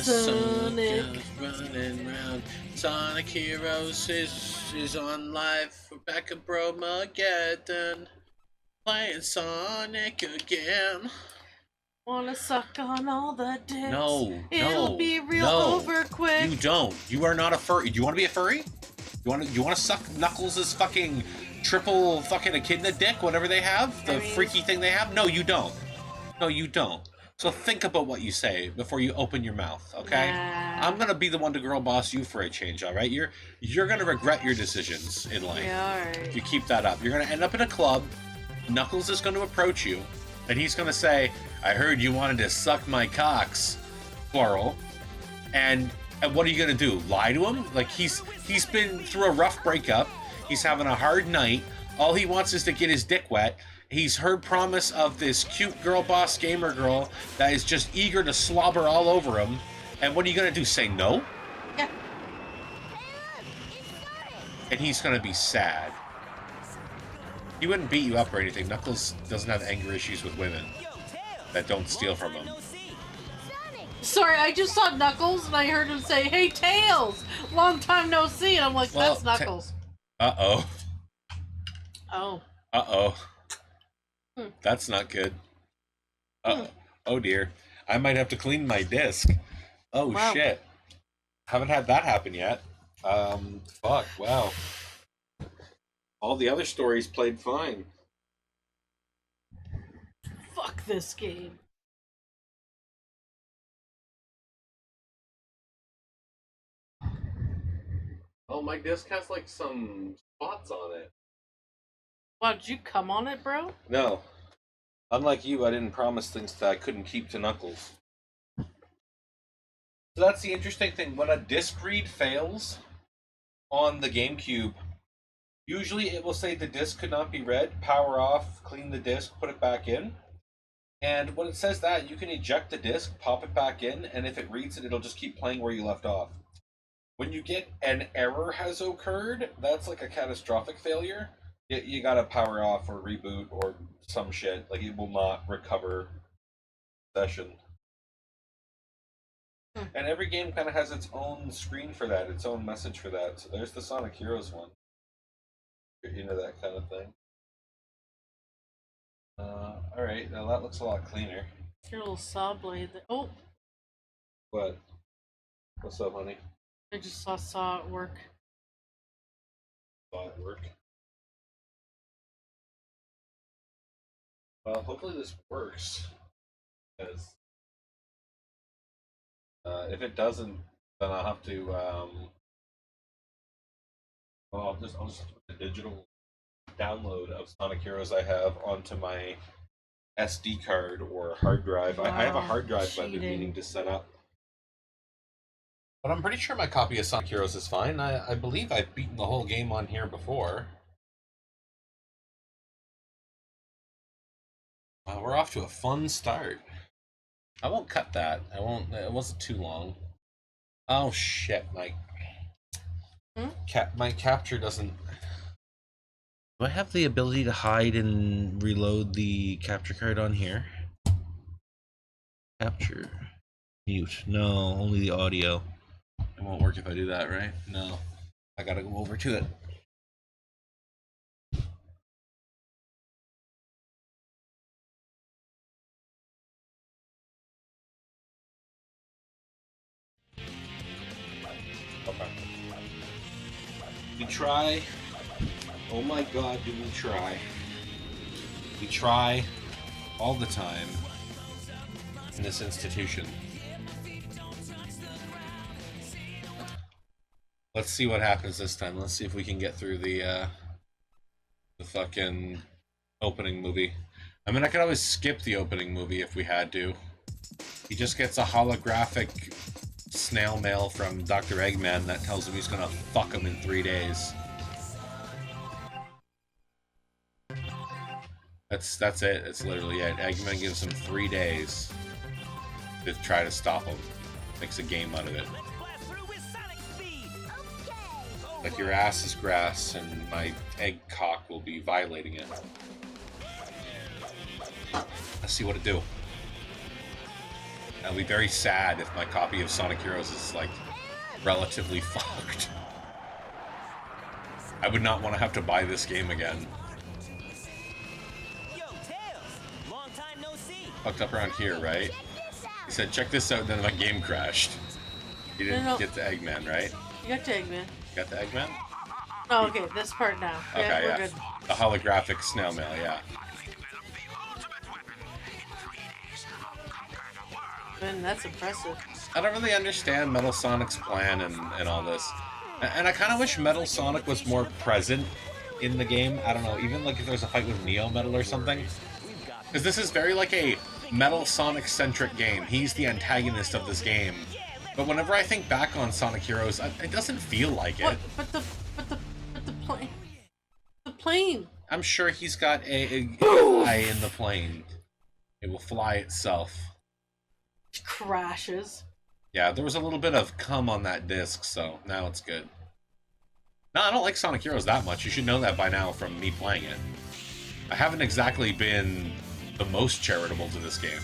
Sonic. Running around. Sonic Heroes is on live. We're back at Bromageddon. Playing Sonic again. Wanna suck on all the dicks? No, It'll be real over quick. You don't. You are not a furry. Do you want to be a furry? You want to suck Knuckles' fucking triple fucking echidna dick, whatever they have? The freaky thing they have? No, you don't. No, you don't. So think about what you say before you open your mouth, okay? Nah. I'm gonna be the one to girl boss you for a change, all right? You're gonna regret your decisions in life. Yeah, all right. If you keep that up. You're gonna end up in a club. Knuckles is gonna approach you, and he's gonna say, "I heard you wanted to suck my cocks," plural. And what are you gonna do? Lie to him? Like he's been through a rough breakup. He's having a hard night. All he wants is to get his dick wet. He's heard promise of this cute girl boss gamer girl that is just eager to slobber all over him. And what are you gonna do? Say no? Yeah. And he's gonna be sad. He wouldn't beat you up or anything. Knuckles doesn't have anger issues with women that don't steal from him. Sorry, I just saw Knuckles and I heard him say, "Hey, Tails! Long time no see." And I'm like, Well, that's Knuckles. Uh-oh. Oh. Uh-oh. That's not good. Oh dear. I might have to clean my disc. Oh wow. Shit. Haven't had that happen yet. Fuck, wow. All the other stories played fine. Fuck this game. Oh, my disc has like some spots on it. Wow, did you come on it, bro? No. Unlike you, I didn't promise things that I couldn't keep to Knuckles. So that's the interesting thing. When a disc read fails on the Gamecube, usually it will say the disc could not be read, power off, clean the disc, put it back in. And when it says that, you can eject the disc, pop it back in, and if it reads it, it'll just keep playing where you left off. When you get an error has occurred, that's like a catastrophic failure. You gotta power off or reboot or some shit. Like, it will not recover session. And every game kind of has its own screen for that, its own message for that. So there's the Sonic Heroes one. You're into that kind of thing. Alright, now that looks a lot cleaner. Your little saw blade. Oh! What? What's up, honey? I just saw it work. Saw it work? Well, hopefully this works. Because if it doesn't, then I'll have to well, I'll just put the digital download of Sonic Heroes I have onto my SD card or hard drive. Wow, I have a hard drive I've been meaning to set up. But I'm pretty sure my copy of Sonic Heroes is fine. I believe I've beaten the whole game on here before. We're off to a fun start. I won't cut that. I won't. It wasn't too long. Oh shit, my my capture doesn't. Do I have the ability to hide and reload the capture card on here? Capture. Mute. No, only the audio. It won't work if I do that, right? No. I gotta go over to it. Okay. We try. Oh my god, do we try. We try all the time in this institution. Let's see what happens this time. Let's see if we can get through the fucking opening movie. I mean, I could always skip the opening movie if we had to. He just gets a holographic snail mail from Dr. Eggman that tells him he's gonna fuck him in 3 days. That's it. It's literally it. Eggman gives him 3 days to try to stop him. Makes a game out of it. Like, your ass is grass, and my egg cock will be violating it. Let's see what it do. I'll be very sad if my copy of Sonic Heroes is, like, relatively fucked. I would not want to have to buy this game again. Yo, Tails! Long time no see. Fucked up around here, right? He said, check this out, and then my game crashed. You didn't get the Eggman, right? You got to Eggman. You got the Eggman? Oh, okay, this part now. Okay, we're yeah. good. The holographic snail mail, yeah. Man, that's impressive. I don't really understand Metal Sonic's plan and all this. And I kind of wish Metal Sonic was more present in the game. I don't know, even like if there's a fight with Neo Metal or something. Because this is very like a Metal Sonic-centric game. He's the antagonist of this game. But whenever I think back on Sonic Heroes, it doesn't feel like it. But the plane. The plane. I'm sure he's got a eye in the plane. It will fly itself. It crashes. Yeah, there was a little bit of cum on that disc, so now it's good. No, I don't like Sonic Heroes that much. You should know that by now from me playing it. I haven't exactly been the most charitable to this game.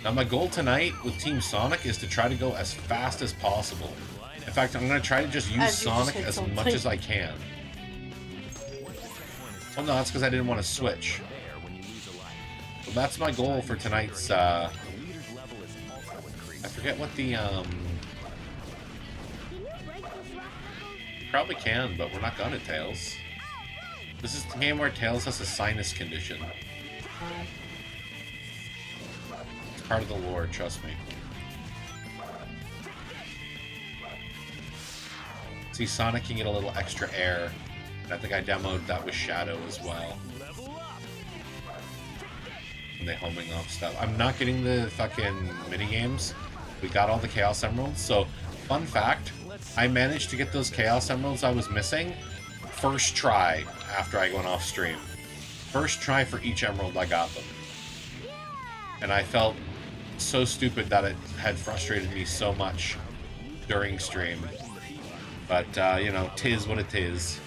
Now, my goal tonight with Team Sonic is to try to go as fast as possible. In fact, I'm going to try to just use Sonic as much as I can. Oh no, that's because I didn't want to switch. So that's my goal for tonight's, I forget what the, probably can, but we're not gonna, Tails. This is the game where Tails has a sinus condition. It's part of the lore, trust me. See, Sonic can get a little extra air, and I think I demoed that with Shadow as well. And they homing off stuff. I'm not getting the fucking minigames. We got all the Chaos Emeralds, so fun fact, I managed to get those Chaos Emeralds I was missing first try after I went off stream. First try for each emerald I got them. And I felt so stupid that it had frustrated me so much during stream. But, you know, 'tis what it is.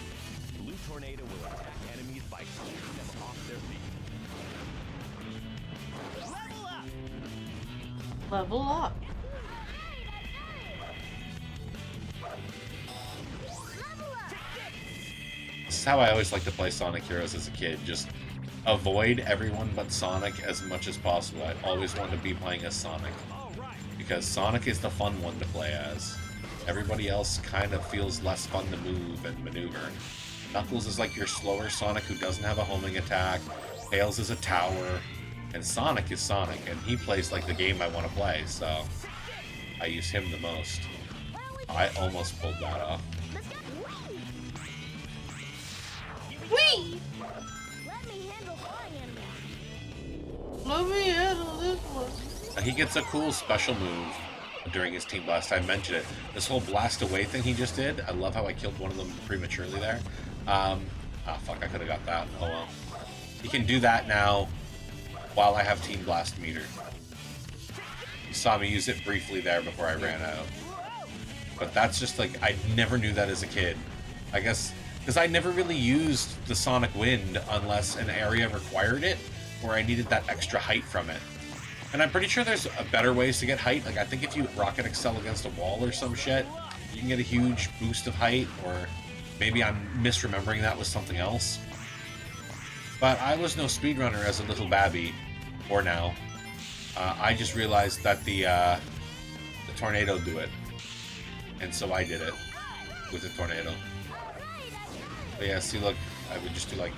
Level up. This is how I always like to play Sonic Heroes as a kid. Just avoid everyone but Sonic as much as possible. I always wanted to be playing as Sonic. Because Sonic is the fun one to play as. Everybody else kind of feels less fun to move and maneuver. Knuckles is like your slower Sonic who doesn't have a homing attack. Tails is a tower. And Sonic is Sonic, and he plays like the game I want to play, so I use him the most. I almost pulled that off. Whee! Let me handle this one. He gets a cool special move during his Team Blast. I mentioned it. This whole blast away thing he just did, I love how I killed one of them prematurely there. Fuck, I could have got that. Oh well. He can do that now while I have Team Blast meter. You saw me use it briefly there before I ran out. But that's just like, I never knew that as a kid. I guess, because I never really used the Sonic Wind unless an area required it, or I needed that extra height from it. And I'm pretty sure there's better ways to get height. Like, I think if you Rocket Excel against a wall or some shit, you can get a huge boost of height, or maybe I'm misremembering that was something else. But I was no speedrunner as a little babby, or now. I just realized that the tornado do it. And so I did it with the tornado. But yeah, see, look, I would just do like,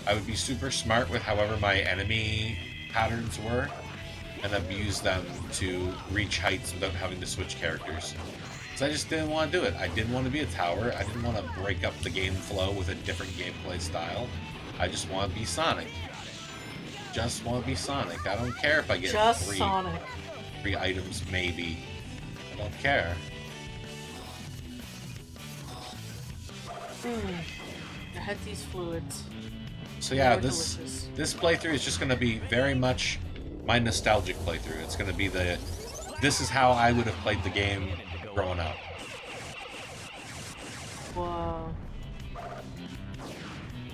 I would be super smart with however my enemy patterns were, and abuse them to reach heights without having to switch characters. Because I just didn't want to do it. I didn't want to be a tower. I didn't want to break up the game flow with a different gameplay style. I just want to be Sonic. Just want to be Sonic. I don't care if I get just Sonic. 3 items, maybe. I don't care. I had these fluids. So yeah, They were this delicious. playthrough is just going to be very much my nostalgic playthrough. It's going to be this is how I would have played the game growing up. Wow.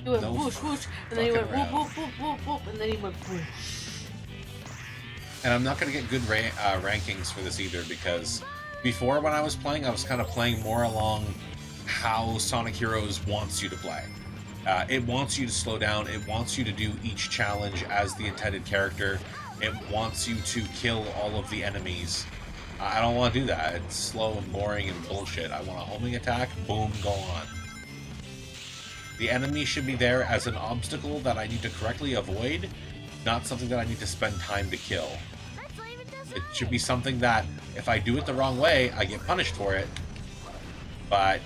He went No whoosh whoosh, and then he went fucking whoop whoop whoop whoop whoop, and then he went whoosh. And I'm not going to get good rankings for this either, because before when I was playing, I was kind of playing more along how Sonic Heroes wants you to play. It wants you to slow down. It wants you to do each challenge as the intended character. It wants you to kill all of the enemies. I don't want to do that. It's slow and boring and bullshit. I want a homing attack, boom, go on. The enemy should be there as an obstacle that I need to correctly avoid, not something that I need to spend time to kill. It should be something that, if I do it the wrong way, I get punished for it, but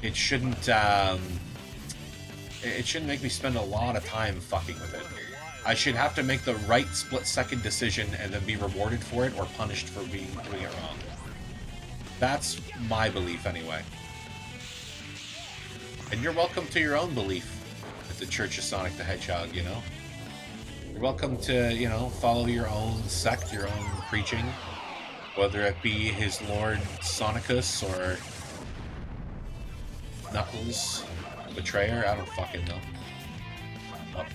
it shouldn't make me spend a lot of time fucking with it. I should have to make the right split-second decision and then be rewarded for it or punished for doing it wrong. That's my belief, anyway. And you're welcome to your own belief at the Church of Sonic the Hedgehog, you know? You're welcome to, you know, follow your own sect, your own preaching, whether it be his Lord Sonicus or Knuckles, Betrayer, I don't fucking know. Oh.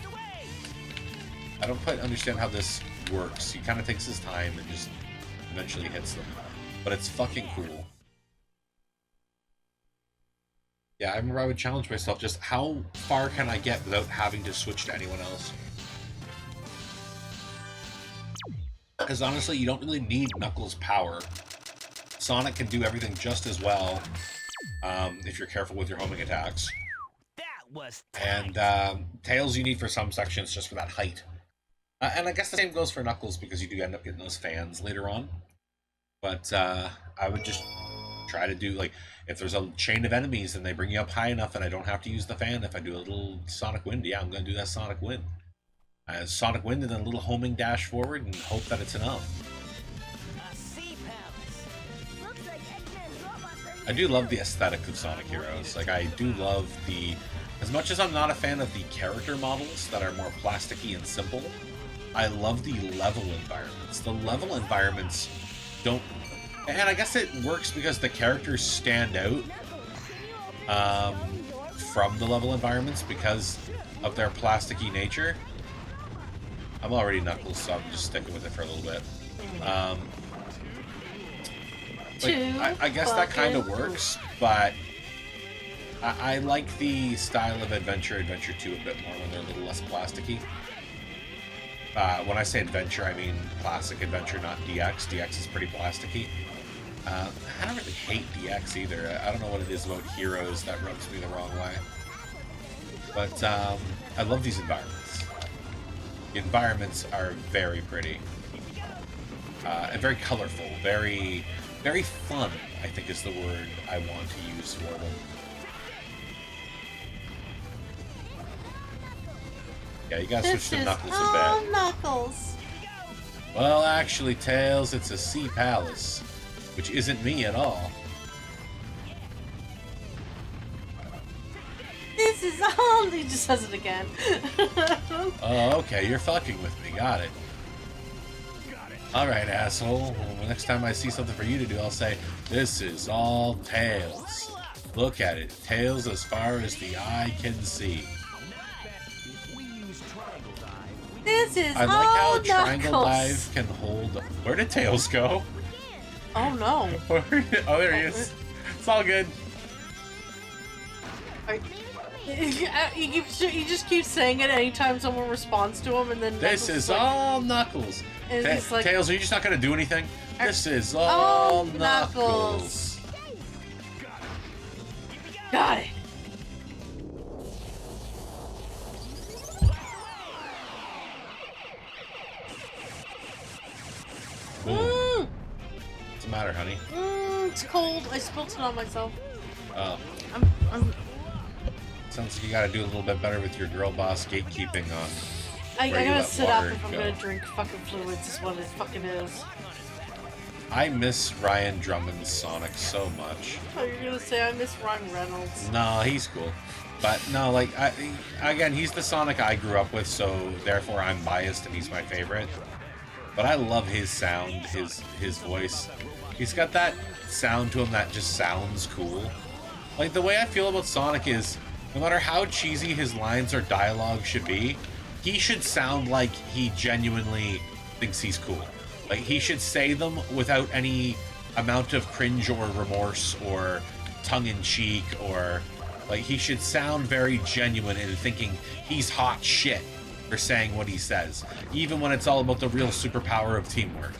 I don't quite understand how this works. He kind of takes his time and just eventually hits them. But it's fucking cool. Yeah, I remember I would challenge myself, just how far can I get without having to switch to anyone else? Because honestly, you don't really need Knuckles' power. Sonic can do everything just as well, if you're careful with your homing attacks. That was And Tails you need for some sections just for that height. And I guess the same goes for Knuckles, because you do end up getting those fans later on. But I would just try to do, like, if there's a chain of enemies and they bring you up high enough and I don't have to use the fan, if I do a little Sonic Wind, yeah, I'm going to do that Sonic Wind. Sonic Wind and then a little homing dash forward and hope that it's enough. a sea palace. I do love the aesthetic of Sonic Heroes. Like, I do love the... As much as I'm not a fan of the character models that are more plasticky and simple, I love the level environments. The level environments don't... And I guess it works because the characters stand out from the level environments because of their plasticky nature. I'm already Knuckles, so I'm just sticking with it for a little bit. I guess that kind of works, but I like the style of Adventure 2 a bit more when they're a little less plasticky. When I say Adventure, I mean classic Adventure, not DX. DX is pretty plasticky. I don't really hate DX either. I don't know what it is about Heroes that rubs me the wrong way. But I love these environments. The environments are very pretty. And very colorful. Very, very fun, I think is the word I want to use for them. Yeah, you gotta switch to Knuckles a bit. Knuckles. Well, actually, Tails, it's a sea palace, which isn't me at all. This is all. He just says it again. Oh, okay, you're fucking with me. Got it. Alright, asshole. Well, next time I see something for you to do, I'll say, this is all Tails. Look at it. Tails as far as the eye can see. This is I like all how a triangle Knuckles. dive can hold... Where did Tails go? Oh no. Oh, there he is. It's all good. He just keeps saying it anytime someone responds to him, and then This is like, all Knuckles. And he's like, Tails, are you just not going to do anything? This is all Knuckles. Got it. What's the matter, honey? It's cold. I spilled it on myself. Oh. I'm Sounds like you gotta do a little bit better with your girl boss gatekeeping on. I where you gotta let sit up water if I'm go. gonna drink fucking fluids, is what it fucking is. I miss Ryan Drummond's Sonic so much. Oh, you're gonna say I miss Ryan Reynolds. No, he's cool. But no, like, again, he's the Sonic I grew up with, so therefore I'm biased and he's my favorite. But I love his sound, his voice. He's got that sound to him that just sounds cool. Like, the way I feel about Sonic is, no matter how cheesy his lines or dialogue should be, he should sound like he genuinely thinks he's cool. Like, he should say them without any amount of cringe or remorse or tongue-in-cheek, or like, he should sound very genuine in thinking he's hot shit for saying what he says, even when it's all about the real superpower of teamwork.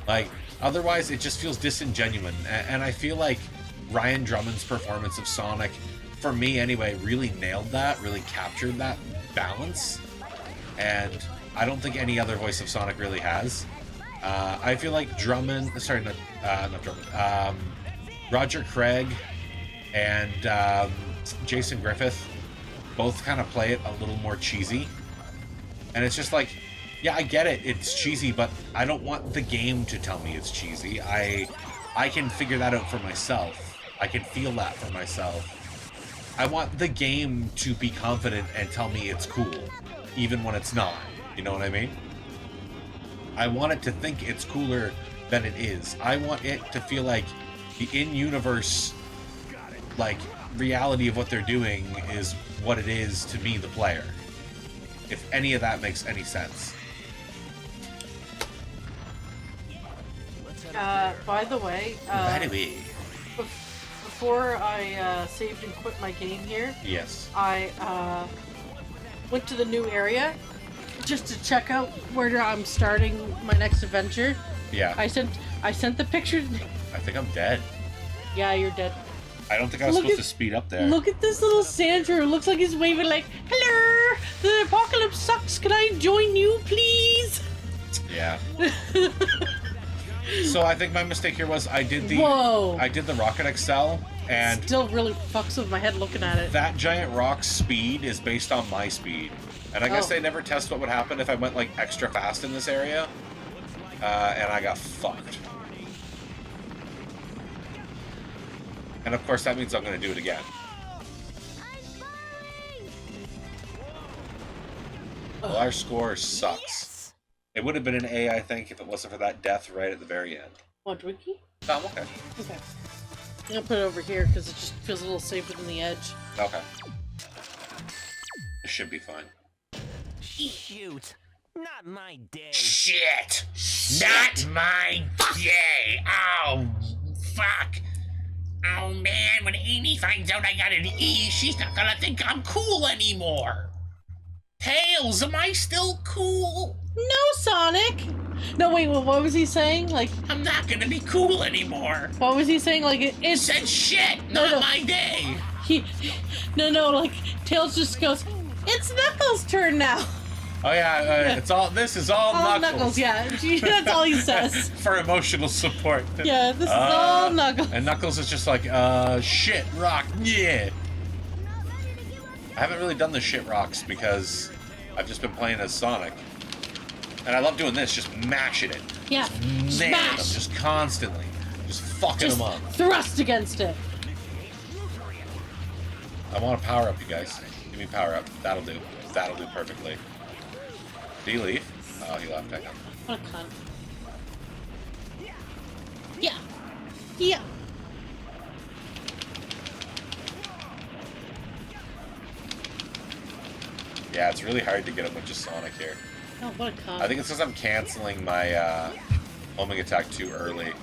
Like, otherwise it just feels disingenuous, and I feel like Ryan Drummond's performance of Sonic, for me anyway, really nailed that, really captured that balance, and I don't think any other voice of Sonic really has. I feel like Roger Craig and Jason Griffith both kind of play it a little more cheesy. And it's just like, yeah, I get it, it's cheesy, but I don't want the game to tell me it's cheesy. I can figure that out for myself. I can feel that for myself. I want the game to be confident and tell me it's cool, even when it's not. You know what I mean? I want it to think it's cooler than it is. I want it to feel like the in-universe, like, reality of what they're doing is what it is to me, the player. If any of that makes any sense. By the way, before I saved and quit my game here, yes, I went to the new area just to check out where I'm starting my next adventure. Yeah. I sent the pictures. I think I'm dead. Yeah, you're dead. I don't think I was supposed to speed up there. Look at this little Sandra. Looks like he's waving like, "Hello, the apocalypse sucks. Can I join you, please?" Yeah. So I think my mistake here was I did the Rocket XL, and still really fucks with my head looking at it. That giant rock's speed is based on my speed, and I guess they never test what would happen if I went like extra fast in this area, and I got fucked. And of course that means I'm going to do it again. Well, our score sucks. It would have been an A, I think, if it wasn't for that death right at the very end. Want Ricky? No, I'm okay. Okay. I'm gonna put it over here because it just feels a little safer than the edge. Okay. It should be fine. Shoot. Not my day. Shit! Not my day! Oh, fuck! Oh man, when Amy finds out I got an E, she's not gonna think I'm cool anymore! Tails, am I still cool? No, Sonic! No, wait, what was he saying? Like, I'm not gonna be cool anymore! What was he saying? Like, it's... Said shit! Not my day! No, like, Tails just goes, "It's Knuckles' turn now!" Oh yeah, it's all. This is all Knuckles. Yeah, that's all he says. For emotional support. Yeah, this is all Knuckles. And Knuckles is just like, shit rock, yeah. I haven't really done the shit rocks because I've just been playing as Sonic, and I love doing this, just mashing it. Yeah, just nailing them, just constantly, just fucking them up. Thrust against it. I want to power up, you guys. Give me power up. That'll do. That'll do perfectly. Did he leave? Oh, he left. Hang on. What a cunt. Yeah. Yeah. Yeah, it's really hard to get a bunch of Sonic here. Oh, what a cunt. I think it's because I'm canceling my homing attack too early.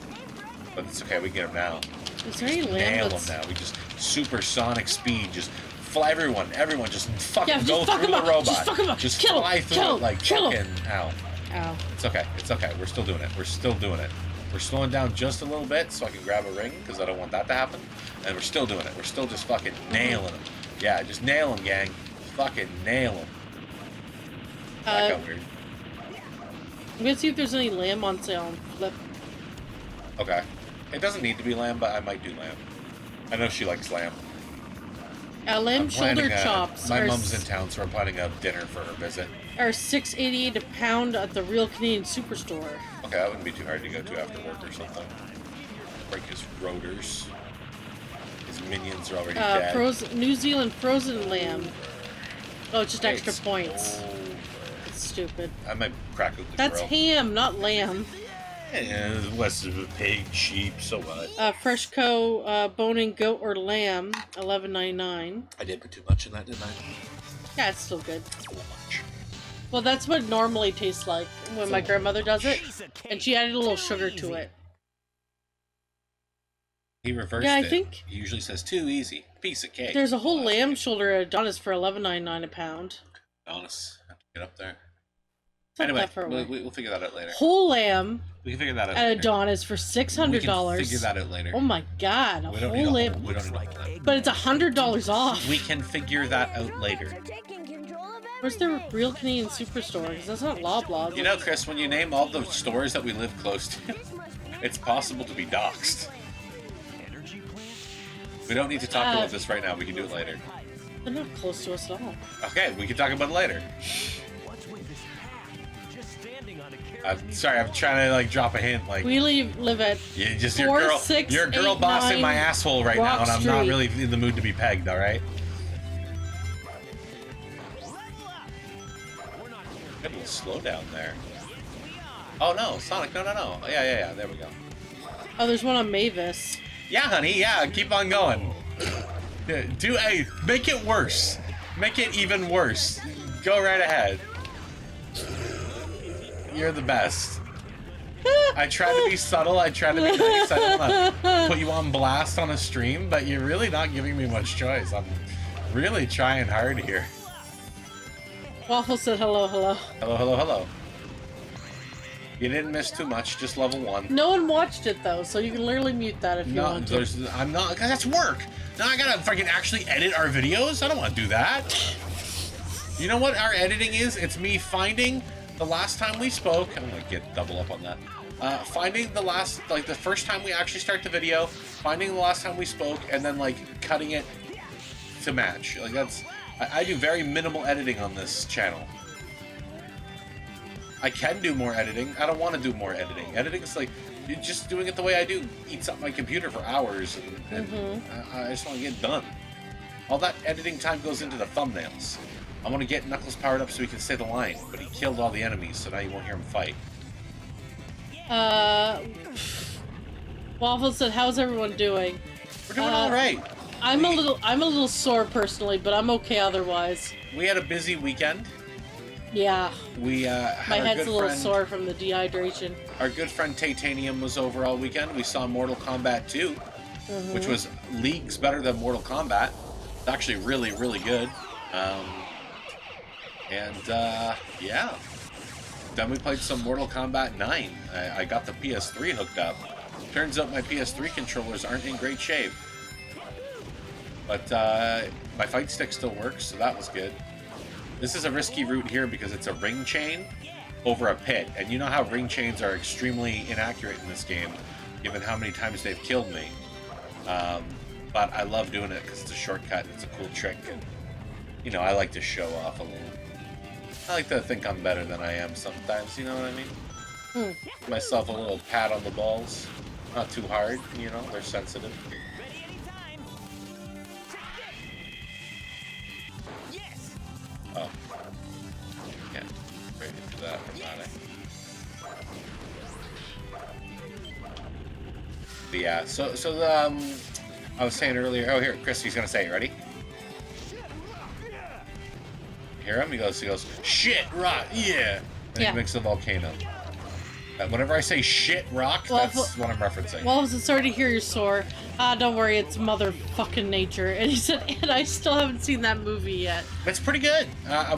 But it's okay, we can get him now. Is there any land? Nail him now. We just supersonic speed, just fly everyone just fucking go through the robot. Just fuck him up. Just kill fly him. through Kill it like kill fucking ow. Ow. It's okay. It's okay. We're still doing it. We're still doing it. We're slowing down just a little bit so I can grab a ring because I don't want that to happen. And we're still doing it. We're still just fucking nailing him. Yeah, just nail him, gang. Fucking nail him. That got weird. I'm gonna see if there's any lamb on sale on Flip. Okay. It doesn't need to be lamb, but I might do lamb. I know she likes lamb. Lamb shoulder chops. My mom's in town, so we're planning a dinner for her visit. Are $6.88 a pound at the Real Canadian Superstore. Okay, that wouldn't be too hard to go to after work or something. Break his rotors. His minions are already dead. New Zealand frozen lamb. Oh, just extra It's points. It's stupid. I might crack out the That's grill. ham, not lamb. Yeah, west of a pig, sheep, so what? Freshco boning goat or lamb, $11.99. I did put too much in that, didn't I? Yeah, it's still good. A little much. Well, that's what it normally tastes like when my grandmother does it, and she added a little sugar to it. He reversed Yeah, I it. think He usually says too easy. Piece of cake. there's a whole lamb shoulder at Adonis for $11.99 a pound. Adonis, have to get up there. It's not Anyway, that far away. we'll figure that out later. Whole lamb We can figure that out at later. Adonis for $600. We can figure that out later. Oh my god, a We don't whole need a lamb. whole, we don't need a whole lamb. But it's $100 off. We can figure that out later. Where's the real Canadian Superstore? Because that's not Loblaw. You know, Chris, when you name all the stores that we live close to, it's possible to be doxxed. We don't need to talk about this right now. We can do it later. They're not close to us at all. Okay, we can talk about it later. Sorry, I'm trying to like drop a hint. Like We live at you just 4689 your girl bossing my asshole right now, Rock and I'm not Street. really in the mood to be pegged. All right. Got a little slow down there. Oh no, Sonic! No. Yeah. There we go. Oh, there's one on Mavis. Yeah, honey. Yeah, keep on going. Make it worse. Make it even worse. Go right ahead. You're the best. I try to be subtle. I try to be nice. I don't want to put you on blast on a stream, but you're really not giving me much choice. I'm really trying hard here. Waffle said hello. Hello. You didn't miss too much. Just level 1. No one watched it though, so you can literally mute that if you want to. I'm not. Cause that's work. Now I gotta fucking actually edit our videos. I don't want to do that. You know what our editing is? It's me finding the last time we spoke. I'm gonna get double up on that. Finding the last, like the first time we actually start the video, finding the last time we spoke, and then like cutting it to match. Like that's. I do very minimal editing on this channel. I can do more editing. I don't want to do more editing. Editing is like just doing it the way I do. Eats up my computer for hours, and I just want to get it done. All that editing time goes into the thumbnails. I want to get Knuckles powered up so he can say the line, but he killed all the enemies, so now you won't hear him fight. Waffle said, "How's everyone doing?" We're doing all right. I'm a little sore personally, but I'm okay otherwise. We had a busy weekend. Yeah. We had My our head's good a little friend, sore from the dehydration. Our good friend Titanium was over all weekend. We saw Mortal Kombat 2, which was leagues better than Mortal Kombat. It's actually really, really good. Yeah. Then we played some Mortal Kombat 9. I got the PS3 hooked up. Turns out my PS3 controllers aren't in great shape. But my fight stick still works, so that was good. This is a risky route here because it's a ring chain over a pit. And you know how ring chains are extremely inaccurate in this game, given how many times they've killed me. But I love doing it because it's a shortcut and it's a cool trick. And, you know, I like to show off a little. I like to think I'm better than I am sometimes, you know what I mean? Give myself a little pat on the balls. Not too hard, you know, they're sensitive. Oh. Can't break into that or not, But yeah, so I was saying earlier, oh here, Chris, he's gonna say it, ready? Hear him? He goes, shit, rock, yeah! And he makes a volcano. Whenever I say shit, rock, that's what I'm referencing. Well, I was sorry to hear you're sore. Don't worry, it's motherfucking nature. And he said, and I still haven't seen that movie yet. It's pretty good.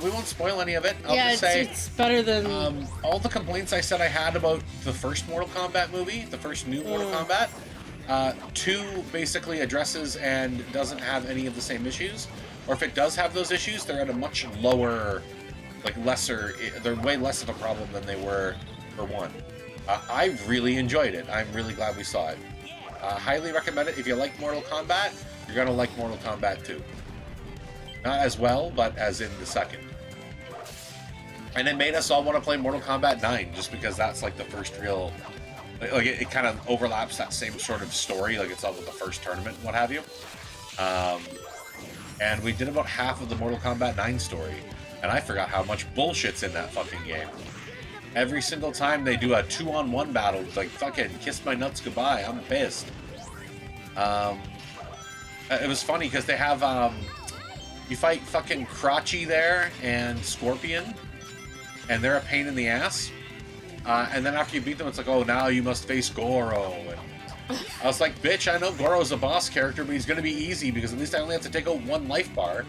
We won't spoil any of it. I'll yeah, just say it's better than... all the complaints I said I had about the first Mortal Kombat movie, the first new Mortal Kombat, 2 basically addresses and doesn't have any of the same issues. Or if it does have those issues, they're at a much lower, like lesser, they're way less of a problem than they were for 1. I really enjoyed it. I'm really glad we saw it. Highly recommend it. If you like Mortal Kombat, you're going to like Mortal Kombat 2. Not as well, but as in the second. And it made us all want to play Mortal Kombat 9, just because that's like the first real... Like it kind of overlaps that same sort of story, like it's all with the first tournament and what have you. And we did about half of the Mortal Kombat 9 story, and I forgot how much bullshit's in that fucking game. Every single time they do a 2-on-1 battle, it's like, fucking kiss my nuts goodbye, I'm pissed. It was funny because they have, you fight fucking Crotchy there and Scorpion, and they're a pain in the ass. And then after you beat them, it's like, oh, now you must face Goro. And I was like, bitch, I know Goro's a boss character, but he's going to be easy because at least I only have to take out one life bar.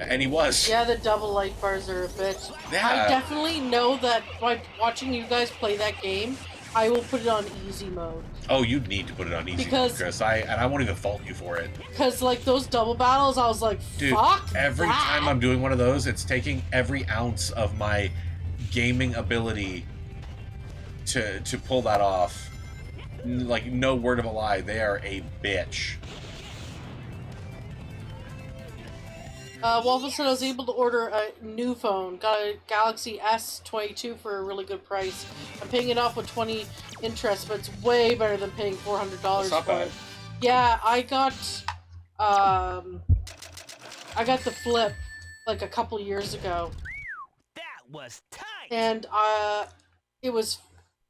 And he was. Yeah, the double life bars are a bitch. Yeah. I definitely know that by watching you guys play that game, I will put it on easy mode. Oh, you need to put it on easy mode, Chris. I won't even fault you for it. Because, like, those double battles, I was like, dude, fuck every that. time I'm doing one of those, it's taking every ounce of my gaming ability to pull that off. Like, no word of a lie, they are a bitch. Waffle said I was able to order a new phone. Got a Galaxy S22 for a really good price. I'm paying it off with 20 interest, but it's way better than paying $400 That's not for bad. it. Yeah, I got the Flip like a couple years ago. That was tight. And it was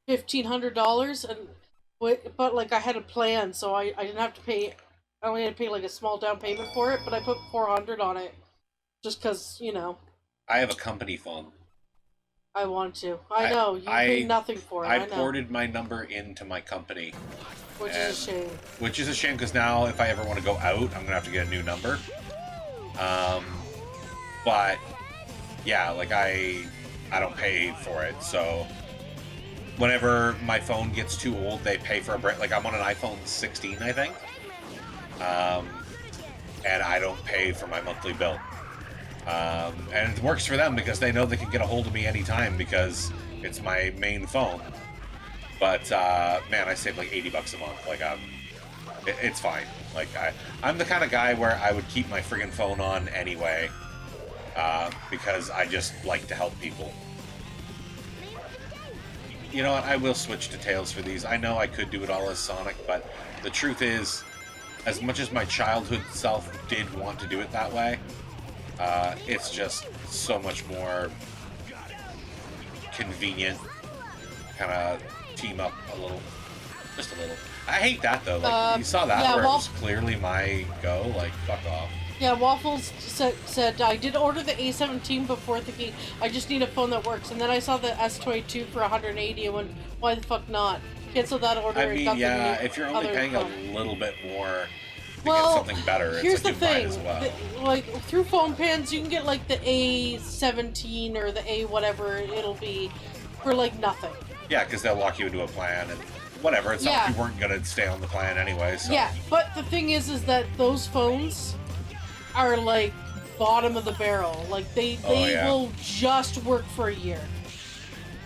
$1,500, but like I had a plan, so I didn't have to pay. I only had to pay like a small down payment for it, but I put $400 on it, just because, you know. I have a company phone. I want to. I know you paid nothing for it. I know. ported my number into my company, which is a shame. Which is a shame because now if I ever want to go out, I'm gonna have to get a new number. But yeah, like I don't pay for it, so whenever my phone gets too old, they pay for a break. Like I'm on an iPhone 16, I think. And I don't pay for my monthly bill. And it works for them because they know they can get a hold of me anytime because it's my main phone. But, man, I save like $80 a month. Like, it's fine. Like, I'm the kind of guy where I would keep my friggin' phone on anyway, because I just like to help people. You know what? I will switch to Tails for these. I know I could do it all as Sonic, but the truth is, as much as my childhood self did want to do it that way, it's just so much more convenient. Kind of team up a little, just a little. I hate that though. Like you saw that where it was clearly my go. Like fuck off. Yeah, Waffles said I did order the A17 before thinking I just need a phone that works, and then I saw the S22 for 180 and went, why the fuck not? Cancel that order. I mean, yeah, if you're only paying a little bit more to get something better, here's it's like you might as well. Like through phone pans, you can get like the A17 or the A whatever it'll be for like nothing. Yeah, because they'll lock you into a plan and whatever. It's not like you weren't gonna stay on the plan anyway. So. Yeah, but the thing is that those phones are like bottom of the barrel. Like they will just work for a year,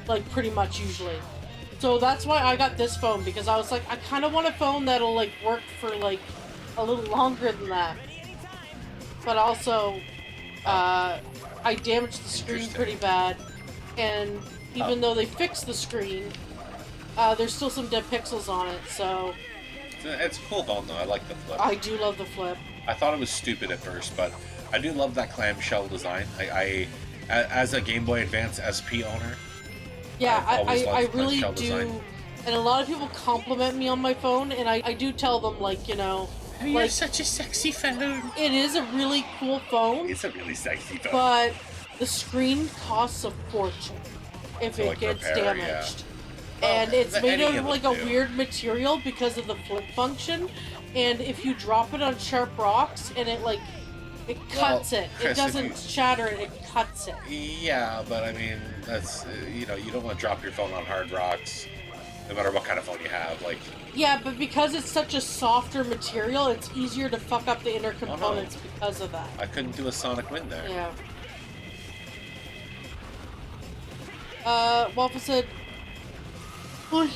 like pretty much usually. So that's why I got this phone, because I was like, I kind of want a phone that'll like work for like a little longer than that. But also, I damaged the screen pretty bad, and even though they fixed the screen, there's still some dead pixels on it. So it's a cool phone though. I like the Flip. I do love the Flip. I thought it was stupid at first, but I do love that clamshell design. I as a Game Boy Advance SP owner. Yeah, I really do, design. And a lot of people compliment me on my phone, and I do tell them, like, you know... Oh, you have such a sexy phone! It is a really cool phone. It's a really sexy phone. But the screen costs a fortune if it gets damaged. Yeah. And it's made of, like, a weird material because of the flip function, and if you drop it on sharp rocks, and it, like... It cuts it. Chris, it doesn't shatter it, it cuts it. Yeah, but I mean, that's, you know, you don't want to drop your phone on hard rocks, no matter what kind of phone you have, like... Yeah, but because it's such a softer material, it's easier to fuck up the inner components because of that. I couldn't do a sonic win there. Yeah. Waffle said... I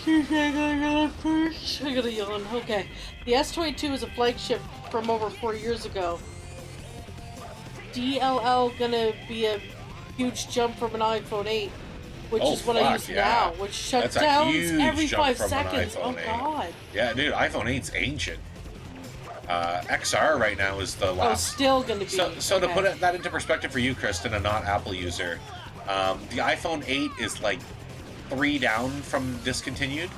gotta yawn. Okay. The S22 is a flagship from over 4 years ago. DLL gonna be a huge jump from an iPhone 8, which is what I use now, which shuts down every 5 seconds. Oh god. Yeah, dude, iPhone 8's ancient. XR right now is the last. Oh, still gonna be. So to put that into perspective for you, Kristen, a not Apple user, the iPhone 8 is like 3 down from discontinued.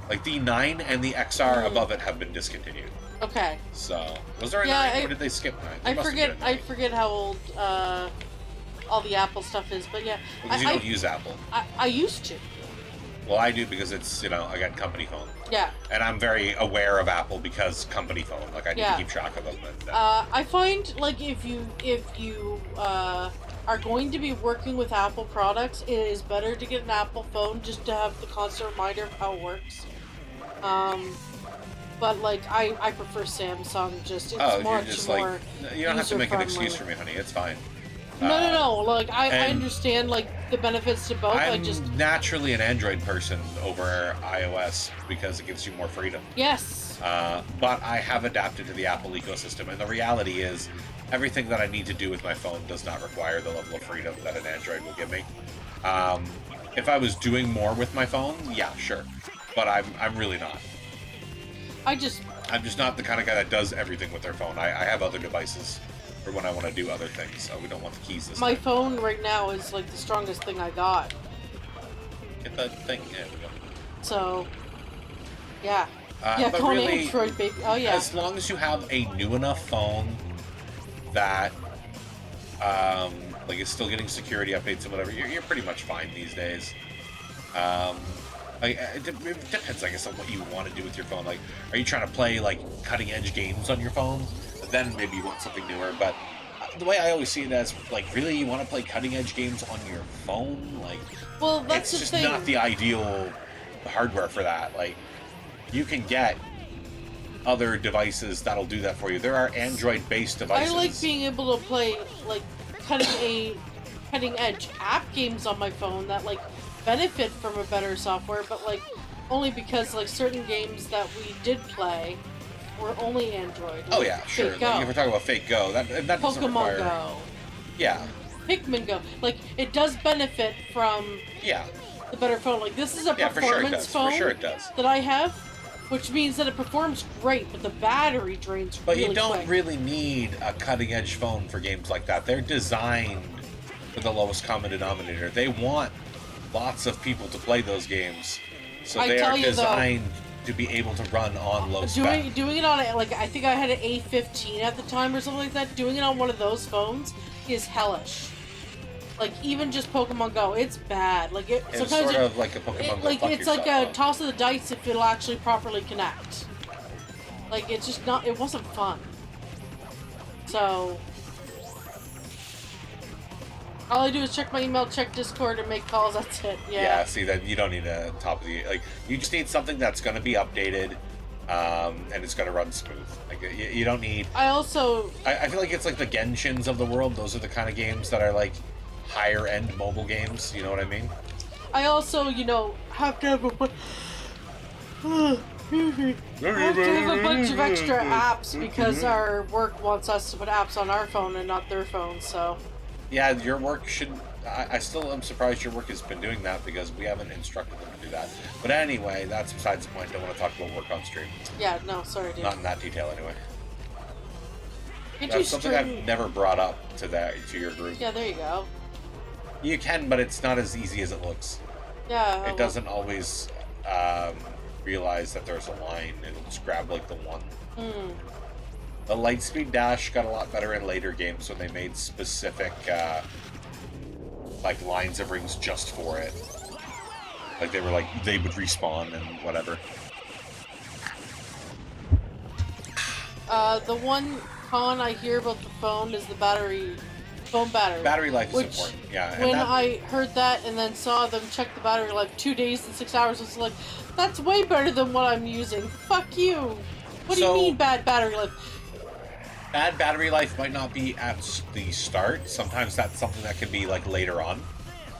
Like the 9 and the XR above it have been discontinued. Okay. So was there a 9 or did they skip 9? I forget how old all the Apple stuff is. But yeah, Because you don't use Apple. I used to. Well, I do because it's, I got company phone. Yeah. And I'm very aware of Apple because company phone. Like, I need to keep track of them. And, I find, like, if you are going to be working with Apple products, it is better to get an Apple phone just to have the constant reminder of how it works. But, like, I prefer Samsung, it's much more you don't have to make an user-friendly. excuse for me, honey. It's fine. No. Like, I understand, like, the benefits to both. I'm naturally an Android person over iOS because it gives you more freedom. Yes. But I have adapted to the Apple ecosystem, and the reality is, everything that I need to do with my phone does not require the level of freedom that an Android will give me. If I was doing more with my phone, yeah, sure. But I'm really not. I'm just not the kind of guy that does everything with their phone. I have other devices for when I want to do other things, so we don't want the keys this My time. phone right now is, like, the strongest thing I got. Get that thing. Yeah, we go. So, yeah. But going really, Android, baby. Oh, yeah. as long as you have a new enough phone that, like, is still getting security updates and whatever, you're pretty much fine these days. It depends, I guess, on what you want to do with your phone. Like, are you trying to play, like, cutting-edge games on your phone? Then maybe you want something newer. But the way I always see it as, like, really, you want to play cutting-edge games on your phone? Like, well, that's it's just not the ideal hardware for that. Like, you can get other devices that'll do that for you. There are Android-based devices. I like being able to play, like, cutting-edge app games on my phone that, like, benefit from a better software, but, like, only because, like, certain games that we did play were only Android. Oh yeah, sure. Like, if we're talking about Fake Go, that doesn't Pokemon require... Go. Yeah. Pikmin Go. Like, it does benefit from the better phone. Like, this is a performance phone For sure it does. that I have, which means that it performs great, but the battery drains really quick. But you don't really need a cutting-edge phone for games like that. They're designed for the lowest common denominator. They want lots of people to play those games, so they are designed to be able to run on low spec. Doing it on, like, I think I had an A15 at the time or something like that. Doing it on one of those phones is hellish. Like, even just Pokemon Go, it's bad. Like, it's sort of like a Pokemon Go. Like, it's like a toss of the dice if it'll actually properly connect. Like, it's just not. It wasn't fun. So, all I do is check my email, check Discord, and make calls. That's it. Yeah. See, that you don't need a top of the, like, you just need something that's going to be updated, and it's going to run smooth. Like, you don't need. I feel like it's like the Genshins of the world. Those are the kind of games that are like higher end mobile games. You know what I mean? I also, have to have a bunch of extra apps because our work wants us to put apps on our phone and not their phone. So. Yeah, your work should... I still am surprised your work has been doing that because we haven't instructed them to do that. But anyway, that's besides the point. I don't want to talk about work on stream. Yeah, no, sorry, dude. Not in that detail, anyway. Can't that's something I've never brought up to your group. Yeah, there you go. You can, but it's not as easy as it looks. Yeah. It doesn't always realize that there's a line. It'll just grab, like, the one. The Lightspeed Dash got a lot better in later games when they made specific, like, lines of rings just for it. Like, they would respawn and whatever. The one con I hear about the phone is the phone battery. Battery life is important, yeah. When I heard that and then saw them check the battery life 2 days and 6 hours, I was like, that's way better than what I'm using. Fuck you! What do you mean bad battery life? Bad battery life might not be at the start. Sometimes that's something that can be, like, later on.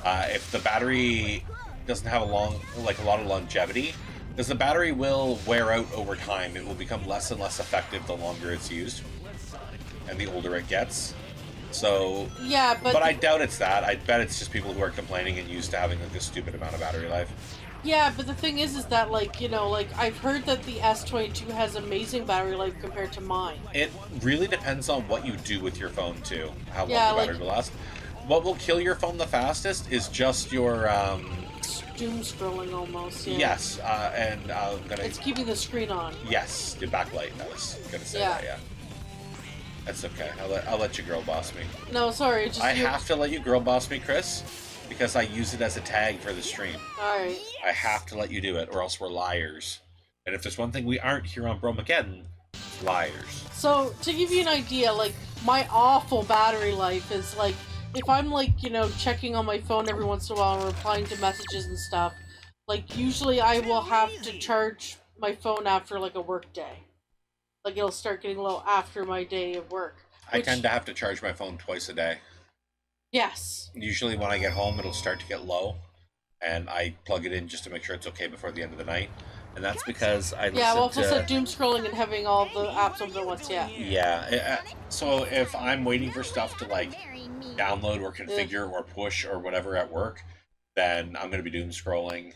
If the battery doesn't have a lot of longevity, because the battery will wear out over time. It will become less and less effective the longer it's used, and the older it gets. So, yeah, but I doubt it's that. I bet it's just people who are complaining and used to having, like, this stupid amount of battery life. Yeah, but the thing is that, like, I've heard that the S22 has amazing battery life compared to mine. It really depends on what you do with your phone, too. How long the battery will last. What will kill your phone the fastest is just your, doom scrolling almost, yeah. Yes, and I'm gonna... It's keeping the screen on. Yes, the backlight, I was gonna say that, yeah. That's okay. I'll let you girl boss me. No, sorry. I have to let you girl boss me, Chris, because I use it as a tag for the stream. Alright. I have to let you do it, or else we're liars. And if there's one thing we aren't here on Bromageddon, it's liars. So, to give you an idea, like, my awful battery life is, like, if I'm, like, you know, checking on my phone every once in a while and replying to messages and stuff, like, usually I will have to charge my phone after, like, a work day. Like, it'll start getting low after my day of work. I tend to have to charge my phone twice a day. Yes. Usually when I get home, it'll start to get low, and I plug it in just to make sure it's okay before the end of the night. And that's because I listen well, plus like doom scrolling and having all the apps open at once, yeah. Yeah, so if I'm waiting for stuff to, like, download or configure or push or whatever at work, then I'm going to be doom scrolling,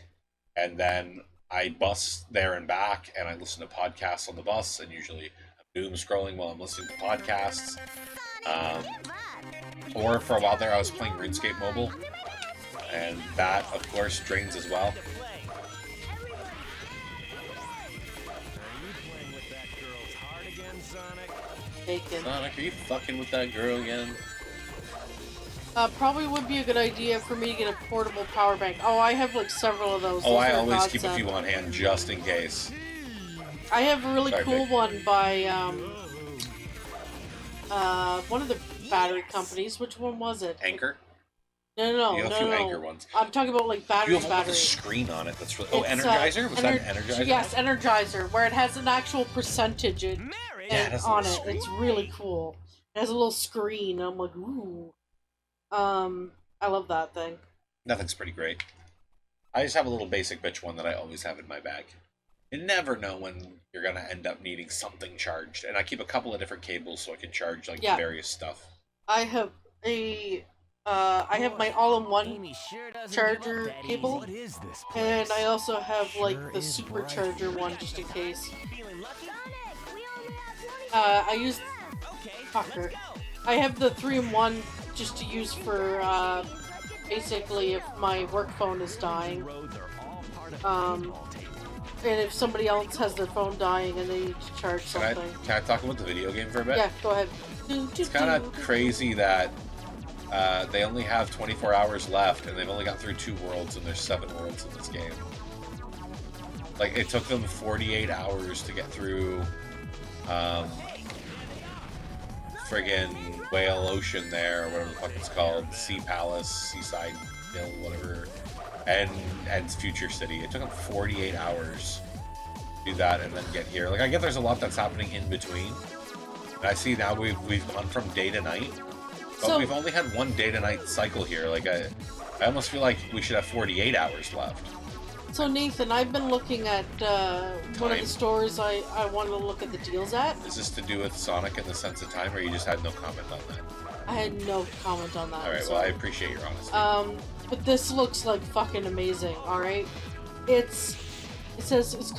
and then I bus there and back, and I listen to podcasts on the bus, and usually I'm doom scrolling while I'm listening to podcasts. Or for a while there, I was playing RuneScape Mobile, and that, of course, drains as well. Sonic, are you fucking with that girl again? Probably would be a good idea for me to get a portable power bank. Oh, I have like several of those. Oh, I always keep a few on hand just in case. I have a really cool one by one of the battery companies. Which one was it? Anchor? No. You have a few Anchor ones. I'm talking about like battery. You have one with a screen on it. That's really... Oh, Energizer? Was that an Energizer? Yes, Energizer, where it has an actual percentage on it. It's really cool. It has a little screen. I'm like, ooh. I love that thing. Nothing's pretty great. I just have a little basic bitch one that I always have in my bag. You never know when you're gonna end up needing something charged, and I keep a couple of different cables so I can charge like various stuff. I have my all-in-one charger cable, and I also have like the supercharger one just in case. I use fucker. I have the 3-in-1 just to use for basically if my work phone is dying. And if somebody else has their phone dying and they need to charge something. Can I talk about the video game for a bit? Yeah, go ahead. It's kind of crazy that they only have 24 hours left and they've only got through 2 worlds and there's 7 worlds in this game. Like, it took them 48 hours to get through friggin' Whale Ocean there, or whatever the fuck it's called, Sea Palace, Seaside Hill, whatever, and Future City. It took them 48 hours to do that and then get here. Like, I get there's a lot that's happening in between. And I see now we've gone from day to night, but we've only had one day to night cycle here. Like, I almost feel like we should have 48 hours left. So Nathan, I've been looking at one of the stores I wanted to look at the deals at. Is this to do with Sonic in the sense of time, or you just had no comment on that? I had no comment on that. Alright, well, I appreciate your honesty. But this looks like fucking amazing, alright? It says, it's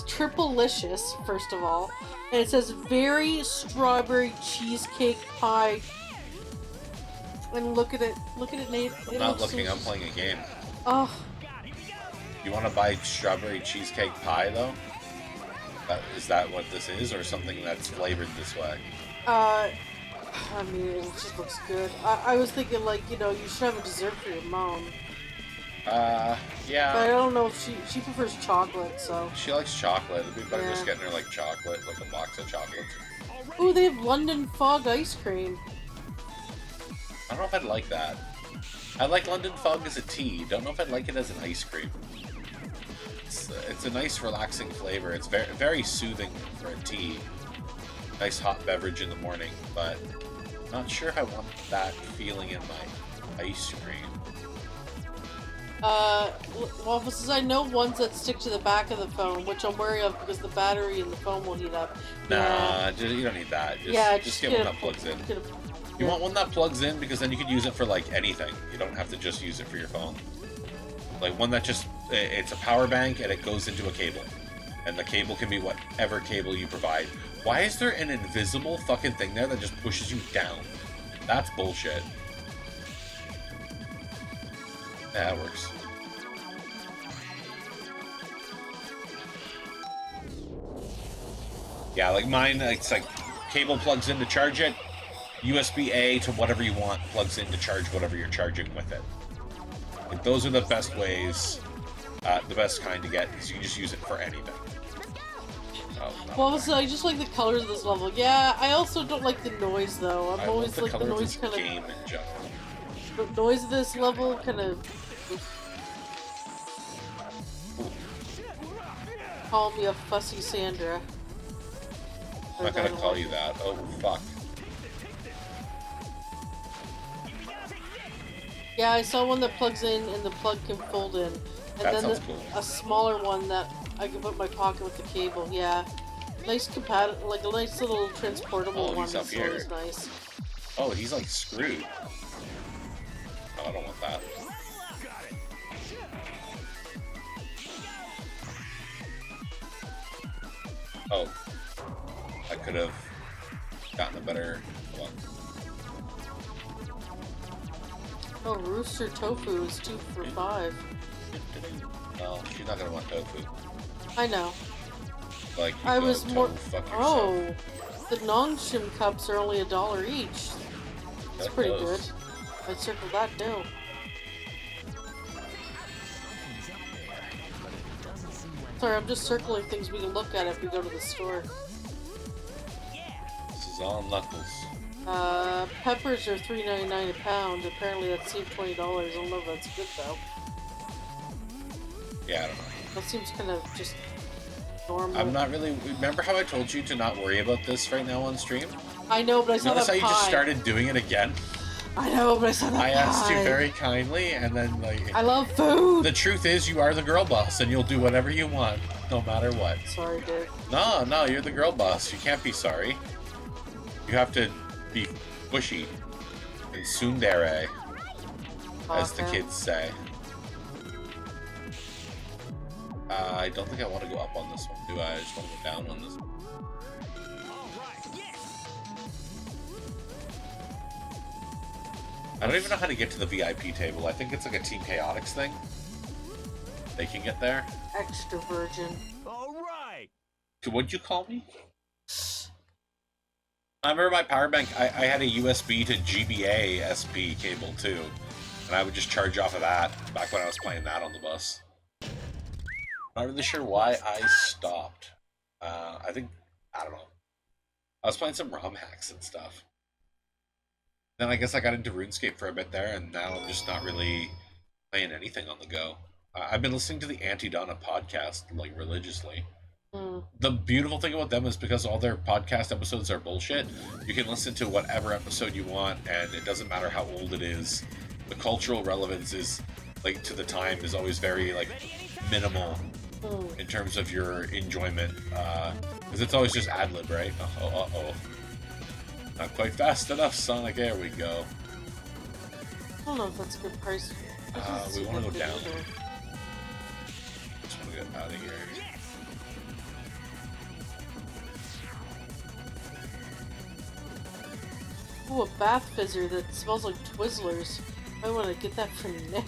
Triple-licious, first of all. And it says, very strawberry cheesecake pie. And look at it, Nate. I'm not looking, I'm playing a game. Oh. You want to buy strawberry cheesecake pie, though? Is that what this is, or something that's flavored this way? I mean, it just looks good. I was thinking, like, you know, you should have a dessert for your mom. Yeah. But I don't know if she prefers chocolate, so... She likes chocolate. It'd be better just getting her, like, chocolate, like a box of chocolates. Ooh, they have London Fog ice cream. I don't know if I'd like that. I like London Fog as a tea. Don't know if I'd like it as an ice cream. It's a nice, relaxing flavor. It's very, very soothing for a tea. Nice hot beverage in the morning, but not sure if I want that feeling in my ice cream. Well, since I know ones that stick to the back of the phone, which I'm wary of because the battery in the phone will heat up. Nah, you don't need that. Just get one that plugs in. You want one that plugs in because then you can use it for, like, anything. You don't have to just use it for your phone. Like, one that just, it's a power bank and it goes into a cable. And the cable can be whatever cable you provide. Why is there an invisible fucking thing there that just pushes you down? That's bullshit. Yeah, that works. Yeah, like mine, it's like cable plugs in to charge it. USB-A to whatever you want plugs in to charge whatever you're charging with it. Like, those are the best ways, the best kind to get, because you can just use it for anything. Oh, well, so I just like the colors of this level. Yeah, I also don't like the noise, though. I'm always like the noise kind of... game in general. The noise of this level kind of... Call me a fussy Sandra. I'm not gonna call you that. Oh, fuck. Yeah, I saw one that plugs in and the plug can fold in. And then cool. A smaller one that I can put in my pocket with the cable. Yeah. Nice like a nice little transportable one. He's up here. Is nice. Oh, he's like screwed. Oh, I don't want that. Oh. I could have gotten a better one. Oh, Rooster Tofu is 2 for $5. No, she's not gonna want tofu. I know. Like, I was more. Oh, the Nongshim cups are only $1 each. That's pretty good. I'd circle that too. Sorry, I'm just circling things we can look at if we go to the store. This is all Knuckles. Peppers are $3.99 a pound. Apparently that saved $20. I don't know if that's good though. Yeah, I don't know. That seems kind of just normal. I'm not really... Remember how I told you to not worry about this right now on stream? I know, but I saw Notice that how you just started doing it again? I know, but I saw that I asked you very kindly, and then, like... I love food! The truth is, you are the girl boss, and you'll do whatever you want, no matter what. Sorry, Dick. No, you're the girl boss. You can't be sorry. You have to be bushy. And tsundere, as the kids say. I don't think I want to go up on this one, do I? I just want to go down on this one. I don't even know how to get to the VIP table. I think it's like a Team Chaotix thing. They can get there. Extra virgin. Alright! What'd you call me? I remember my power bank, I had a USB to GBA SP cable too. And I would just charge off of that back when I was playing that on the bus. Not really sure why I stopped. I don't know. I was playing some ROM hacks and stuff. Then I guess I got into RuneScape for a bit there, and now I'm just not really playing anything on the go. I've been listening to the Anti-Donna podcast, like, religiously. The beautiful thing about them is because all their podcast episodes are bullshit, you can listen to whatever episode you want, and it doesn't matter how old it is. The cultural relevance is, like, to the time is always very, like, minimal in terms of your enjoyment. Because it's always just ad-lib, right? Uh-oh. Not quite fast enough, Sonic. There we go. I don't know if that's a good price. We want to go down. Just want to get out of here. Ooh, a bath fizzer that smells like Twizzlers. I want to get that for Nick.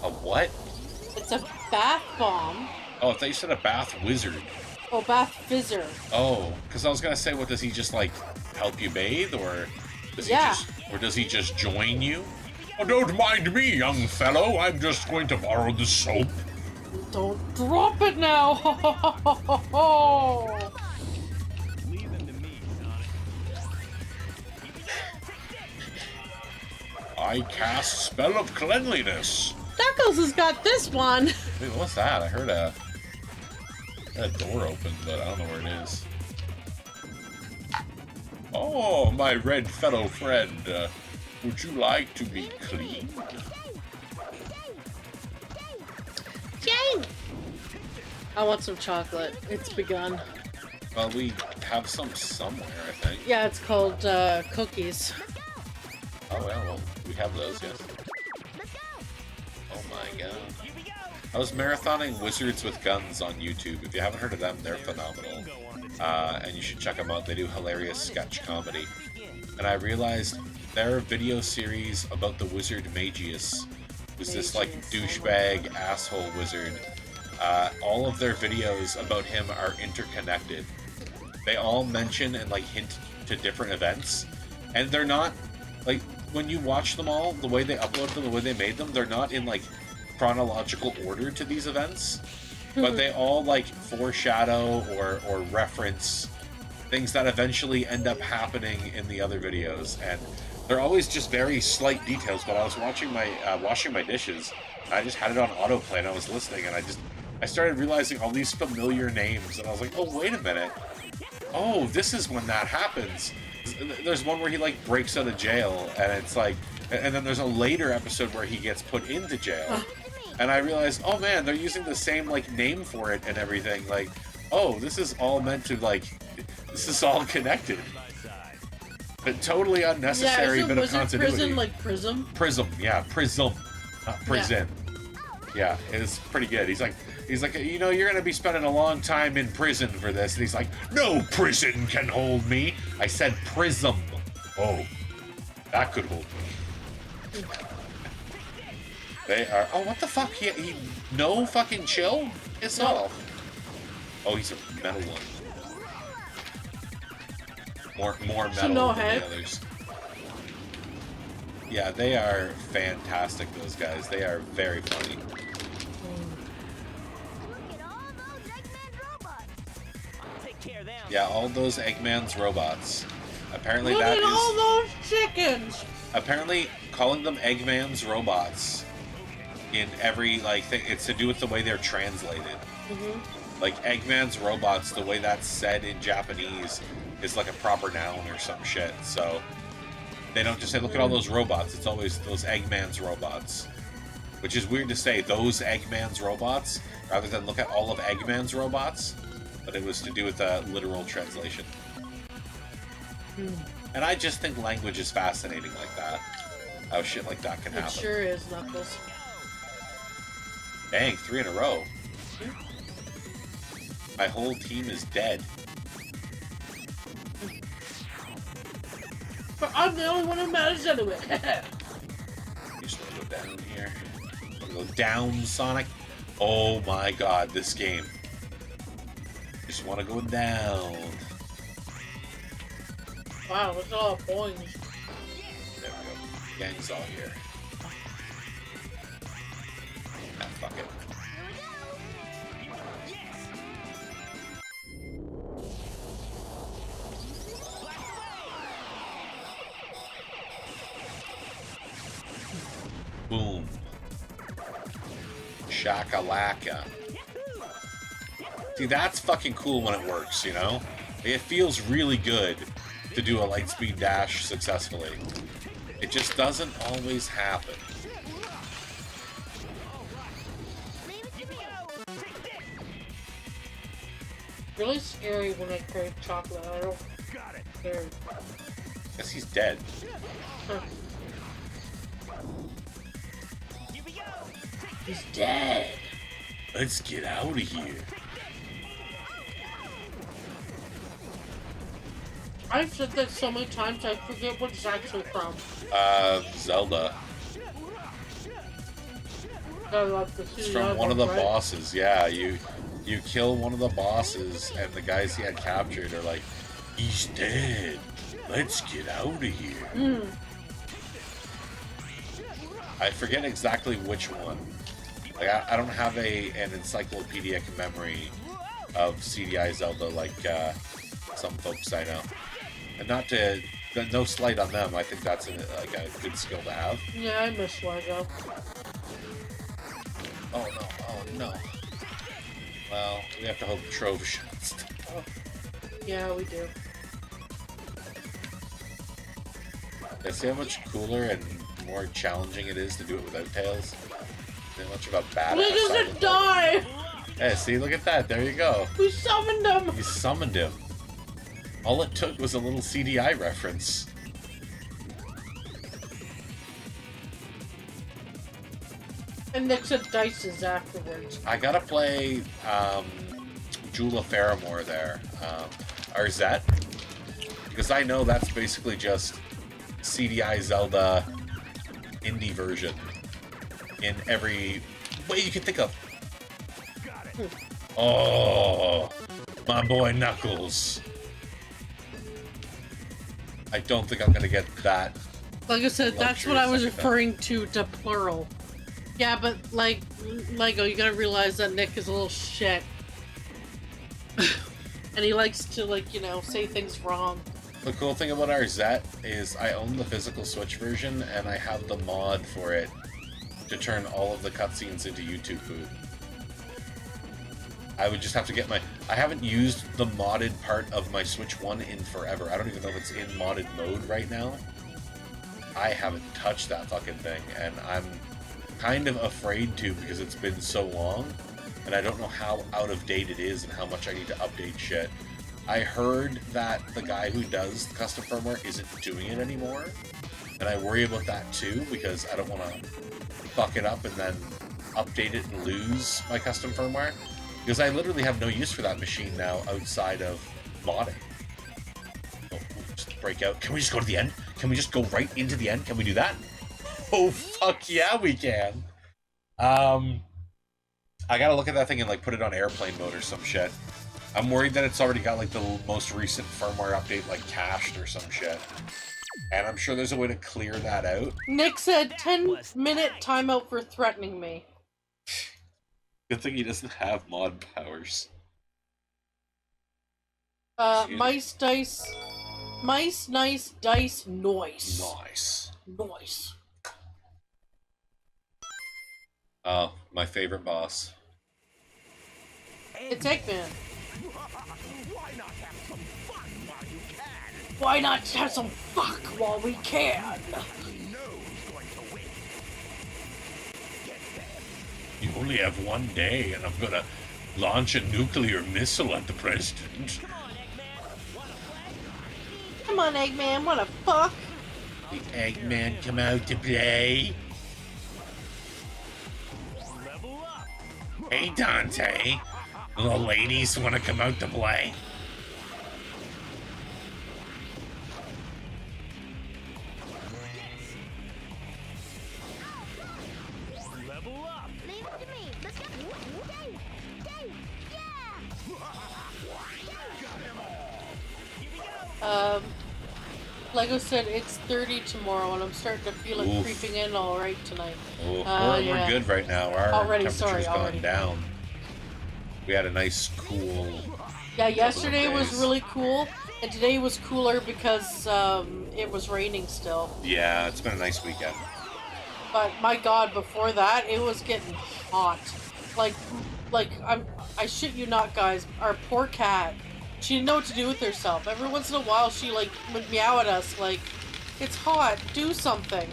A what? It's a bath bomb. Oh, I thought you said a bath wizard. Oh, bath fizzer. Oh, because I was gonna say, what, does he just like help you bathe, or does he just join you? Oh, don't mind me, young fellow. I'm just going to borrow the soap. Don't drop it now. Leave them to me, Sonic. I cast spell of cleanliness. Knuckles has got this one. Wait, what's that? I heard a door open, but I don't know where it is. Oh, my red fellow friend. Would you like to be clean? Yay! I want some chocolate. It's begun. Well, we have some somewhere, I think. Yeah, it's called cookies. Oh, well, we have those, yes. Oh my god. I was marathoning Wizards with Guns on YouTube. If you haven't heard of them, they're phenomenal. And you should check them out. They do hilarious sketch comedy. And I realized their video series about the wizard Magius, who's this, like, douchebag asshole wizard. All of their videos about him are interconnected. they all mention and like hint to different events, and they're not like when you watch them all, the way they upload them, the way they made them, they're not in like chronological order to these events, but they all like foreshadow or reference things that eventually end up happening in the other videos, and they're always just very slight details. But I was watching my washing my dishes, and I just had it on autoplay, and I was listening, and I started realizing all these familiar names, and I was like, oh, wait a minute. Oh, this is when that happens. There's one where he, like, breaks out of jail, and it's like... And then there's a later episode where he gets put into jail. And I realized, oh, man, they're using the same, like, name for it and everything. Like, oh, this is all meant to, like... This is all connected. But totally unnecessary bit of continuity. Prison like Prism? Prism, yeah. Prism. Not prison. Yeah, it's pretty good. He's like, you know, you're gonna be spending a long time in prison for this. And he's like, no prison can hold me. I said prism. Oh, that could hold me. They are. Oh, what the fuck? He no fucking chill. It's off. Oh, he's a metal one. More metal than the others. Yeah, they are fantastic. Those guys. They are very funny. Yeah, all those Eggman's robots. Apparently Look that at is... all those chickens! Apparently, calling them Eggman's robots in every, like, thing, it's to do with the way they're translated. Like, Eggman's robots, the way that's said in Japanese, is like a proper noun or some shit. So, they don't just say, look at all those robots. It's always those Eggman's robots. Which is weird to say, those Eggman's robots, rather than look at all of Eggman's robots. But it was to do with the literal translation. And I just think language is fascinating like that. How shit like that can happen. It sure is, Knuckles. Dang, 3 in a row. My whole team is dead. But I'm the only one who matters anyway. You just want to go down here. Want to go down, Sonic? Oh my god, this game. Just want to go down. Wow, look at all the boings. There we go. Gang's all here. Ah, fuck it. Boom. Shakalaka. See, that's fucking cool when it works, you know? It feels really good to do a lightspeed dash successfully. It just doesn't always happen. Really scary when I crave chocolate. I don't care. Guess he's dead. He's dead. Let's get out of here. I've said that so many times I forget what it's actually from. Zelda. It's from one of the bosses, yeah. You kill one of the bosses, and the guys he had captured are like, he's dead. Let's get out of here. I forget exactly which one. Like, I don't have an encyclopedic memory of CDI Zelda like some folks I know. And not to, no slight on them, I think that's a good skill to have. Yeah, I miss Lego. Oh no. Well, we have to hope Trove shots. Oh. Yeah, we do. Yeah, see how much cooler and more challenging it is to do it without Tails? How much of a badass. He doesn't die! Hey, see, look at that. There you go. We summoned him! You summoned him. All it took was a little CDI reference. And Nick said dices afterwards. I gotta play Jula Faramore there. Or Zet. Because I know that's basically just CDI Zelda indie version in every way you can think of. Oh, my boy Knuckles. I don't think I'm gonna get that. Like I said, that's what I was referring to plural. Yeah, but like Lego, you gotta realize that Nick is a little shit. And he likes to, like, you know, say things wrong. The cool thing about our Zet is I own the physical Switch version, and I have the mod for it to turn all of the cutscenes into YouTube food. I would just have to get my... I haven't used the modded part of my Switch 1 in forever. I don't even know if it's in modded mode right now. I haven't touched that fucking thing, and I'm kind of afraid to because it's been so long. And I don't know how out of date it is and how much I need to update shit. I heard that the guy who does custom firmware isn't doing it anymore. And I worry about that too, because I don't want to fuck it up and then update it and lose my custom firmware. Because I literally have no use for that machine now outside of modding. Oh, just break out. Can we just go to the end? Can we just go right into the end? Can we do that? Oh, fuck yeah, we can. I gotta look at that thing and like put it on airplane mode or some shit. I'm worried that it's already got like the most recent firmware update like cached or some shit. And I'm sure there's a way to clear that out. Nick said 10-minute timeout for threatening me. Good thing he doesn't have mod powers. Mice, nice, dice, noise. Nice. Noise. Oh, my favorite boss. It's Eggman. Why not have some fun while you can? Why not have some fuck while we can? You know who's going to win. Get them. You only have one day, and I'm gonna launch a nuclear missile at the president. Come on, Eggman. Wanna play? Come on, Eggman, wanna fuck? The Eggman come out to play. Level up. Hey, Dante. The ladies want to come out to play. Level up. Leave it to me. Let's go. Go. Go. Yeah. Lego said it's 30 tomorrow, and I'm starting to feel it Oof. creeping in all right tonight. Oh, we're good right now. Our Already, temperature's sorry, gone already. down. We had a nice, cool... Yeah, yesterday was days. really cool, and today was cooler because it was raining still. Yeah, it's been a nice weekend. But my God, before that, it was getting hot. Like I shit you not, guys. Our poor cat, she didn't know what to do with herself. Every once in a while, she like would meow at us like, "It's hot, do something."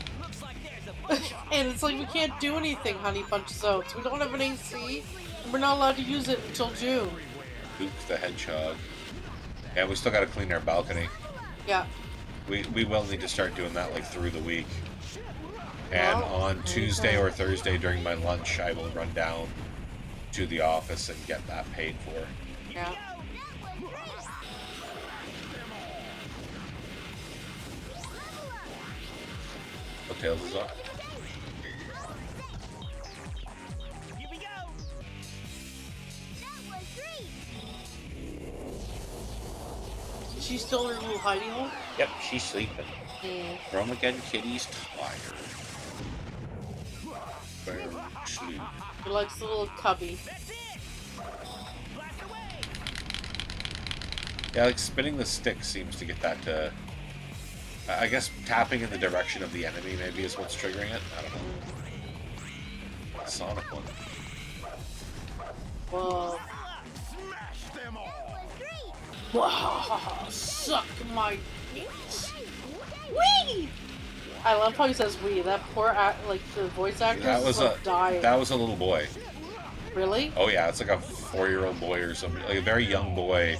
And it's like, we can't do anything, honey bunches of oats. We don't have an AC, and we're not allowed to use it until June. Luke the Hedgehog. Yeah, we still got to clean our balcony. Yeah. We will need to start doing that like through the week. And Well, on Tuesday or Thursday during my lunch, I will run down to the office and get that paid for. Yeah. What Tails is on? Here we go. That was great. Is she still in her little hiding hole? Yep, she's sleeping. Mm. Bromageddon Kitty's tired. Very sleep. She likes the little cubby. That's it. Blast away. Yeah, like spinning the stick seems to get that to... I guess tapping in the direction of the enemy maybe is what's triggering it. I don't know. Sonic one. Whoa. Smash them all. Wow, suck my nuts. Wee! I love how he says "we." That poor like the voice actress That was is like dying. That was a little boy. Really? Oh yeah, it's like a 4-year-old boy or something. Like a very young boy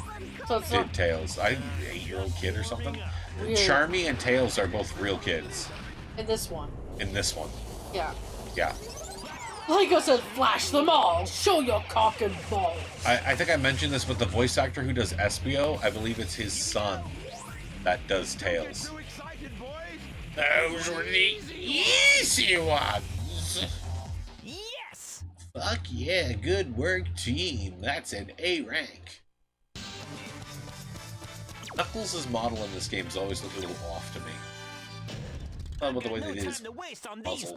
So it's did not Tails. I 8-year-old kid or something. weird Charmy and Tails are both real kids in this one. in this one. Yeah. Yeah. Like I said, flash them all. Show your cock and balls. I think I mentioned this, but the voice actor who does Espio, I believe it's his son that does Tails. Too excited, boys. Those were the easy ones. Yes. Fuck yeah, good work, team. That's an A rank. Knuckles' model in this game's always looked a little off to me. Not about the way they did his muzzle.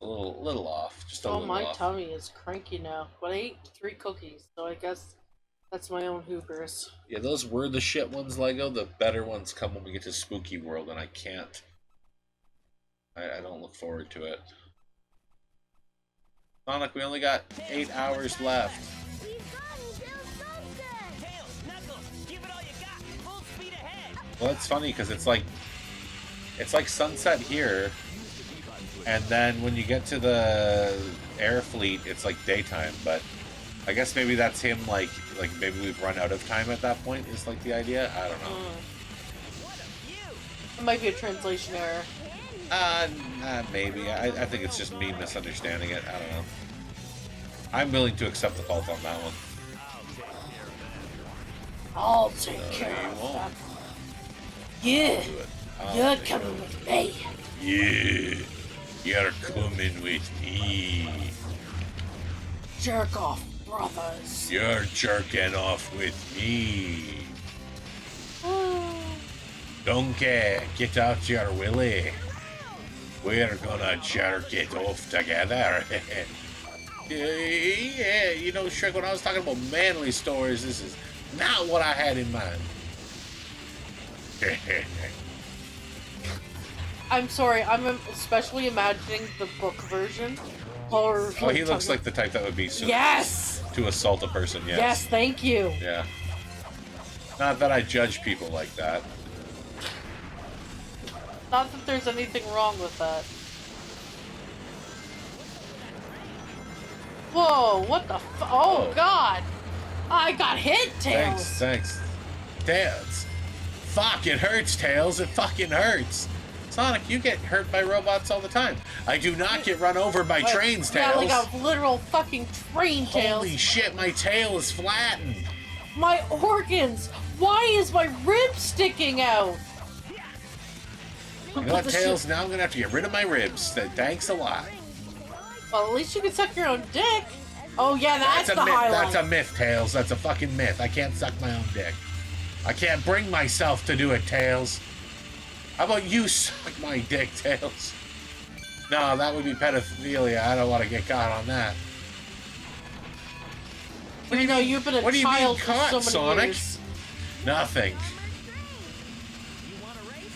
A little off. Just a Oh, little my off. tummy is cranky now. But I ate 3 cookies, so I guess that's my own hubris. Yeah, those were the shit ones, Lego. The better ones come when we get to Spooky World, and I can't. I don't look forward to it. Sonic, we only got 8 hours left. We've got until sunset. Tails, Knuckles, give it all you got. Full speed ahead. Well, it's funny because it's like sunset here, and then when you get to the air fleet, it's like daytime. But I guess maybe that's him. Like maybe we've run out of time at that point. Is like the idea. I don't know. It might be a translation error. Maybe. I think it's just me misunderstanding it. I don't know. I'm willing to accept the fault on that one. I'll take care you of won't. that. Yeah, Do it. you're coming with me. Yeah, you're coming with me. Jerk off, brothers. You're jerking off with me. Donkey, get out your willy. We're gonna jerk it off together. Yeah, you know, Shrek, when I was talking about manly stories, this is not what I had in mind. I'm sorry, I'm especially imagining the book version. Or Oh, he looks like the type that would be yes! to assault a person, yes. Yes, thank you. Yeah. Not that I judge people like that. Not that there's anything wrong with that. Whoa, what the oh, Oh. God! I got hit, Tails! Thanks. Tails. Fuck, it hurts, Tails. It fucking hurts. Sonic, you get hurt by robots all the time. I do not get run over by trains, Yeah, Tails. like a literal fucking train, Tails. Holy shit, my tail is flattened. My organs! Why is my rib sticking out? You know what, Tails? Now I'm gonna have to get rid of my ribs. Thanks a lot. Well, at least you can suck your own dick. Oh yeah, that's the a myth. highlight. That's a myth, Tails. That's a fucking myth. I can't suck my own dick. I can't bring myself to do it, Tails. How about you suck my dick, Tails? No, that would be pedophilia. I don't want to get caught on that. What do you know? You've been a What do you mean child caught, for so many Sonic? years. Nothing. You want a race?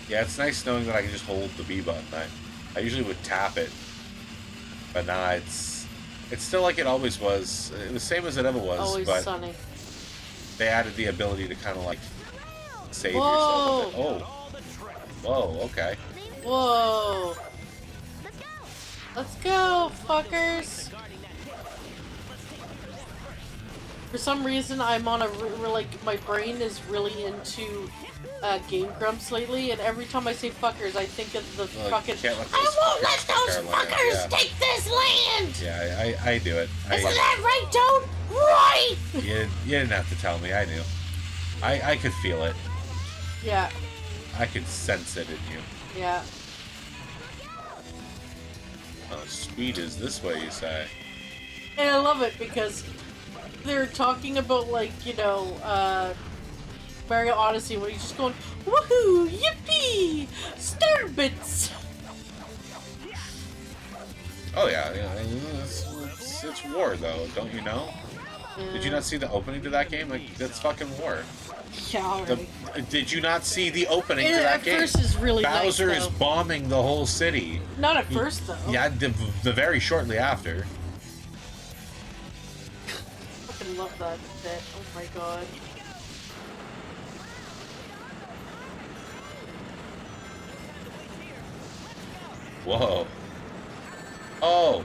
Yeah, it's nice knowing that I can just hold the B button. I usually would tap it, but nah, it's still like it always was. It was the same as it ever was, Always but sunny. they added the ability to kind of like save Whoa. yourself. Oh, All the track. whoa, okay. Whoa! Let's go. Let's go, fuckers! Guarding that tail. Let's take a look at that first. For some reason, I'm on a like my brain is really into Game Grumps lately, and every time I say fuckers, I think of the Well, fucking. you can't let I those won't let fuckers those take our land, fuckers yeah. take this land. Yeah, I do it. Isn't that right, Toad? Right. You didn't have to tell me. I knew. I could feel it. Yeah. I could sense it in you. Yeah. Speed is this way, you say? And I love it because they're talking about, like, you know, Mario Odyssey, when he's just going, woohoo, yippee, starbits. Oh yeah, it's war though, don't you know? Did you not see the opening to that game? Like, that's fucking war. Yeah, already. Did you not see the opening to It, that at game? first is really Bowser nice, is though. bombing the whole city. Not at first, though. Yeah, the very shortly after. I fucking love that bit. Oh my god. Whoa. Oh.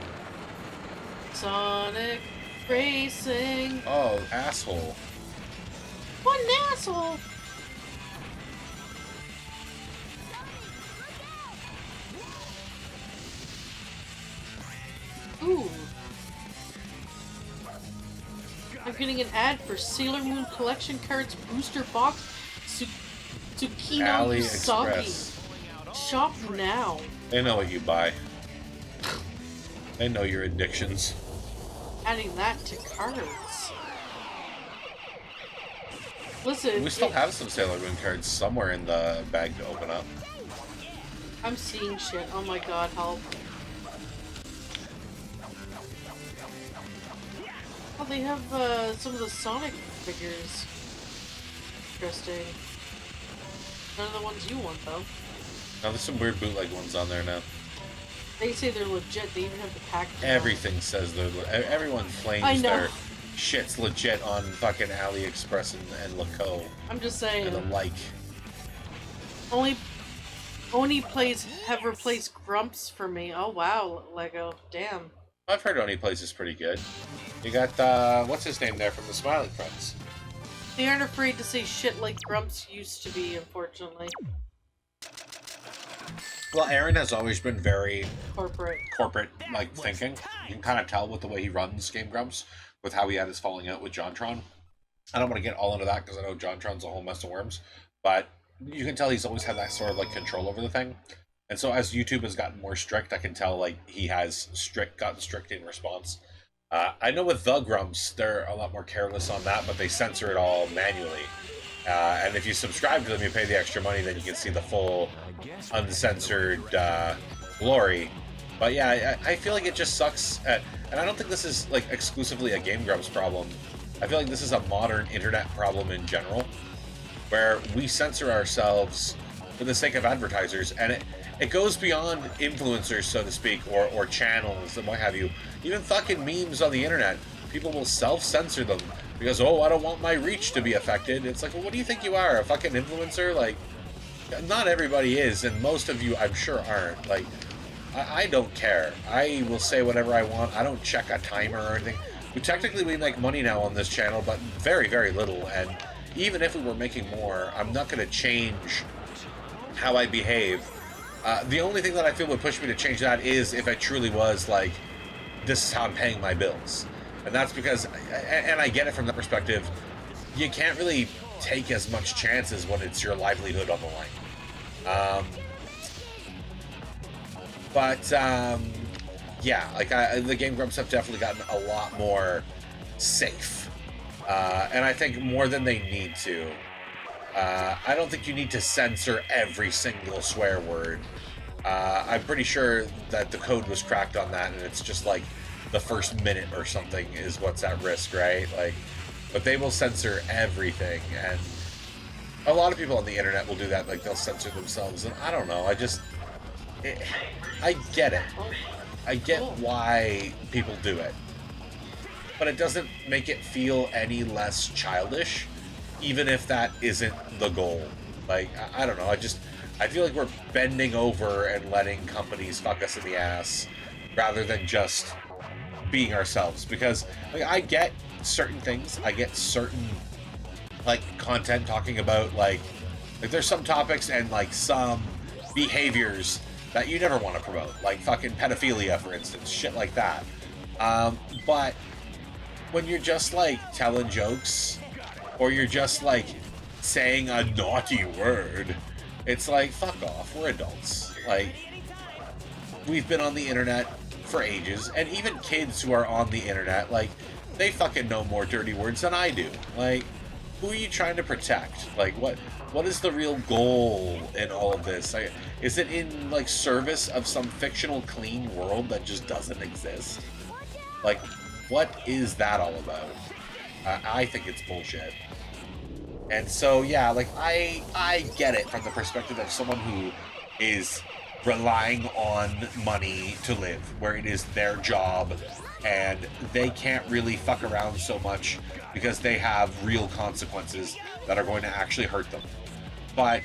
Sonic Racing. Oh, asshole. What an asshole. Ooh. I'm getting an ad for Sailor Moon Collection Cards Booster Box Tsukino Usagi. AliExpress. Shop now. They know what you buy. I know your addictions. Adding that to cards. Listen, We still have some Sailor Moon cards somewhere in the bag to open up. I'm seeing shit. Oh my god, help. Oh, they have some of the Sonic figures. Interesting. None of the ones you want, though. Now, there's some weird bootleg ones on there now. They say they're legit. They even have the packaging. Everything says they're... Everyone I claims know. their shit's legit on fucking AliExpress and Laco I'm just saying. and the like. Oni plays have replaced Grumps for me. Oh wow, Lego. Damn. I've heard Oni Place is pretty good. You got, what's his name there from the Smiling Friends? They aren't afraid to say shit like Grumps used to be, unfortunately. Well, Aaron has always been very Corporate. like, thinking. You can kind of tell with the way he runs Game Grumps, with how he had his falling out with JonTron. I don't want to get all into that, because I know JonTron's a whole mess of worms, but you can tell he's always had that sort of, like, control over the thing. And so as YouTube has gotten more strict, I can tell, like, he has gotten strict in response. I know with the Grumps, they're a lot more careless on that, but they censor it all manually. And if you subscribe to them, you pay the extra money, then you can see the full uncensored glory. But yeah, I feel like it just sucks. And I don't think this is like exclusively a Game Grumps problem. I feel like this is a modern internet problem in general, where we censor ourselves for the sake of advertisers, and it goes beyond influencers, so to speak, or channels and what have you. Even fucking memes on the internet, people will self-censor them because, oh, I don't want my reach to be affected. It's like, well, what do you think you are, a fucking influencer? Like, not everybody is, and most of you, I'm sure, aren't. Like, I don't care. I will say whatever I want. I don't check a timer or anything. Technically, we make money now on this channel, but very, very little, and even if we were making more, I'm not going to change how I behave. The only thing that I feel would push me to change that is if I truly was like, this is how I'm paying my bills. And that's because, and I get it from that perspective, you can't really take as much chances when it's your livelihood on the line. Yeah, like the Game Grumps have definitely gotten a lot more safe. And I think more than they need to. I don't think you need to censor every single swear word. I'm pretty sure that the code was cracked on that, and it's just like the first minute or something is what's at risk, right? Like, but they will censor everything, and a lot of people on the internet will do that. Like, they'll censor themselves, and I don't know. I get it. I get why people do it, but it doesn't make it feel any less childish, even if that isn't the goal. Like, I don't know, I feel like we're bending over and letting companies fuck us in the ass rather than just being ourselves. Because, like, I get certain things, I get certain, like, content talking about, like there's some topics and, like, some behaviors that you never want to promote, like fucking pedophilia, for instance, shit like that. But when you're just, like, telling jokes, or you're just, like, saying a naughty word, it's like, fuck off, we're adults. Like, we've been on the internet for ages, and even kids who are on the internet, like, they fucking know more dirty words than I do. Like, who are you trying to protect? Like, what is the real goal in all of this? Like, is it in, like, service of some fictional clean world that just doesn't exist? Like, what is that all about? I think it's bullshit. And so, yeah, like, I get it from the perspective of someone who is relying on money to live, where it is their job, and they can't really fuck around so much because they have real consequences that are going to actually hurt them. But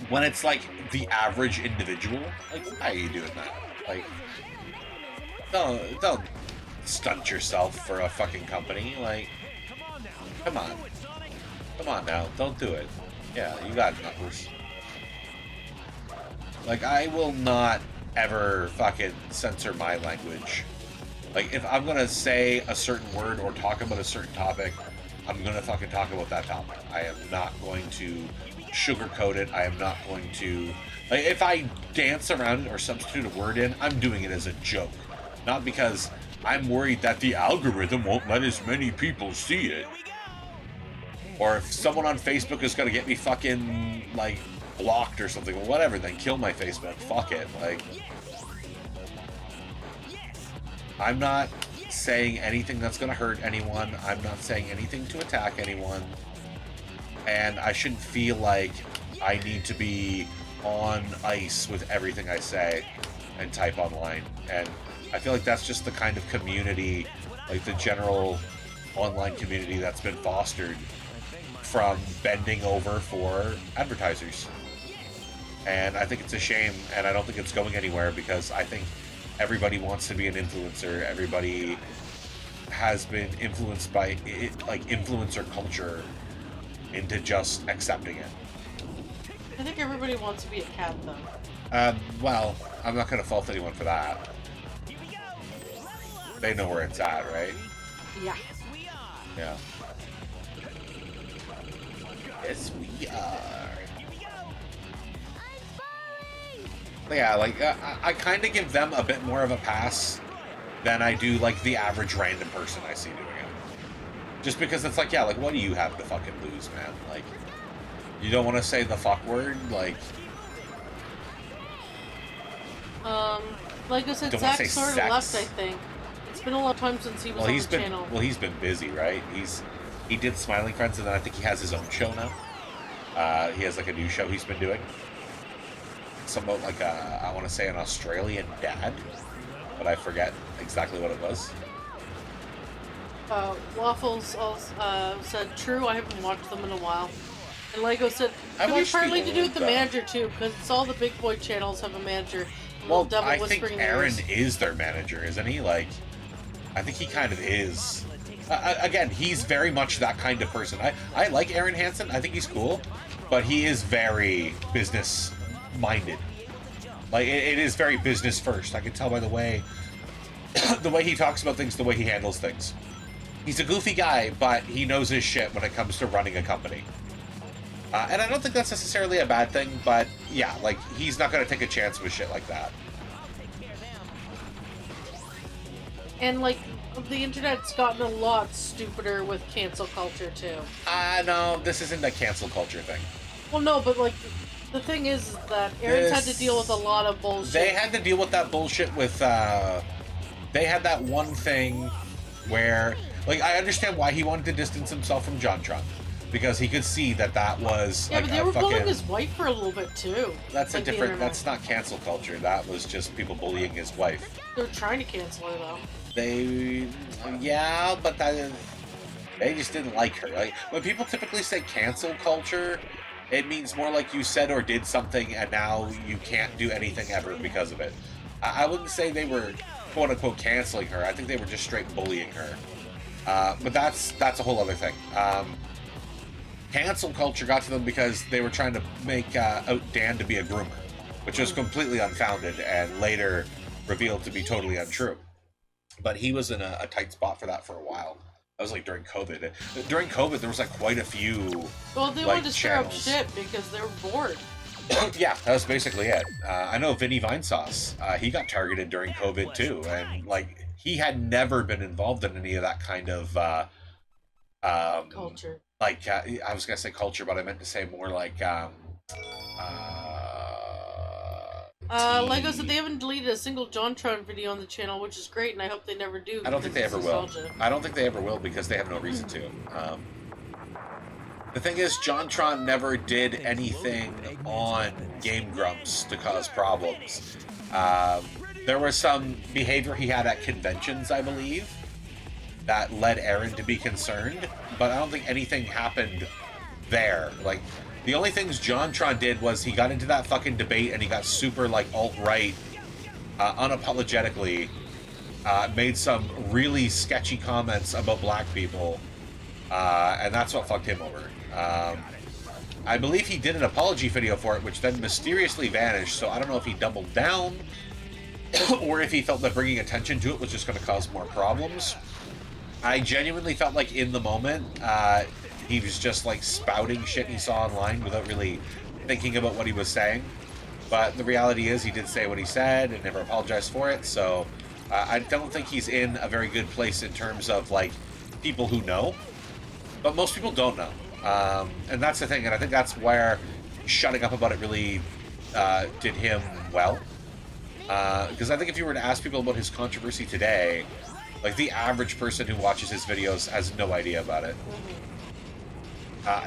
when it's, like, the average individual, like, why are you doing that? Like, don't stunt yourself for a fucking company. Like, come on. Come on now, don't do it. Yeah, you got numbers. Like, I will not ever fucking censor my language. Like, if I'm gonna say a certain word or talk about a certain topic, I'm gonna fucking talk about that topic. I am not going to sugarcoat it. I am not going to... Like, if I dance around it or substitute a word in, I'm doing it as a joke. not because I'm worried that the algorithm won't let as many people see it. Or if someone on Facebook is gonna get me fucking, like, blocked or something, well, whatever, then kill my Facebook. Fuck it. Like, I'm not saying anything that's gonna hurt anyone. I'm not saying anything to attack anyone. And I shouldn't feel like I need to be on ice with everything I say and type online. And I feel like that's just the kind of community, like the general online community that's been fostered from bending over for advertisers. And I think it's a shame, and I don't think it's going anywhere, because I think everybody wants to be an influencer. Everybody has been influenced by it, like influencer culture, into just accepting it. I think everybody wants to be a cat, though. Well, I'm not going to fault anyone for that. They know where it's at, right? Yeah. Yeah. Yes, we are. Yeah, like, I kind of give them a bit more of a pass than I do, like, the average random person I see doing it. Just because it's like, yeah, like, what do you have to fucking lose, man? Like, you don't want to say the fuck word? Like... Like I said, Zach sort of left, I think. It's been a long time since he was on the channel. Well, he's been busy, right? He did Smiling Friends, and then I think he has his own show now. He has, like, a new show he's been doing. Somewhat like I want to say an Australian dad, but I forget exactly what it was. Waffles also, said, true, I haven't watched them in a while. And Lego said, could be partly to do with the manager, too, because it's all the big boy channels have a manager. Well, I think Aaron is their manager, isn't he? Like, I think he kind of is. Again, he's very much that kind of person. I like Aaron Hansen. I think he's cool, but he is very business-minded. Like, it is very business first. I can tell by the way he talks about things, the way he handles things. He's a goofy guy, but he knows his shit when it comes to running a company. And I don't think that's necessarily a bad thing, but yeah, like, he's not going to take a chance with shit like that. And, like, the internet's gotten a lot stupider with cancel culture, too. No, this isn't a cancel culture thing. Well, no, but, like, the thing is that Aaron's had to deal with a lot of bullshit. They had to deal with that bullshit with, they had that one thing where, like, I understand why he wanted to distance himself from JonTron. Because he could see that was, yeah, like, but they were bullying his wife for a little bit, too. That's like a different... That's not cancel culture. That was just people bullying his wife. They were trying to cancel her, though. Yeah, but they just didn't like her. Like, when people typically say cancel culture, it means more like you said or did something and now you can't do anything ever because of it. I wouldn't say they were, quote-unquote, canceling her. I think they were just straight bullying her. But that's a whole other thing. Cancel culture got to them because they were trying to make out Dan to be a groomer, which was completely unfounded and later revealed to be totally untrue. But he was in a tight spot for that for a while. That was like during COVID. During COVID, there was like quite a few. Well, they wanted to stir up shit because they were bored. Yeah, that was basically it. I know Vinny Vinesauce. He got targeted during COVID too, and like he had never been involved in any of that kind of culture. Like I was gonna say culture, but I meant to say more like Lego said they haven't deleted a single JonTron video on the channel, which is great, and I hope they never do. I don't think they ever will. I don't think they ever will because they have no reason to. The thing is, JonTron never did anything on Game Grumps to cause problems. There was some behavior he had at conventions, I believe, that led Aaron to be concerned, but I don't think anything happened there. Like, the only things JonTron did was he got into that fucking debate and he got super, like, alt-right, unapologetically, made some really sketchy comments about black people, and that's what fucked him over. I believe he did an apology video for it, which then mysteriously vanished, so I don't know if he doubled down, or if he felt that bringing attention to it was just going to cause more problems. I genuinely felt like in the moment, he was just like spouting shit he saw online without really thinking about what he was saying. But the reality is he did say what he said and never apologized for it, so I don't think he's in a very good place in terms of, like, people who know. But most people don't know. And that's the thing, and I think that's where shutting up about it really did him well. Because I think if you were to ask people about his controversy today, like, the average person who watches his videos has no idea about it.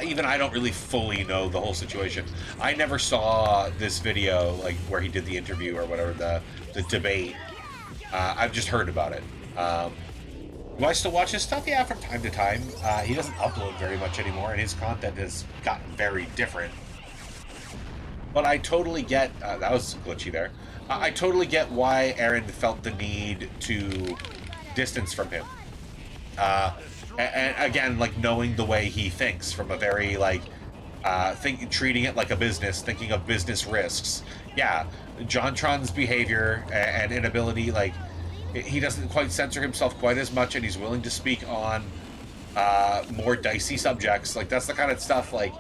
Even I don't really fully know the whole situation. I never saw this video, like, where he did the interview or whatever, the debate. I've just heard about it. Do I still watch his stuff? Yeah, from time to time. He doesn't upload very much anymore, and his content has gotten very different. But I totally get... that was glitchy there. I totally get why Aaron felt the need to distance from him. And again, like, knowing the way he thinks from a very, like, treating it like a business, thinking of business risks. Yeah, JonTron's behavior and inability, like, he doesn't quite censor himself quite as much, and he's willing to speak on more dicey subjects. Like, that's the kind of stuff, like,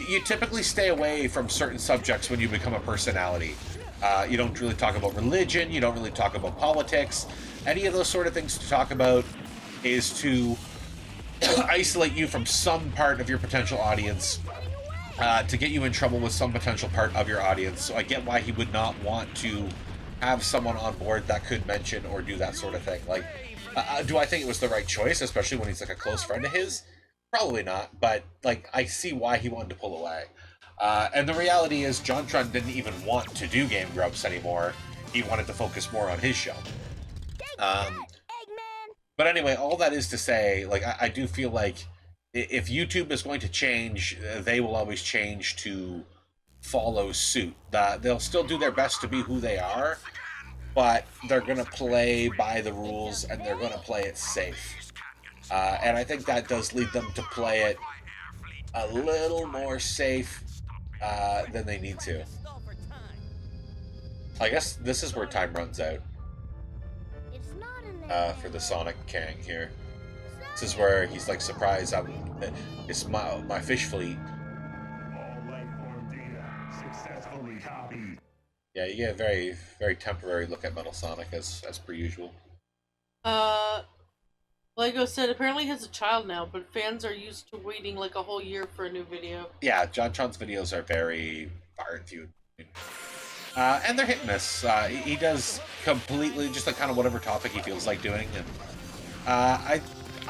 you typically stay away from certain subjects when you become a personality. You don't really talk about religion, you don't really talk about politics. Any of those sort of things to talk about is to isolate you from some part of your potential audience, to get you in trouble with some potential part of your audience. So I get why he would not want to have someone on board that could mention or do that sort of thing. Like, do I think it was the right choice, especially when he's, like, a close friend of his? Probably not, but, like, I see why he wanted to pull away. And the reality is, JonTron didn't even want to do Game Grumps anymore. He wanted to focus more on his show. But anyway, all that is to say, like, I do feel like if YouTube is going to change, they will always change to follow suit. They'll still do their best to be who they are, but they're going to play by the rules, and they're going to play it safe. And I think that does lead them to play it a little more safe than they need to. I guess this is where time runs out for the Sonic Kang here. This is where he's like, surprised, it's my fish fleet. Yeah, you get a very, very temporary look at Metal Sonic as per usual. Lego said apparently he has a child now, but fans are used to waiting like a whole year for a new video. Yeah, JonTron's videos are very far and few. And they're hit and miss. He does completely just like kind of whatever topic he feels like doing, and I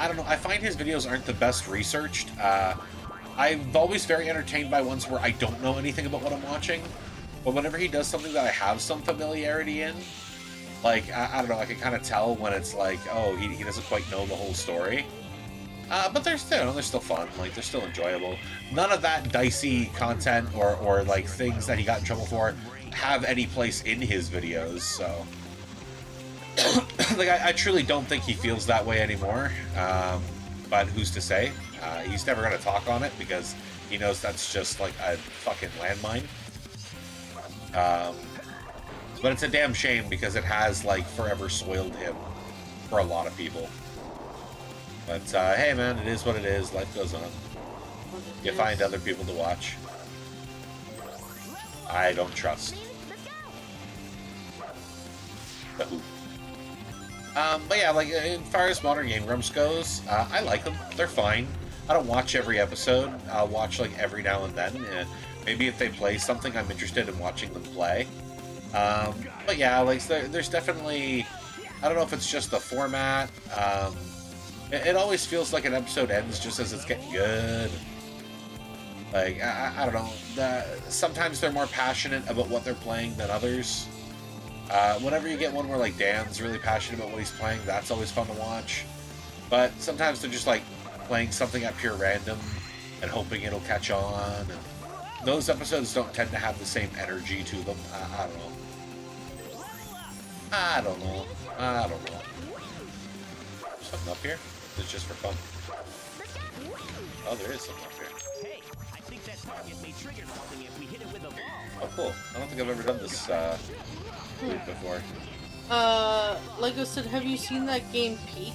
don't know. I find his videos aren't the best researched. I'm always very entertained by ones where I don't know anything about what I'm watching, but whenever he does something that I have some familiarity in, like I don't know, I can kind of tell when it's like, oh, he doesn't quite know the whole story. But they're still fun. Like, they're still enjoyable. None of that dicey content or like things that he got in trouble for have any place in his videos, so like I truly don't think he feels that way anymore, but who's to say? He's never going to talk on it because he knows that's just like a fucking landmine. But it's a damn shame because it has like forever soiled him for a lot of people. But hey man, it is what it is. Life goes on. You find other people to watch. I don't trust. But yeah, like, as far as modern Game Grumps goes, I like them. They're fine. I don't watch every episode. I'll watch, like, every now and then. Maybe if they play something, I'm interested in watching them play. But yeah, like, there's definitely... I don't know if it's just the format. It always feels like an episode ends just as it's getting good. Like, I don't know. Sometimes they're more passionate about what they're playing than others. Whenever you get one where, like, Dan's really passionate about what he's playing, that's always fun to watch. But sometimes they're just, like, playing something at pure random and hoping it'll catch on. And those episodes don't tend to have the same energy to them. I don't know. I don't know. Something up here? It's just for fun. Oh, there is something up here. Hey, I think that target may trigger something if we hit it with a ball. Oh, cool. I don't think I've ever done this loop before. Lego said, have you seen that game Peak?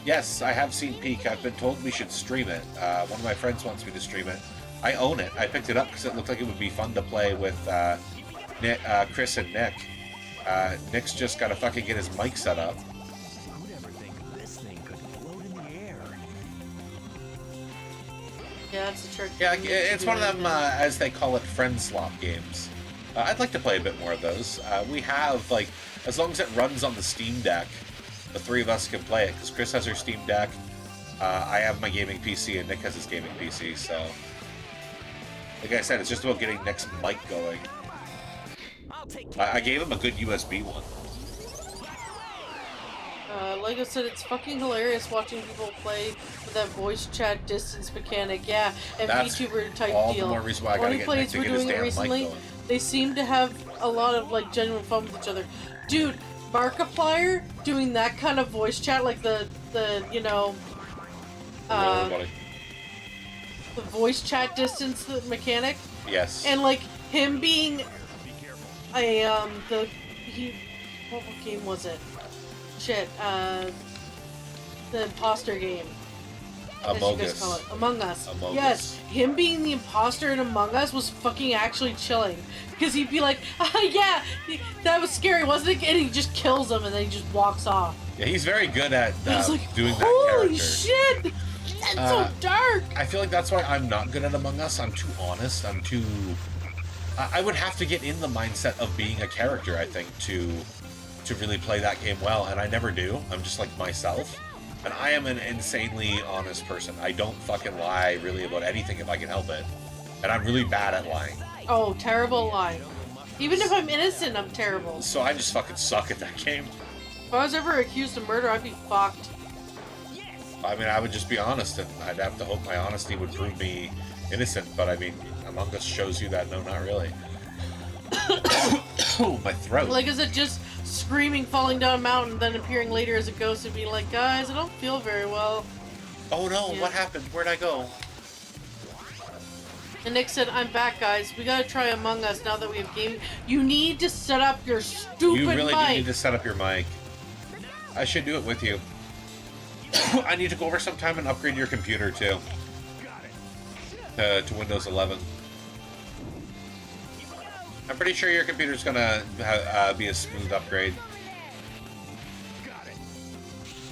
Yes, I have seen Peak. I've been told we should stream it. One of my friends wants me to stream it. I own it. I picked it up because it looked like it would be fun to play with Chris and Nick. Nick's just gotta fucking get his mic set up. Who'd ever think this thing could float in the air? Yeah, that's a trick. Yeah, it's one of them, as they call it, friend swap games. I'd like to play a bit more of those. We have, like, as long as it runs on the Steam Deck, the three of us can play it, because Chris has her Steam Deck, I have my gaming PC, and Nick has his gaming PC, so... Like I said, it's just about getting Nick's mic going. I gave him a good USB one. Like I said, it's fucking hilarious watching people play with that voice chat distance mechanic. Yeah, and That's VTuber type all deal. the more reason why I gotta get Nick to get his damn mic going. They seem to have a lot of like genuine fun with each other. Dude, Markiplier doing that kind of voice chat, like the you know, Really, the voice chat distance mechanic. yes. And like him being a what game was it? Shit, the imposter game. Among Us. Among Us. Among Yes, Us. him being the imposter in Among Us was fucking actually chilling. Because he'd be like, yeah, that was scary, wasn't it? And he just kills him and then he just walks off. Yeah, he's very good at I was like, doing that holy character. shit! That's so dark! I feel like that's why I'm not good at Among Us. I'm too honest. I'm too... I would have to get in the mindset of being a character, I think, to really play that game well, and I never do. I'm just like myself. And I am an insanely honest person. I don't fucking lie really about anything if I can help it. And I'm really bad at lying. Oh, terrible lie. Even if I'm innocent, I'm terrible. So I just fucking suck at that game. If I was ever accused of murder, I'd be fucked. I mean, I would just be honest, and I'd have to hope my honesty would prove me innocent, but I mean, Among Us shows you that, no, not really. Oh, my throat. Like, is it just screaming, falling down a mountain, then appearing later as a ghost and being like, guys, I don't feel very well. Oh no, Yeah. what happened? Where'd I go? And Nick said, I'm back, guys. We gotta try Among Us now that we have game. You need to set up your stupid You really mic. do need to set up your mic. I should do it with you. I need to go over sometime and upgrade your computer too. To Windows 11. I'm pretty sure your computer's gonna be a smooth upgrade.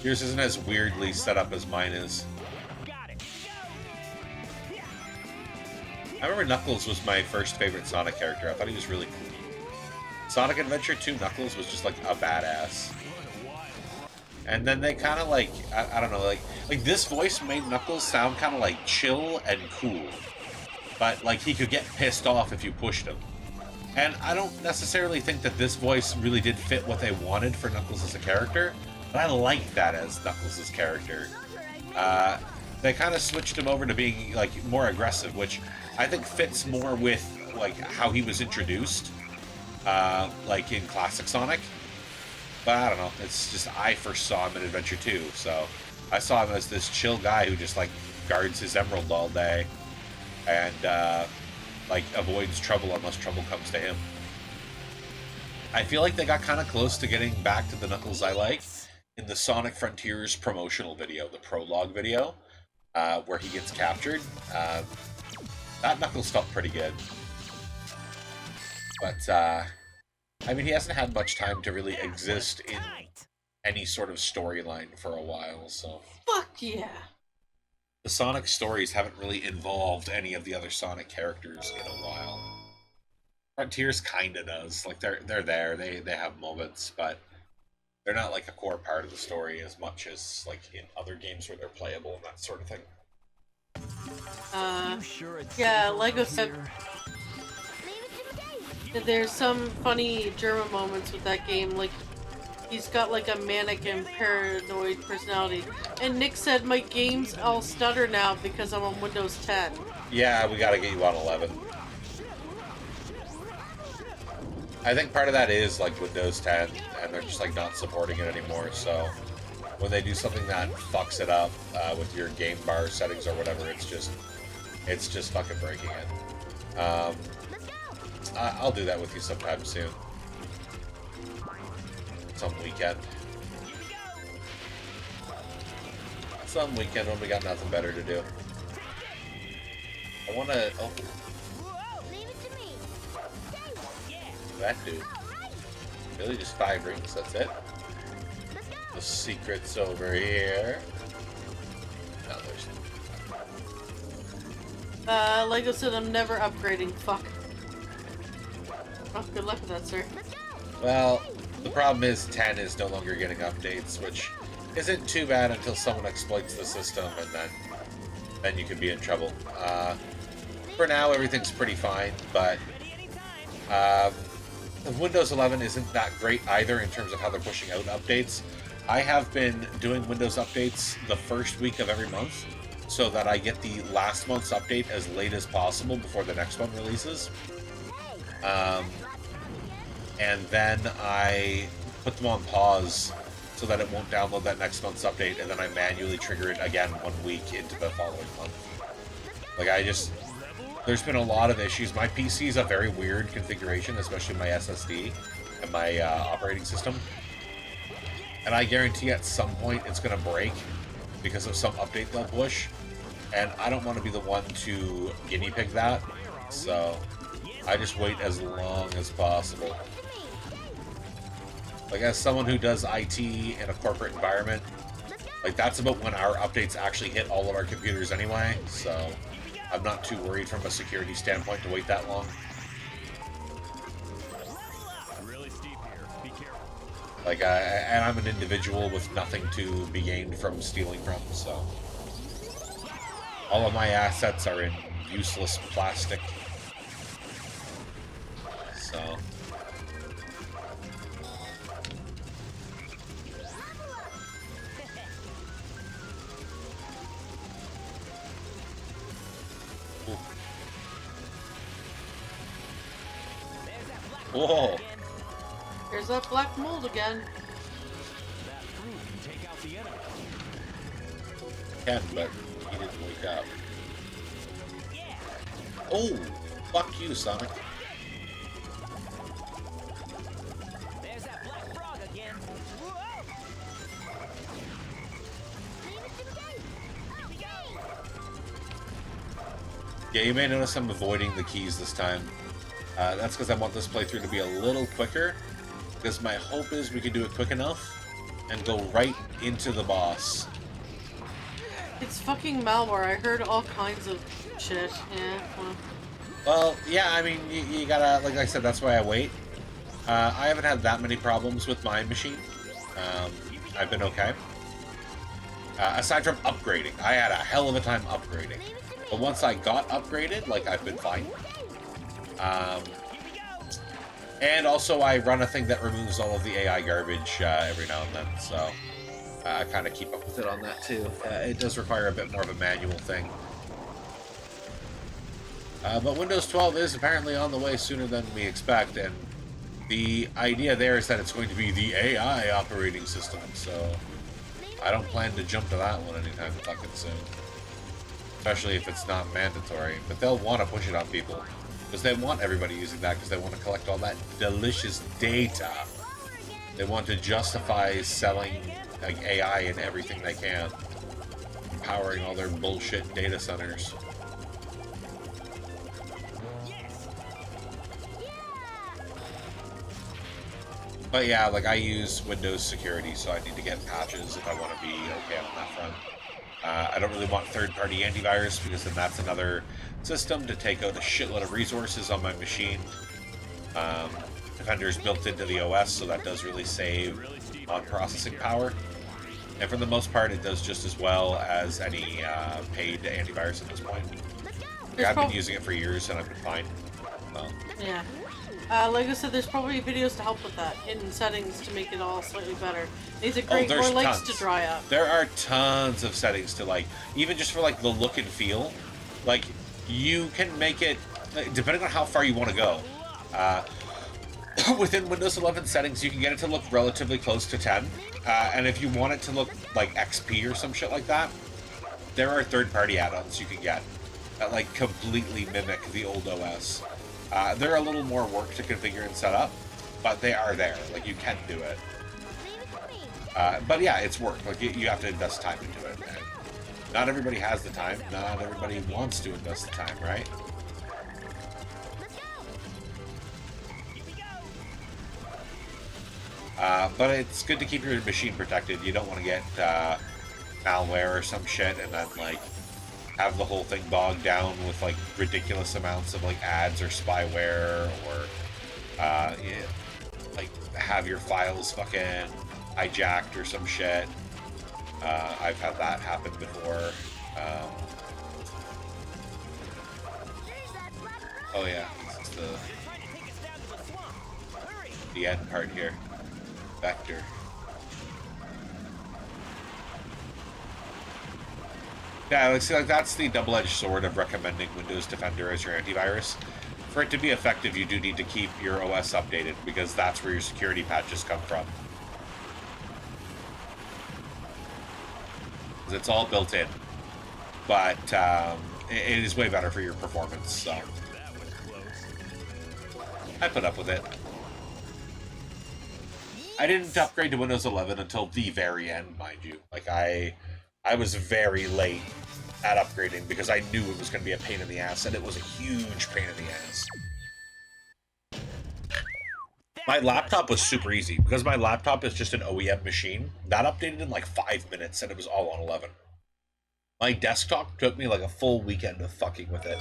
Yours isn't as weirdly set up as mine is. I remember Knuckles was my first favorite Sonic character. I thought he was really cool. Sonic Adventure 2 Knuckles was just like a badass. And then they kind of like, I don't know, like this voice made Knuckles sound kind of like chill and cool. But like he could get pissed off if you pushed him. And I don't necessarily think that this voice really did fit what they wanted for Knuckles as a character, but I liked that as Knuckles' character. They kind of switched him over to being like more aggressive, which I think fits more with like how he was introduced, like in classic Sonic. But I don't know, it's just I first saw him in Adventure 2, so I saw him as this chill guy who just like guards his emerald all day and like avoids trouble unless trouble comes to him. I feel like they got kind of close to getting back to the Knuckles I like in the Sonic Frontiers promotional video, the prologue video, where he gets captured. That Knuckles felt pretty good. But, I mean, he hasn't had much time to really exist in any sort of storyline for a while, so... Fuck yeah. The Sonic stories haven't really involved any of the other Sonic characters in a while. Frontiers kinda does. Like, they're there, they have moments, but they're not, like, a core part of the story as much as, like, in other games where they're playable and that sort of thing. Yeah, Lego said there's some funny German moments with that game, like he's got like a manic and paranoid personality. And Nick said my games all stutter now because I'm on Windows 10. Yeah, we gotta get you on 11. I think part of that is like Windows 10 and they're just like not supporting it anymore, so when they do something that fucks it up with your game bar settings or whatever, it's just fucking breaking it. I'll do that with you sometime soon. Some weekend. Some weekend when we got nothing better to do. I wanna... Oh. That dude. Really, just 5 rings, that's it. The secret's over here. No, there's... Lego said I'm never upgrading. Fuck. Oh, good luck with that, sir. Well, the problem is 10 is no longer getting updates, which isn't too bad until someone exploits the system, and then you could be in trouble. For now, everything's pretty fine, but Windows 11 isn't that great either in terms of how they're pushing out updates. I have been doing Windows updates the first week of every month, so that I get the last month's update as late as possible before the next one releases. And then I put them on pause so that it won't download that next month's update, and then I manually trigger it again 1 week into the following month. Like, there's been a lot of issues. My PC is a very weird configuration, especially my SSD and my operating system. And I guarantee at some point it's going to break because of some update they'll push. And I don't want to be the one to guinea pig that. So I just wait as long as possible. Like, as someone who does IT in a corporate environment, like, that's about when our updates actually hit all of our computers anyway. So I'm not too worried from a security standpoint to wait that long. Really steep here. Be careful. Like, and I'm an individual with nothing to be gained from stealing from, so all of my assets are in useless plastic. So whoa. There's that black mold again. That fruit can take out the enemy. Can, but he didn't wake up. Oh, fuck you, Sonic. There's that black frog again. Yeah, you may notice I'm avoiding the keys this time. That's because I want this playthrough to be a little quicker, because my hope is we can do it quick enough and go right into the boss. It's fucking malware. I heard all kinds of shit. Yeah. Well, yeah, I mean, you gotta, like I said, that's why I wait. I haven't had that many problems with my machine. I've been okay. Aside from upgrading. I had a hell of a time upgrading. But once I got upgraded, like, I've been fine. And also I run a thing that removes all of the AI garbage every now and then, so I kind of keep up with it on that too. It does require a bit more of a manual thing. But Windows 12 is apparently on the way sooner than we expect, and the idea there is that it's going to be the AI operating system, so I don't plan to jump to that one anytime fucking soon. Especially if it's not mandatory, but they'll want to push it on people. Because they want everybody using that, because they want to collect all that delicious data. They want to justify selling like AI and everything they can, powering all their bullshit data centers. But yeah, like, I use Windows security, so I need to get patches if I want to be okay on that front. I don't really want third-party antivirus, because then that's another system to take out a shitload of resources on my machine. Defender's built into the OS, so that does really save on processing power. And for the most part, it does just as well as any paid antivirus at this point. Like, I've been using it for years, and I've been fine. Well, yeah. Like I said, there's probably videos to help with that, hidden settings to make it all slightly better. Needs a great more legs to dry up. There are tons of settings to, like, even just for, like, the look and feel. Like, you can make it, depending on how far you want to go. Within Windows 11 settings, you can get it to look relatively close to 10. And if you want it to look like XP or some shit like that, there are third-party add-ons you can get that, like, completely mimic the old OS. They're a little more work to configure and set up, but they are there. Like, you can do it. But yeah, it's work. Like, you have to invest time into it. And not everybody has the time. Not everybody wants to invest the time, right? But it's good to keep your machine protected. You don't want to get malware or some shit and then like have the whole thing bogged down with like ridiculous amounts of like ads or spyware or like have your files fucking hijacked or some shit. I've had that happen before. Oh yeah, this is the end part here. Vector. Yeah, let's see, like that's the double-edged sword of recommending Windows Defender as your antivirus. For it to be effective, you do need to keep your OS updated because that's where your security patches come from. It's all built in, but it is way better for your performance. So I put up with it. I didn't upgrade to Windows 11 until the very end, mind you. Like I was very late at upgrading because I knew it was going to be a pain in the ass, and it was a huge pain in the ass. My laptop was super easy because my laptop is just an OEM machine. That updated in like 5 minutes, and it was all on 11. My desktop took me like a full weekend of fucking with it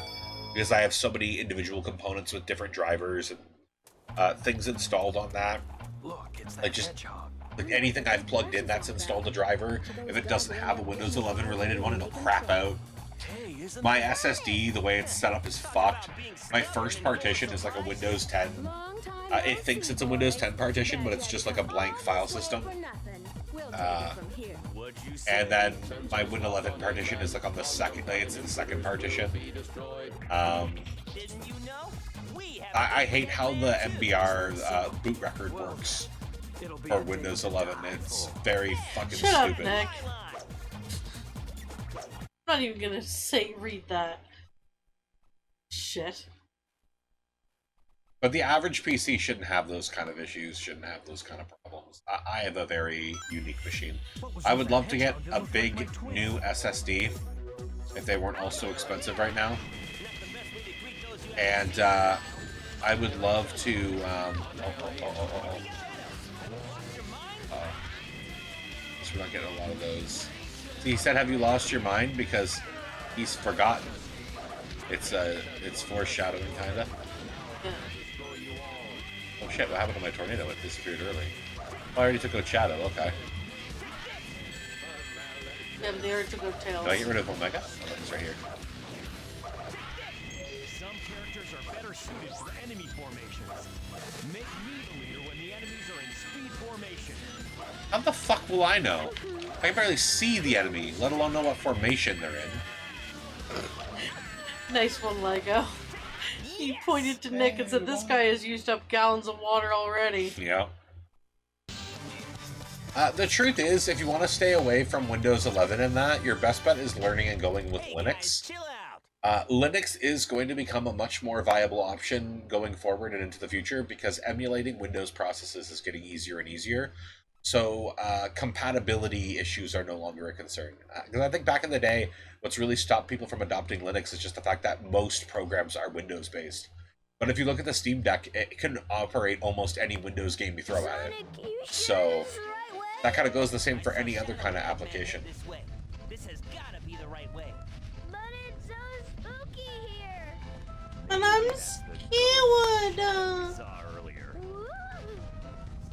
because I have so many individual components with different drivers and things installed on that. Look, it's that Like just hedgehog. like anything I've plugged in that's installed a driver, if it doesn't have a Windows 11 related one, it'll crap out. Hey, isn't My that- SSD, the way it's set up, is fucked. My first partition is like a Windows 10. It thinks it's a Windows 10 partition, but it's just like a blank file system. What'd you say? And then my Win 11 partition is like on the second, like it's in the second partition. Didn't you know? We have I hate how the MBR boot record works It'll be for a Windows big 11. It's very fucking Shut up, stupid. Nick. I'm not even gonna read that. Shit. But the average PC shouldn't have those kind of issues, shouldn't have those kind of problems. I have a very unique machine. What was I with would that love to get hedgehog that a looked like big my twin? new SSD if they weren't all so expensive right now. And I would love to. So we're not getting a lot of those. He said, "Have you lost your mind?" Because he's forgotten. It's foreshadowing, kinda. Yeah. Oh shit! What happened to my tornado? It disappeared early. Oh, I already took out Shadow. Okay. Yeah, but they already took out Tails. Do I get rid of Omega? Oh, it's right here. Some characters are better suited for enemy formations. Make me the leader when the enemies are in speed formation. How the fuck will I know? I can barely see the enemy, let alone know what formation they're in. Nice one, Lego. He pointed to Nick and said, "This guy has used up gallons of water already." Yeah. The truth is, if you want to stay away from Windows 11 and that, your best bet is learning and going with Hey, Linux. guys, chill out. Linux is going to become a much more viable option going forward and into the future because emulating Windows processes is getting easier and easier. So compatibility issues are no longer a concern. Because I think back in the day, what's really stopped people from adopting Linux is just the fact that most programs are Windows-based. But if you look at the Steam Deck, it can operate almost any Windows game you throw at it. So that kind of goes the same for any other kind of application. This way. This has gotta be the right way. But it's so spooky here. And I'm scared. Saw earlier. Woo!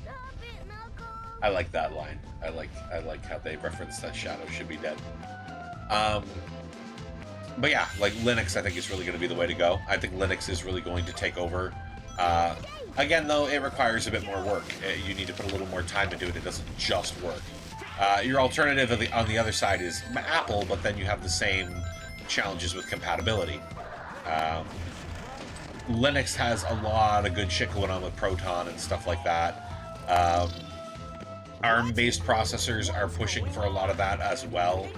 Stop it, Knuckles. I like that line. I like how they reference that Shadow should be dead. But yeah, like Linux I think is really going to be the way to go. I think Linux is really going to take over. Again, though, it requires a bit more work. You need to put a little more time into it. It doesn't just work. Your alternative on the other side is Apple, but then you have the same challenges with compatibility. Linux has a lot of good shit going on with Proton and stuff like that. ARM-based processors are pushing for a lot of that as well.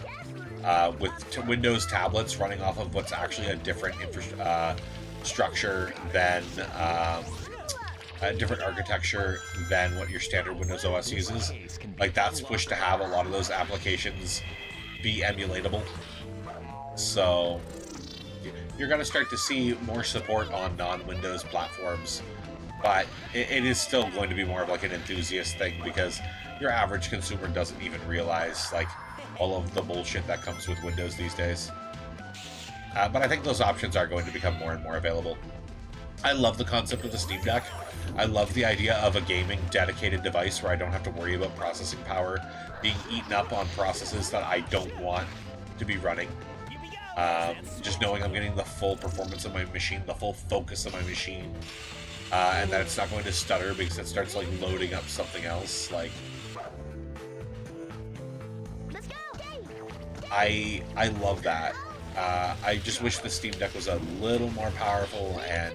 With Windows tablets running off of what's actually a different structure than a different architecture than what your standard Windows OS uses. Like that's pushed to have a lot of those applications be emulatable. So you're going to start to see more support on non-Windows platforms but it is still going to be more of like an enthusiast thing because your average consumer doesn't even realize like all of the bullshit that comes with Windows these days. But I think those options are going to become more and more available. I love the concept of the Steam Deck. I love the idea of a gaming dedicated device where I don't have to worry about processing power being eaten up on processes that I don't want to be running. Just knowing I'm getting the full performance of my machine, the full focus of my machine, and that it's not going to stutter because it starts like loading up something else. Like, I love that. I just wish the Steam Deck was a little more powerful, and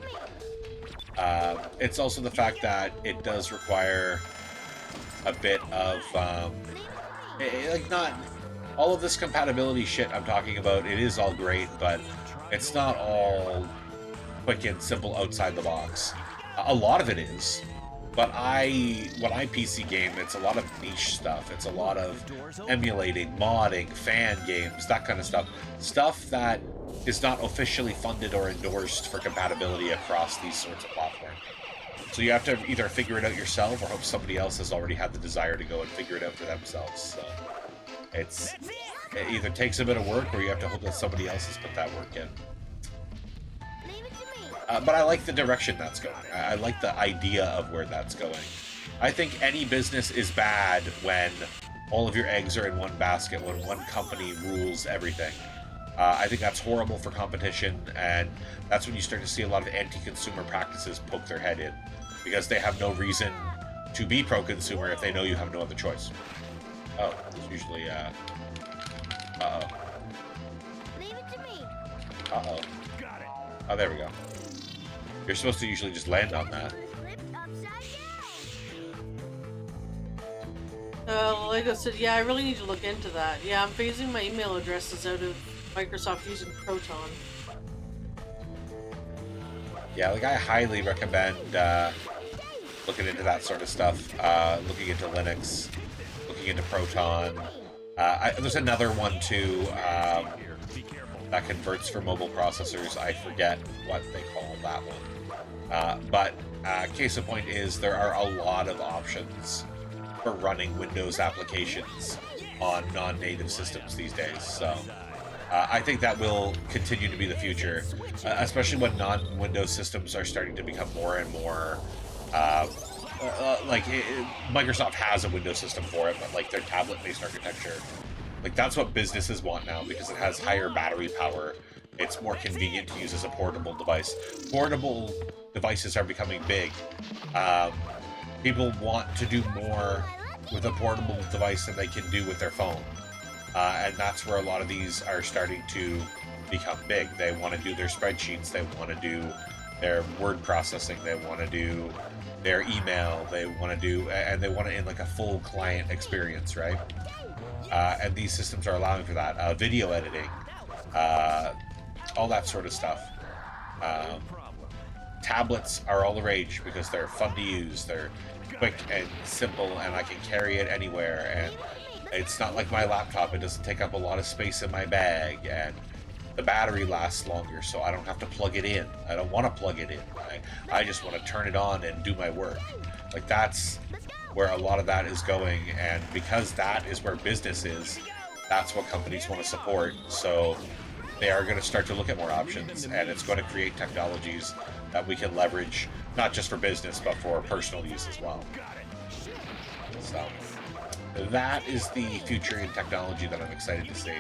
it's also the fact that it does require a bit of like, not all of this compatibility shit I'm talking about. It is all great, but it's not all quick and simple outside the box. A lot of it is, but when I PC game, it's a lot of niche stuff. It's a lot of emulating, modding, fan games, that kind of stuff. Stuff that is not officially funded or endorsed for compatibility across these sorts of platforms. So you have to either figure it out yourself or hope somebody else has already had the desire to go and figure it out for themselves. So it either takes a bit of work or you have to hope that somebody else has put that work in. But I like the direction that's going. I like the idea of where that's going. I think any business is bad when all of your eggs are in one basket, when one company rules everything. I think that's horrible for competition, and that's when you start to see a lot of anti-consumer practices poke their head in, because they have no reason to be pro-consumer if they know you have no other choice. Oh, it's usually, uh-oh. Leave it to me. Uh-oh. Oh, there we go. You're supposed to usually just land on that. Like I said, yeah, I really need to look into that. Yeah, I'm phasing my email addresses out of Microsoft using Proton. Yeah, like I highly recommend looking into that sort of stuff. Looking into Linux, looking into Proton. There's another one too that converts for mobile processors. I forget what they call that one. But case in point is there are a lot of options for running Windows applications on non-native systems these days. So I think that will continue to be the future, especially when non-Windows systems are starting to become more and more Microsoft has a Windows system for it, but like their tablet-based architecture, like that's what businesses want now because it has higher battery power. It's more convenient to use as a portable device. Portable devices are becoming big. People want to do more with a portable device than they can do with their phone. And that's where a lot of these are starting to become big. They want to do their spreadsheets. They want to do their word processing. They want to do their email. They want to do, and they want it in like a full client experience, right? And these systems are allowing for that. Video editing, all that sort of stuff. Tablets are all the rage because they're fun to use. They're quick and simple, and I can carry it anywhere. And it's not like my laptop. It doesn't take up a lot of space in my bag, and the battery lasts longer, so I don't have to plug it in. I don't want to plug it in. I just want to turn it on and do my work. Like, that's where a lot of that is going, and because that is where business is, that's what companies want to support. So they are going to start to look at more options, and it's going to create technologies that we can leverage, not just for business, but for personal use as well. So that is the future in technology that I'm excited to see.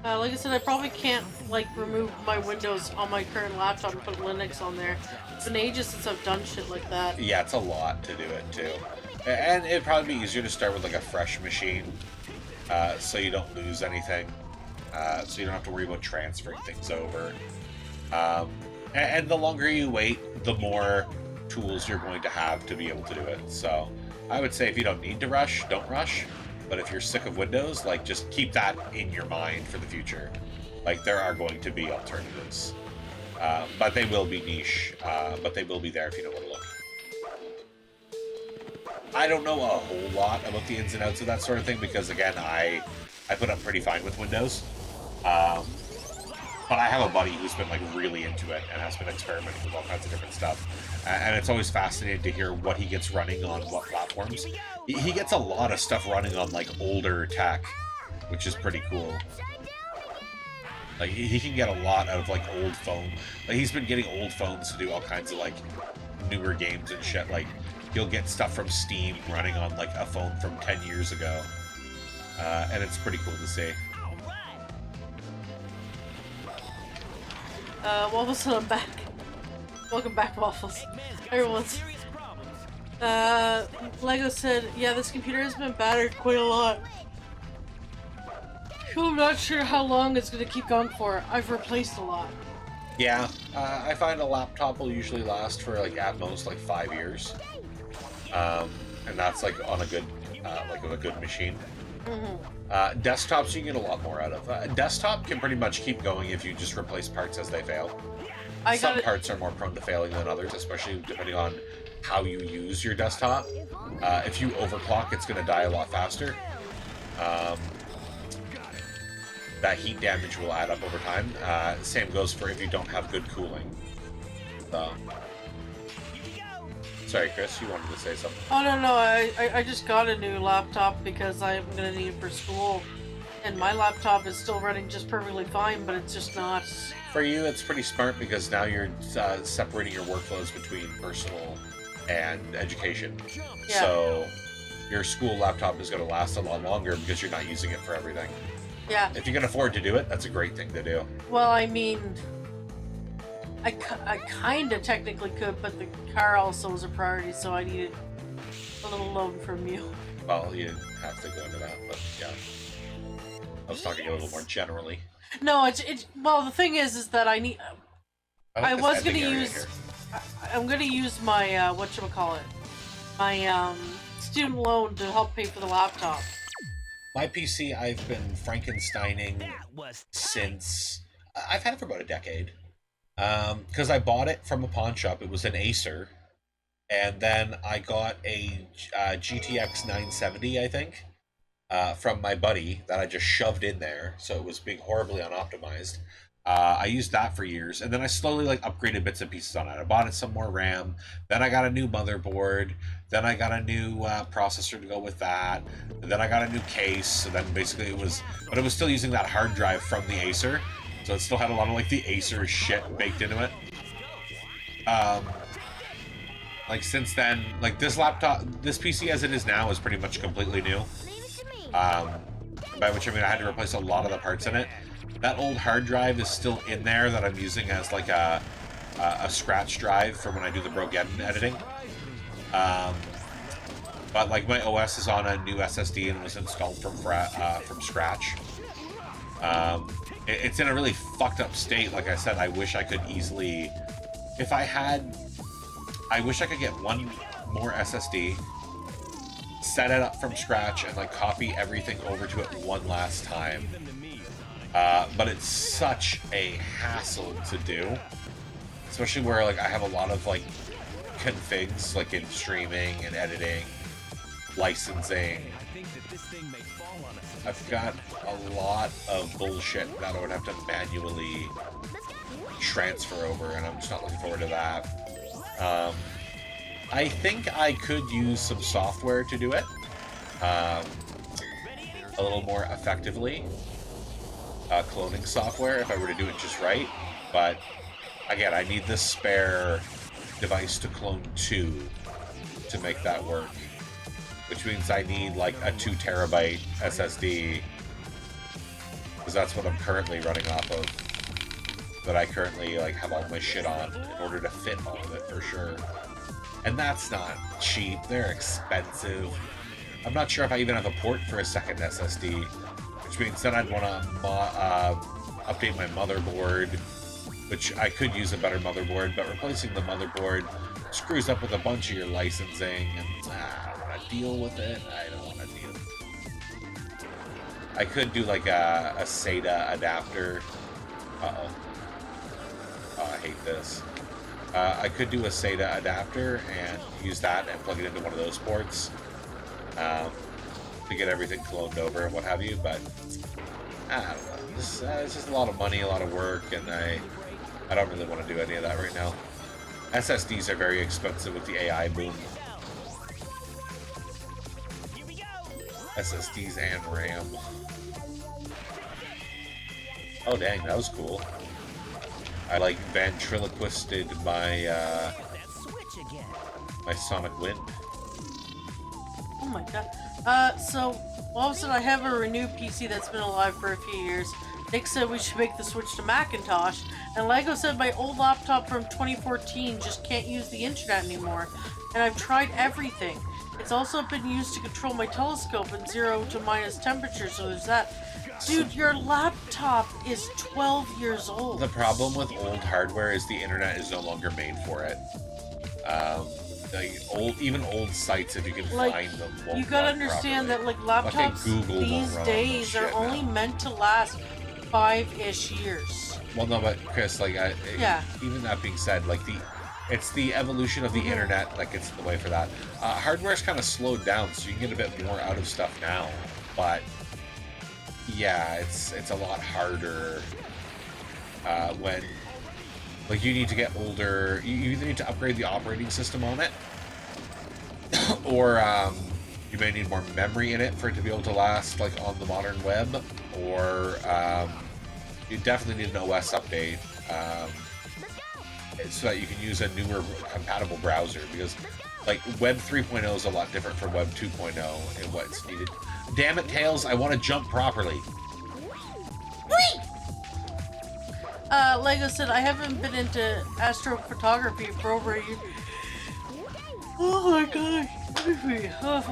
Like I said, I probably can't like remove my Windows on my current laptop and put Linux on there. It's been ages since I've done shit like that. Yeah, it's a lot to do it too. And it'd probably be easier to start with like a fresh machine, so you don't lose anything. So you don't have to worry about transferring things over. And the longer you wait, the more tools you're going to have to be able to do it. So I would say if you don't need to rush, don't rush. But if you're sick of Windows, like, just keep that in your mind for the future. Like, there are going to be alternatives. But they will be niche. But they will be there if you know where to look. I don't know a whole lot about the ins and outs of that sort of thing because, again, I put up pretty fine with Windows. But I have a buddy who's been like really into it and has been experimenting with all kinds of different stuff. And it's always fascinating to hear what he gets running on what platforms. He gets a lot of stuff running on like older tech, which is pretty cool. Like he can get a lot out of like old phone. Like he's been getting old phones to do all kinds of like newer games and shit. Like he'll get stuff from Steam running on like a phone from 10 years ago. And it's pretty cool to see. Waffles, I'm back. Welcome back, Waffles. Everyone's. Lego said, yeah, this computer has been battered quite a lot. I'm not sure how long it's gonna keep going for. I've replaced a lot. Yeah, I find a laptop will usually last for like at most like 5 years, and that's like on a good a good machine. Desktops you can get a lot more out of. A desktop can pretty much keep going if you just replace parts as they fail. Some parts are more prone to failing than others, especially depending on how you use your desktop. If you overclock, it's going to die a lot faster. That heat damage will add up over time. Same goes for if you don't have good cooling. Sorry, Chris, you wanted to say something? Oh, no, I just got a new laptop because I'm going to need it for school. And my laptop is still running just perfectly fine, but it's just not. For you, it's pretty smart because now you're separating your workflows between personal and education. Yeah. So your school laptop is going to last a lot longer because you're not using it for everything. Yeah. If you can afford to do it, that's a great thing to do. Well, I mean, I kind of technically could, but the car also was a priority, so I needed a little loan from you. Well, you didn't have to go into that, but yeah. I was talking a little more generally. No, well, the thing is that I need. I was gonna use. I'm gonna use my whatchamacallit, my student loan to help pay for the laptop. My PC, I've been Frankensteining since I've had it for about a decade. Because I bought it from a pawn shop. It was an Acer, and then I got a GTX 970, I think, from my buddy that I just shoved in there, so it was being horribly unoptimized. I used that for years, and then I slowly like upgraded bits and pieces on it. I bought it some more RAM, then I got a new motherboard, then I got a new processor to go with that, and then I got a new case, so then basically it was still using that hard drive from the Acer, so it still had a lot of like the Acer shit baked into it. Like since then, like this PC as it is now is pretty much completely new. By which I mean I had to replace a lot of the parts in it. That old hard drive is still in there that I'm using as like a scratch drive for when I do the Bromageddon editing. But like my OS is on a new SSD and was installed from scratch. It's in a really fucked up state. Like I said, I wish I could easily, I wish I could get one more SSD, set it up from scratch, and like copy everything over to it one last time. But it's such a hassle to do, especially where like I have a lot of like configs like in streaming and editing, licensing. I've got a lot of bullshit that I would have to manually transfer over, and I'm just not looking forward to that. I think I could use some software to do it a little more effectively. Cloning software if I were to do it just right, but again, I need this spare device to clone 2 to make that work, which means I need like a 2 terabyte SSD, because that's what I'm currently running off of, that I currently like have all my shit on in order to fit all of it for sure. And that's not cheap, they're expensive. I'm not sure if I even have a port for a second SSD, which means then I'd want to update my motherboard, which I could use a better motherboard, but replacing the motherboard screws up with a bunch of your licensing, and I don't want to deal with it. I don't want to deal with it. I could do like a SATA adapter. Oh, I hate this. I could do a SATA adapter and use that and plug it into one of those ports. To get everything cloned over and what have you, but I don't know. It's just a lot of money, a lot of work, and I don't really want to do any of that right now. SSDs are very expensive with the AI boom. SSDs and RAM. Oh dang, that was cool. I like ventriloquisted my my Sonic Wind. Oh my god. So all of a sudden I have a renewed PC that's been alive for a few years. Nick said we should make the switch to Macintosh, and Lego said my old laptop from 2014 just can't use the internet anymore. And I've tried everything. It's also been used to control my telescope in 0 to minus temperature, so there's that. Dude, your laptop is 12 years old. The problem with old hardware is the internet is no longer made for it. Even old sites, if you can find them, won't you gotta run understand properly. that like laptops Google these days are only meant to last 5-ish years. Well, no, but Chris, like, even that being said, like it's the evolution of the internet that gets in the way for that. Hardware's kind of slowed down, so you can get a bit more out of stuff now. But yeah, it's a lot harder when like you need to get older. You either need to upgrade the operating system on it, or you may need more memory in it for it to be able to last like on the modern web, or you definitely need an OS update so that you can use a newer compatible browser, because like Web 3.0 is a lot different from Web 2.0 and what's needed. Damn it, Tails, I want to jump properly. Lego said I haven't been into astrophotography for over a year. Oh my god.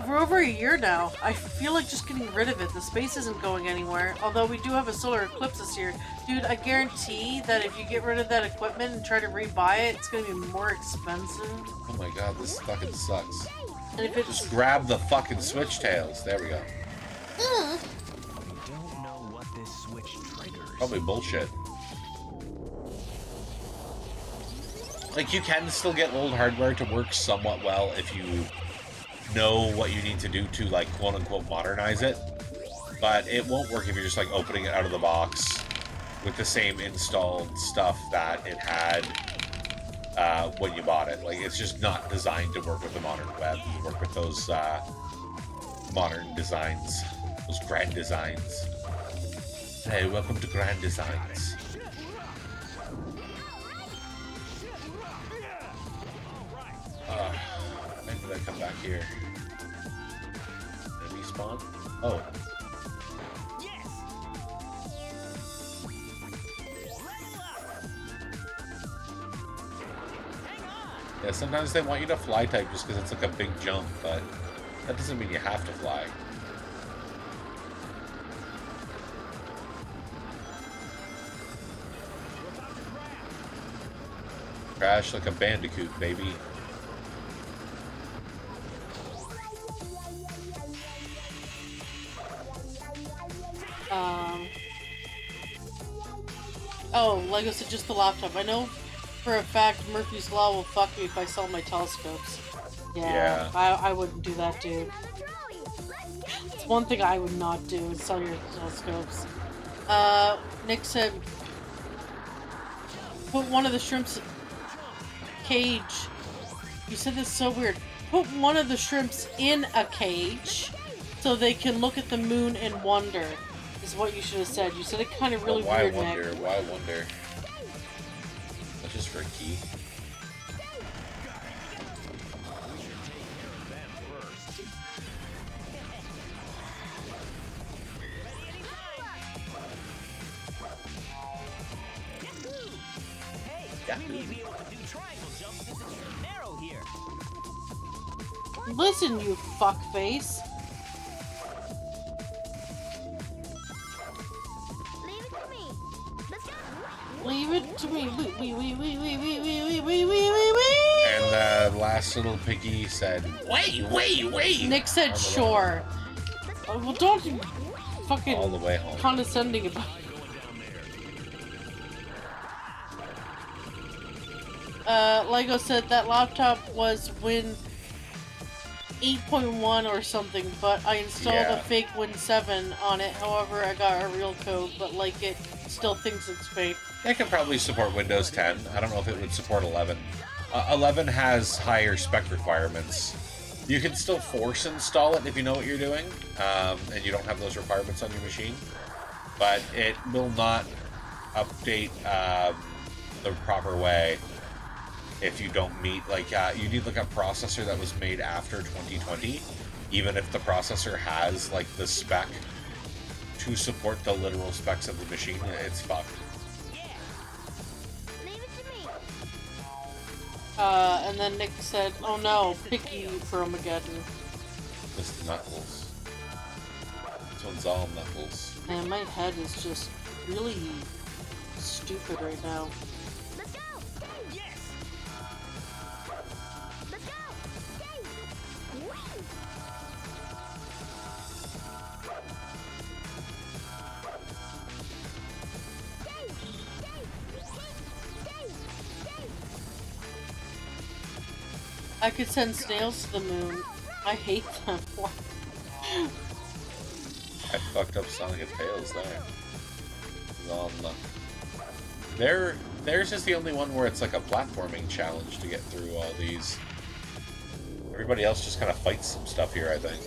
For over a year now. I feel like just getting rid of it. The space isn't going anywhere. Although we do have a solar eclipse this year. Dude, I guarantee that if you get rid of that equipment and try to rebuy it, it's going to be more expensive. Oh my god, this fucking sucks. And if it's... Just grab the fucking switch, Tails. There we go. Don't know what this switch triggers. Probably bullshit. Like, you can still get old hardware to work somewhat well if you know what you need to do to, like, quote-unquote modernize it. But it won't work if you're just, like, opening it out of the box with the same installed stuff that it had when you bought it. Like, it's just not designed to work with the modern web, to work with those modern designs, those grand designs. Hey, welcome to Grand Designs. When did I come back here? Enemy spawn? Oh. Yeah, sometimes they want you to fly type just because it's like a big jump, but that doesn't mean you have to fly. Crash like a bandicoot, baby. Oh, Lego said just the laptop. I know for a fact Murphy's Law will fuck me if I sell my telescopes. Yeah. I wouldn't do that, dude. It's one thing I would not do is sell your telescopes. Nick said, put one of the shrimps cage. You said this so weird. Put one of the shrimps in a cage so they can look at the moon and wonder. Is what you should have said. You said it kind of really weird, Nick. Why wonder? That's just for a key. Listen, you fuckface. Leave it to me. And the last little piggy said, wait. Nick said, sure. Well, don't be fucking all the way home. Condescending about it. Lego said that laptop was when 8.1 or something, but I installed a fake Win 7 on it. However, I got a real code, but like it still thinks it's fake. It can probably support Windows 10. I don't know if it would support 11. 11 has higher spec requirements. You can still force install it if you know what you're doing, and you don't have those requirements on your machine. But it will not update the proper way if you don't meet, like, you need like a processor that was made after 2020, even if the processor has like the spec to support the literal specs of the machine, it's fucked. And then Nick said, "Oh no, picky Bromageddon." This Knuckles. This one's all Knuckles. Man, my head is just really stupid right now. Let's go! Yes! Let's go! I could send snails to the moon. I hate them. I fucked up Sonic and Tails there. Theirs is the only one where it's like a platforming challenge to get through all these. Everybody else just kind of fights some stuff here, I think.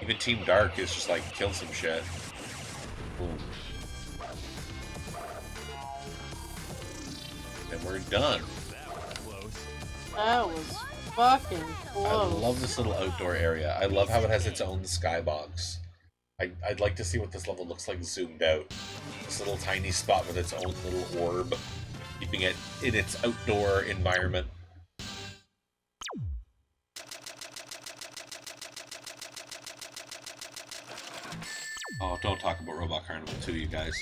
Even Team Dark is just like, kill some shit. Boom. And we're done. That was fucking close. I love this little outdoor area. I love how it has its own skybox. I'd like to see what this level looks like zoomed out. This little tiny spot with its own little orb, keeping it in its outdoor environment. Oh, don't talk about Robot Carnival 2, you guys.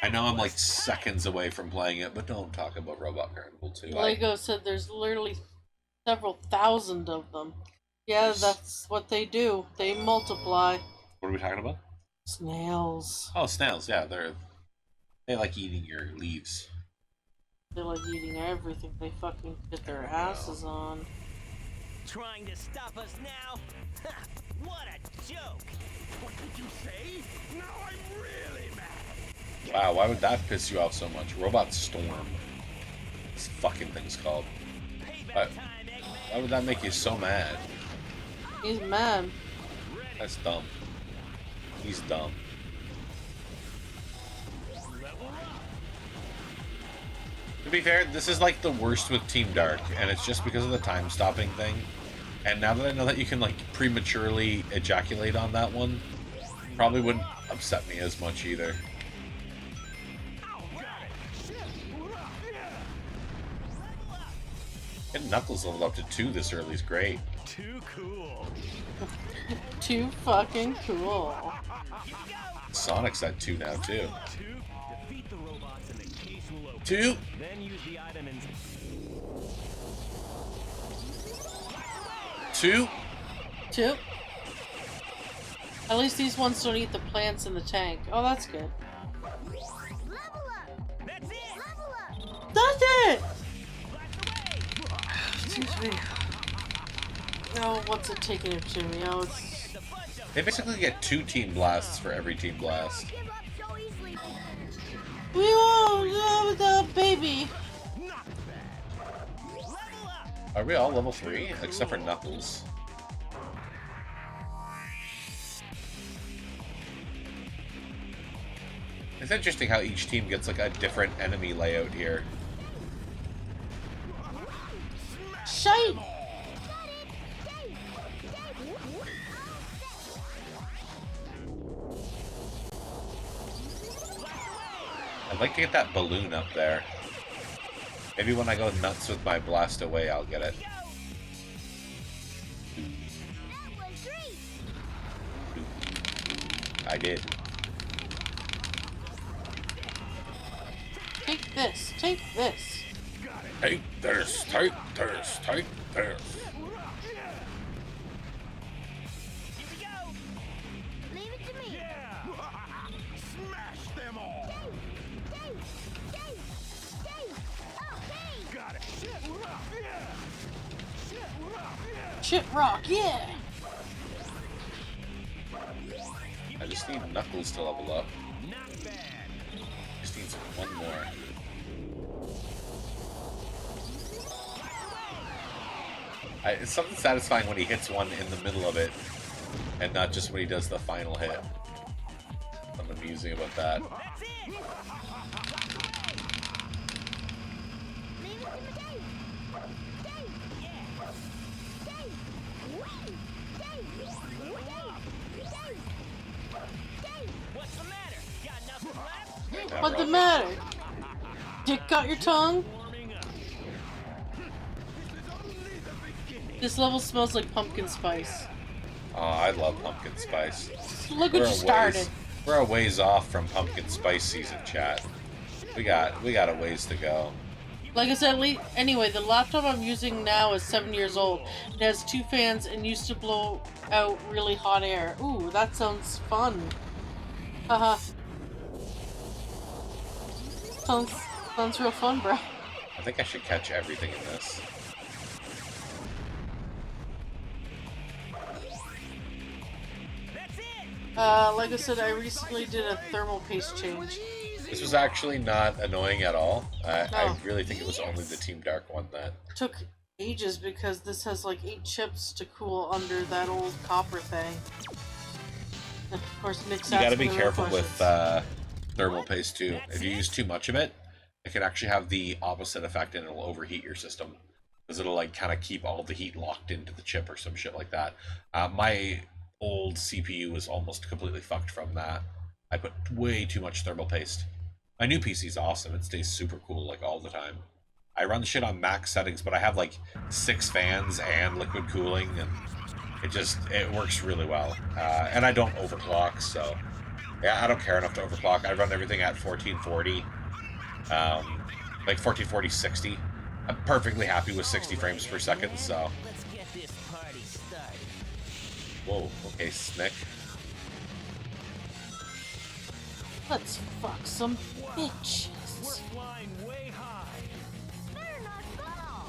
I know I'm like seconds away from playing it, but don't talk about Robot Carnival 2. Lego said there's literally several thousand of them. Yeah, that's what they do. They multiply. What are we talking about? Snails. Oh, snails, yeah, they like eating your leaves. They like eating everything they fucking get their asses on. Trying to stop us now? What a joke! What did you say? Now I'm really mad! Wow, why would that piss you off so much? Robot Storm. This fucking thing's called. Why would that make you so mad? He's mad. That's dumb. He's dumb. To be fair, this is like the worst with Team Dark, and it's just because of the time stopping thing. And now that I know that you can like prematurely ejaculate on that one, probably wouldn't upset me as much either. Getting Knuckles leveled up to 2 this early is great. Too cool. Too fucking cool. Sonic's at 2 now too. 2. Defeat the robots and the case will open. 2. Then use the item and 2. 2. At least these ones don't eat the plants in the tank. Oh, that's good. Level up! that's it. Level up! That's it! Blast away. Excuse me. Oh, what's it taking it to me? Oh, it's... They basically get 2 Team Blasts for every Team Blast. Give up so easily. We won't go without baby. Not bad. Level up. Are we all level 3? Except for Knuckles. It's interesting how each team gets like a different enemy layout here. Shite! I'd like to get that balloon up there. Maybe when I go nuts with my blast away, I'll get it. That was great. I did. Take this. Take this. Take this, take this, take this. Here we go. Leave it to me. Yeah. Smash them all. Okay. Got it. shit rock, yeah! I just need Knuckles to level up. Just needs one more. It's something satisfying when he hits one in the middle of it, and not just when he does the final hit. Something amusing about that. What's the matter? Got nothing left? Yeah, What's the bro. matter? Dick got your tongue? Warming up. This level smells like pumpkin spice. Oh, I love pumpkin spice. Look what you started. We're a ways off from pumpkin spice season, chat. We got a ways to go. Like I said, anyway, the laptop I'm using now is 7 years old. It has 2 fans and used to blow out really hot air. Ooh, that sounds fun. Haha. Sounds real fun, bro. I think I should catch everything in this. Like I said, I recently did a thermal paste change. This was actually not annoying at all. I No. really think it was only the Team Dark one that... Took ages because this has like 8 chips to cool under that old copper thing. Of course, Nick's You gotta asking be the careful real with questions. thermal paste too. If you use too much of it, it can actually have the opposite effect and it'll overheat your system. Because it'll like kind of keep all the heat locked into the chip or some shit like that. My old CPU was almost completely fucked from that. I put way too much thermal paste. My new PC's awesome. It stays super cool like all the time. I run the shit on max settings, but I have like 6 fans and liquid cooling, and it works really well. And I don't overclock, so yeah, I don't care enough to overclock. I run everything at 1440, like 1440 60. I'm perfectly happy with 60 frames per second. So Let's get this party started. whoa, okay, Snick. Let's fuck some bitches. We're flying way high. Better not fall.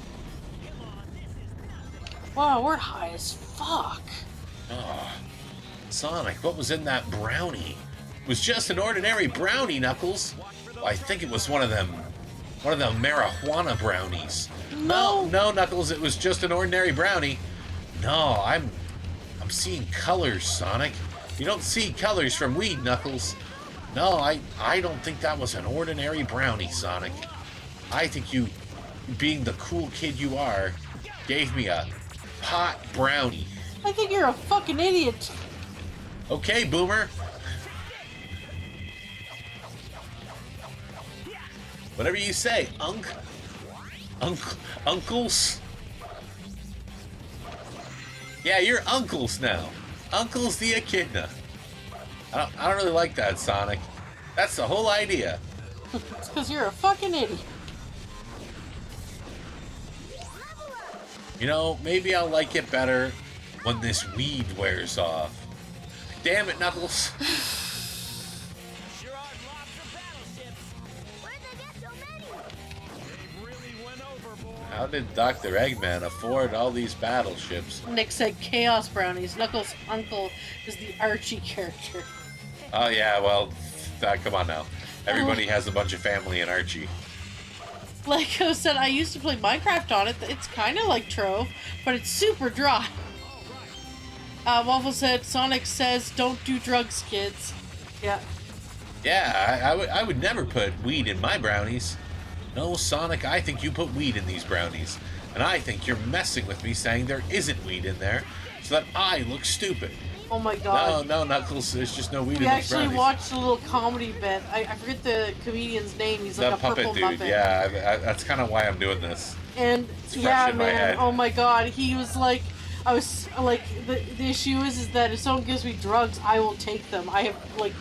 Come on, this is nothing. Wow, we're high as fuck. Oh, Sonic, what was in that brownie? It was just an ordinary brownie, Knuckles. Well, I think it was one of them marijuana brownies. No. No, Knuckles, it was just an ordinary brownie. No, I'm seeing colors, Sonic. You don't see colors from weed, Knuckles. No, I don't think that was an ordinary brownie, Sonic. I think you, being the cool kid you are, gave me a pot brownie. I think you're a fucking idiot. Okay, Boomer. Whatever you say, uncles. Yeah, you're uncles now. Uncles the Echidna. I don't really like that, Sonic. That's the whole idea. It's because you're a fucking idiot. You know, maybe I'll like it better when this weed wears off. Damn it, Knuckles. Sure are lots of battleships. Where'd they get so many? They really went overboard. How did Dr. Eggman afford all these battleships? Nick said Chaos Brownies. Knuckles' uncle is the Archie character. Oh yeah, well, come on now. Everybody has a bunch of family in Archie. Like I said, I used to play Minecraft on it. It's kind of like Trove, but it's super dry. Waffle said, Sonic says, don't do drugs, kids. Yeah. Yeah, I would never put weed in my brownies. No, Sonic, I think you put weed in these brownies. And I think you're messing with me saying there isn't weed in there so that I look stupid. Oh my god. No, Knuckles, there's just no weed We in these actually brownies. watched a little comedy bit. I forget the comedian's name. He's like The a puppet purple dude, Muppet. yeah, that's kind of why I'm doing this. And It's yeah, fresh in my man. head. Oh my god. He was like, I was like, the issue is that if someone gives me drugs, I will take them. I have like,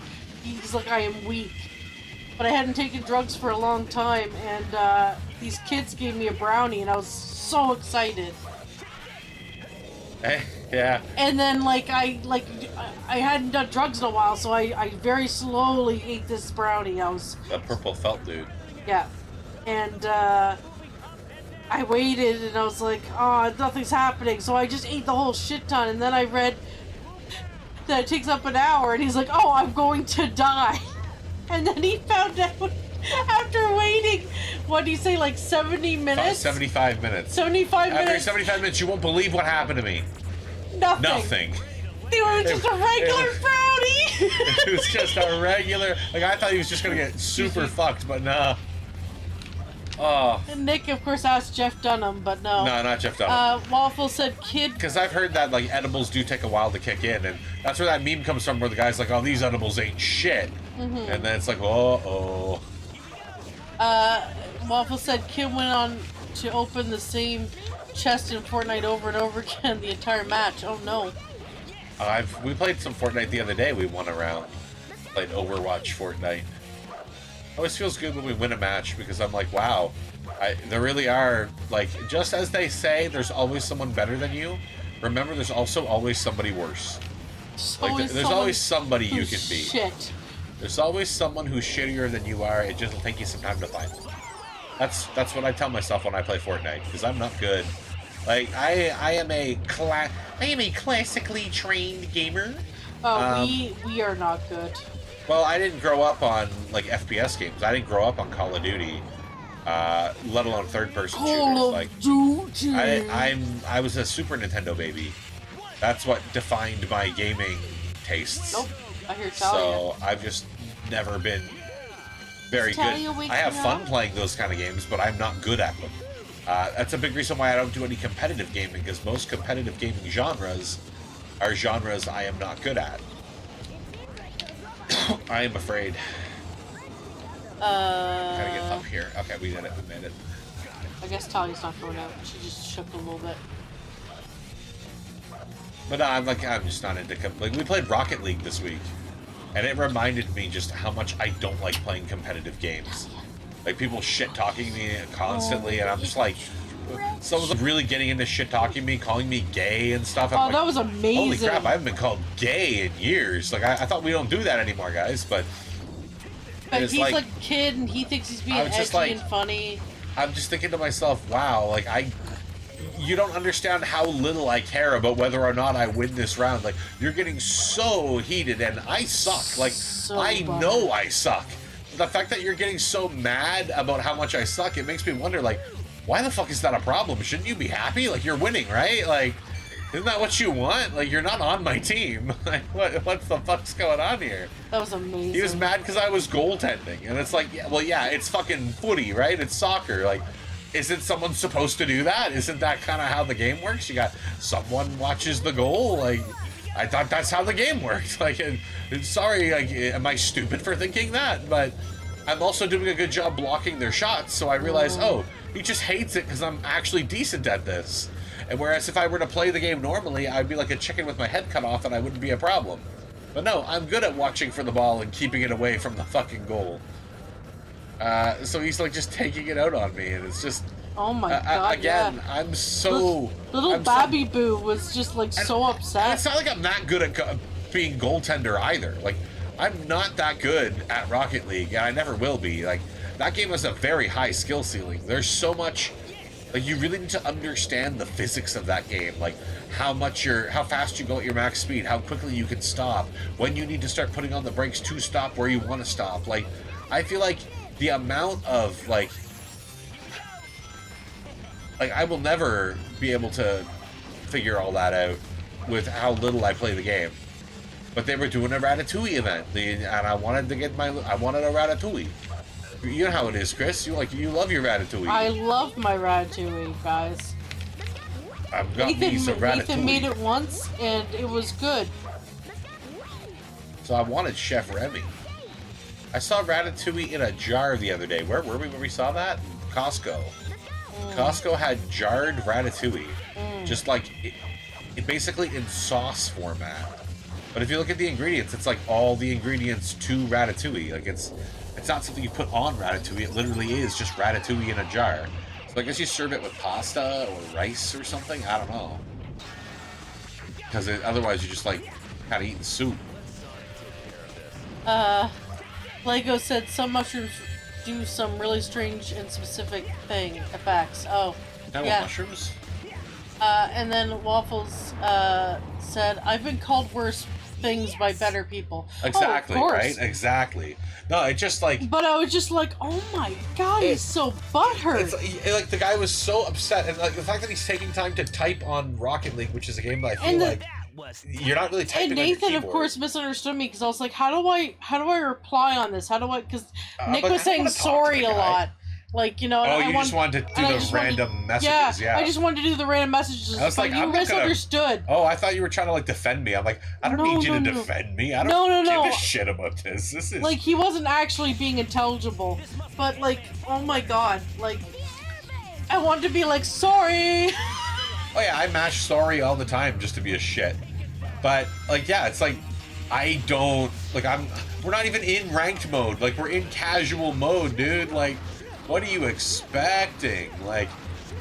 he's like, I am weak. But I hadn't taken drugs for a long time, and these kids gave me a brownie, and I was so excited. Yeah. And then I hadn't done drugs in a while, so I very slowly ate this brownie. I was The purple felt dude. yeah, and I waited and I was like, oh, nothing's happening. So I just ate the whole shit ton. And then I read that it takes up an hour. And he's like, oh, I'm going to die. And then he found out after waiting, what do you say, like 70 minutes? 75 minutes. 75 minutes. After 75 minutes, you won't believe what happened to me. Nothing. Nothing. They were just a regular brownie. It was just a regular. Like, I thought he was just gonna get super fucked, but nah. Oh. And Nick, of course, asked Jeff Dunham, but no. No, not Jeff Dunham. Waffle said kid. Because I've heard that, like, edibles do take a while to kick in, and that's where that meme comes from, where the guy's like, oh, these edibles ain't shit. Mm-hmm. And then it's like, uh-oh. Waffle said kid went on to open the same chest in Fortnite over and over again the entire match. Oh, no. We played some Fortnite the other day. We won a round. Played Overwatch Fortnite. Always feels good when we win a match because I'm like, wow, there really are, like, just as they say, there's always someone better than you. Remember, there's also always somebody worse. There's always somebody you can be. Shit. There's always someone who's shittier than you are. It just will take you some time to find them. That's what I tell myself when I play Fortnite because I'm not good. Like, I am a classically trained gamer. Oh, we are not good. Well, I didn't grow up on, like, FPS games. I didn't grow up on Call of Duty, let alone third-person shooters. Call Like, of Duty. I was a Super Nintendo baby. That's what defined my gaming tastes. Nope, I hear Talia. So I've just never been very good. I have fun playing those kind of games, but I'm not good at them. That's a big reason why I don't do any competitive gaming, because most competitive gaming genres are genres I am not good at. I am afraid. Gotta get up here. Okay, we did it. We made it. I guess Talia's not going out. She just shook a little bit. But no, I'm just not into like we played Rocket League this week, and it reminded me just how much I don't like playing competitive games. Like, people shit talking me constantly, and I'm just like, someone's really getting into shit talking me, calling me gay and stuff. I'm like, that was amazing. Holy crap, I haven't been called gay in years. Like, I thought we don't do that anymore, guys, but he's like a kid, and he thinks he's being edgy and funny. I'm just thinking to myself, wow, like, you don't understand how little I care about whether or not I win this round. Like, you're getting so heated, and I suck. Like, I know I suck. The fact that you're getting so mad about how much I suck, it makes me wonder, like, why the fuck is that a problem? Shouldn't you be happy? Like, you're winning, right? Like, isn't that what you want? Like, you're not on my team. Like, what the fuck's going on here? That was amazing. He was mad because I was goaltending. And it's like, yeah, it's fucking footy, right? It's soccer. Like, isn't someone supposed to do that? Isn't that kind of how the game works? You got someone watches the goal. Like, I thought that's how the game worked. Like, and sorry, like, am I stupid for thinking that? But I'm also doing a good job blocking their shots. So I realize, oh, he just hates it because I'm actually decent at this. And whereas if I were to play the game normally, I'd be like a chicken with my head cut off and I wouldn't be a problem. But no, I'm good at watching for the ball and keeping it away from the fucking goal. So he's like just taking it out on me, and it's just... Oh my god, again, yeah. I'm so... Little Babby Boo was just like so upset. And it's not like I'm that good at being goaltender either. Like, I'm not that good at Rocket League, and I never will be. Like, that game has a very high skill ceiling. There's so much... Like, you really need to understand the physics of that game. Like, how fast you go at your max speed, how quickly you can stop, when you need to start putting on the brakes to stop where you want to stop. Like, I feel like the amount of, like, I will never be able to figure all that out with how little I play the game. But they were doing a Ratatouille event, and I wanted to get I wanted a Ratatouille. You know how it is, Chris. You love your Ratatouille. I love my Ratatouille, guys. I've got me some Ratatouille. Nathan made it once, and it was good. So I wanted Chef Remy. I saw Ratatouille in a jar the other day. Where were we when we saw that? Costco. Costco had jarred Ratatouille. Just like, it basically in sauce format. But if you look at the ingredients, it's like all the ingredients to Ratatouille. Like, it's not something you put on Ratatouille. It literally is just Ratatouille in a jar. So I guess you serve it with pasta or rice or something. I don't know. Because otherwise you're just like kind of eating soup. Lego said some mushrooms do some really strange and specific effects. Oh, Now yeah. mushrooms? And then Waffles said, "I've been called worse things by better people." Exactly, oh, of course. right? Exactly. No, it just like... But I was just like, oh my god, he's so butthurt. It's like the guy was so upset, and like the fact that he's taking time to type on Rocket League, which is a game that I feel like you're not really typing And on your Nathan, keyboard. of course, misunderstood me because I was like, how do I reply on this? How do I? Because Nick but was I saying wanna talk to sorry the a guy. lot. Like, you know, Oh, and you just wanted to do the random messages, yeah. I just wanted to do the random messages. I was like, but you I'm not gonna- misunderstood. Oh, I thought you were trying to like defend me. I'm like, I don't need you to No. defend me. I No, don't no. give a shit about this. This is Like, he wasn't actually being intelligible. But, like, oh my god. Like, I wanted to be like, sorry. Oh yeah, I mash sorry all the time just to be a shit. But like, yeah, it's like I don't like we're not even in ranked mode. Like, we're in casual mode, dude. Like, what are you expecting? Like,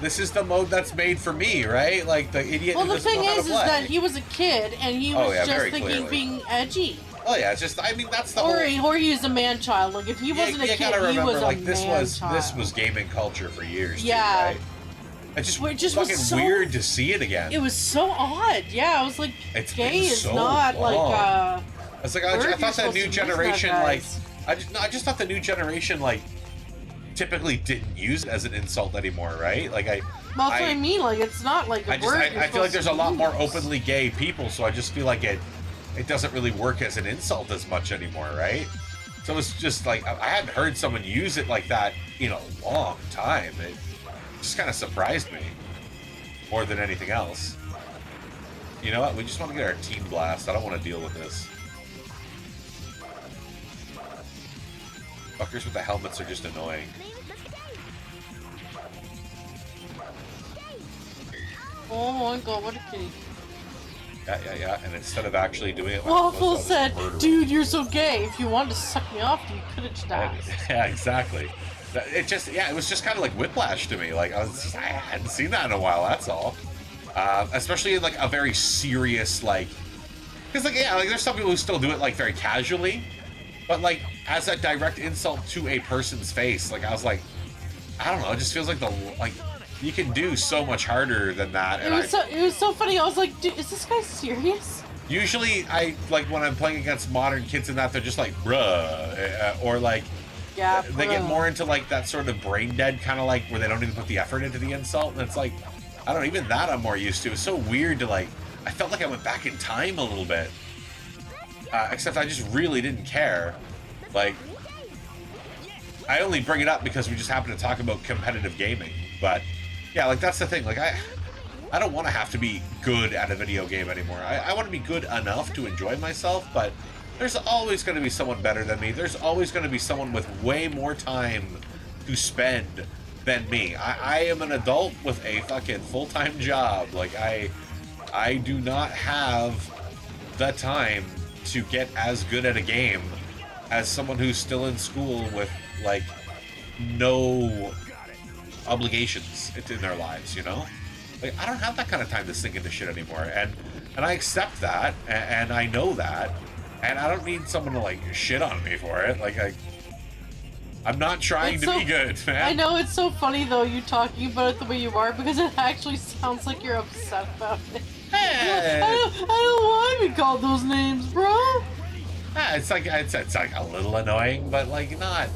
this is the mode that's made for me, right? Like, the idiot Well, who the doesn't thing know how to is play. that he was a kid and he was just very thinking clearly. being edgy. Oh yeah, it's just, I mean, that's the Or whole... he was a man child. Like, if he wasn't a you kid, gotta he remember, was like, a this man was child. gaming culture for years, Yeah. too, right? It's just, It just was fucking so- weird to see it again. It was so odd. Yeah, I was like, It's gay been is so not long. like, It's like, where I are you thought that supposed new to use that, generation, like, guys? I just thought the new generation, like, typically didn't use it as an insult anymore, right? Like, well, that's what I mean. Like, it's not like a word. I feel like there's a lot more use. openly gay people, so I just feel like it doesn't really work as an insult as much anymore, right? So it's just like, I hadn't heard someone use it like that in a long time. It just kind of surprised me more than anything else. You know what? We just want to get our team blast. I don't want to deal with this. Fuckers with the helmets are just annoying. Oh my god, what a kitty. Yeah. And instead of actually doing it, Waffle like, said, murder. dude, you're so gay. If you wanted to suck me off, you could have just asked. Yeah, exactly. It was just kind of like whiplash to me. Like, I hadn't seen that in a while. That's all. Especially in like a very serious, like, because like, yeah, like there's some people who still do it like very casually, but like as a direct insult to a person's face. Like, I was like, I don't know. It just feels like you can do so much harder than that. And It was so funny. I was like, dude, is this guy serious? usually I like when I'm playing against modern kids and that, they're just like, bruh, or like. Yeah. They get more into like that sort of brain dead kind of like where they don't even put the effort into the insult, and it's like, I don't know, even that I'm more used to. It's so weird to like, I felt like I went back in time a little bit, except I just really didn't care. Like, I only bring it up because we just happen to talk about competitive gaming, but yeah, like that's the thing. Like, I don't want to have to be good at a video game anymore. I want to be good enough to enjoy myself, but there's always going to be someone better than me. There's always going to be someone with way more time to spend than me. I am an adult with a fucking full-time job. Like, I do not have the time to get as good at a game as someone who's still in school with, like, no obligations in their lives, you know? Like, I don't have that kind of time to sink into shit anymore. And I accept that, and I know that. And I don't need someone to, like, shit on me for it. Like, I'm not trying It's to so- be good, man. I know it's so funny though you talking about it the way you are because it actually sounds like you're upset about it. Hey. I don't want to be called those names, bro. It's like a little annoying, but like not.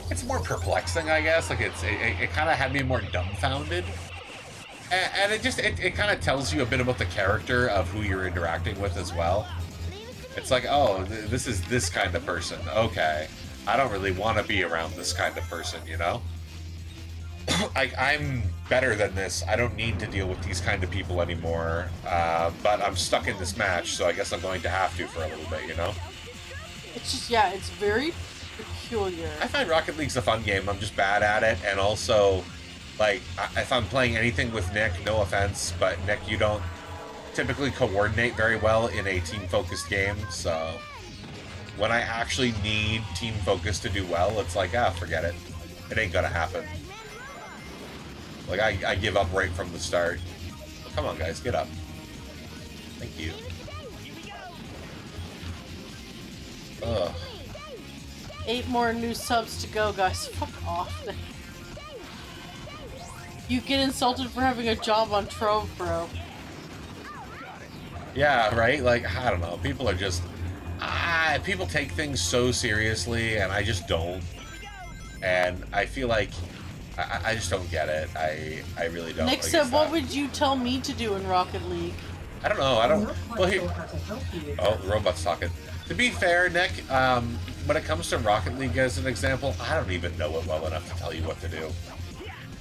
It's more perplexing, I guess. Like it kind of had me more dumbfounded, and it kind of tells you a bit about the character of who you're interacting with as well. It's like, oh, this is this kind of person. Okay, I don't really want to be around this kind of person, you know? I'm better than this. I don't need to deal with these kind of people anymore. But I'm stuck in this match, so I guess I'm going to have to for a little bit, you know? It's just, yeah, it's very peculiar. I find Rocket League's a fun game. I'm just bad at it, and also, like, if I'm playing anything with Nick, no offense, but Nick, you don't typically coordinate very well in a team-focused game, so when I actually need team focus to do well, it's like, forget it. It ain't gonna happen. Like, I give up right from the start. Come on, guys, get up. Thank you. Ugh. 8 more new subs to go, guys. Fuck off. You get insulted for having a job on Trove, bro. Yeah, right? Like, I don't know. People are just... people take things so seriously, and I just don't. And I feel like I just don't get it. I really don't. Nick said, what would you tell me to do in Rocket League? I don't know. I don't... Well, oh, the robot's talking. To be fair, Nick, when it comes to Rocket League as an example, I don't even know it well enough to tell you what to do.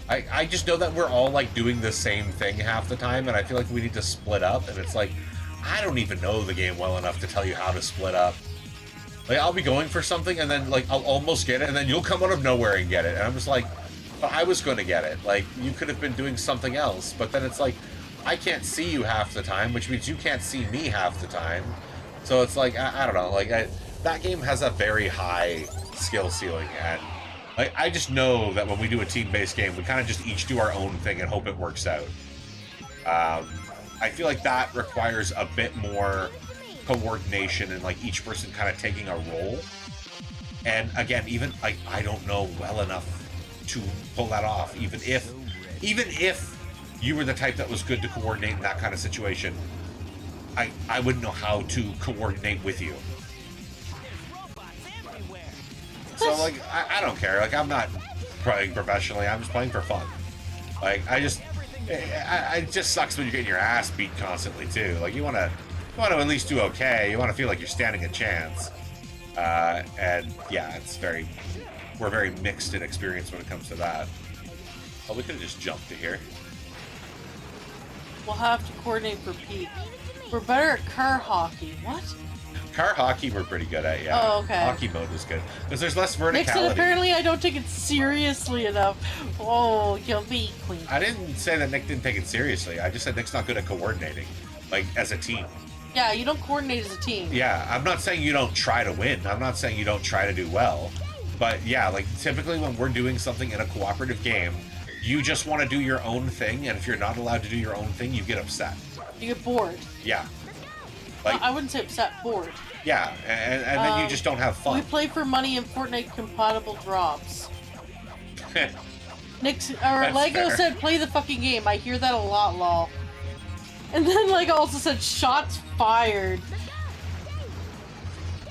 I just know that we're all, like, doing the same thing half the time, and I feel like we need to split up, and it's like, I don't even know the game well enough to tell you how to split up. Like, I'll be going for something, and then, like, I'll almost get it, and then you'll come out of nowhere and get it. And I'm just like, but I was going to get it. Like, you could have been doing something else. But then it's like, I can't see you half the time, which means you can't see me half the time. So it's like, I don't know. Like, that game has a very high skill ceiling. And, like, I just know that when we do a team-based game, we kind of just each do our own thing and hope it works out. I feel like that requires a bit more coordination and like each person kind of taking a role. And again, even like I don't know well enough to pull that off. Even if you were the type that was good to coordinate in that kind of situation, I wouldn't know how to coordinate with you. So like I don't care. Like I'm not playing professionally. I'm just playing for fun. Like it just sucks when you're getting your ass beat constantly too. Like you want to at least do okay. You want to feel like you're standing a chance. And yeah, we're very mixed in experience when it comes to that. Oh, we could have just jumped to here. We'll have to coordinate for Pete. We're better at car hockey. What? Car hockey we're pretty good at, yeah. Oh, okay. Hockey mode was good. Because there's less verticality. Nick said apparently I don't take it seriously enough. Oh, you'll be queen. I didn't say that Nick didn't take it seriously. I just said Nick's not good at coordinating. Like, as a team. Yeah, you don't coordinate as a team. Yeah, I'm not saying you don't try to win. I'm not saying you don't try to do well. But yeah, like, typically when we're doing something in a cooperative game, you just want to do your own thing, and if you're not allowed to do your own thing, you get upset. You get bored. Yeah. Like, I wouldn't say upset, bored. Yeah, and then you just don't have fun. We play for money in Fortnite compatible drops. Lego said play the fucking game. I hear that a lot, lol. And then Lego also said shots fired.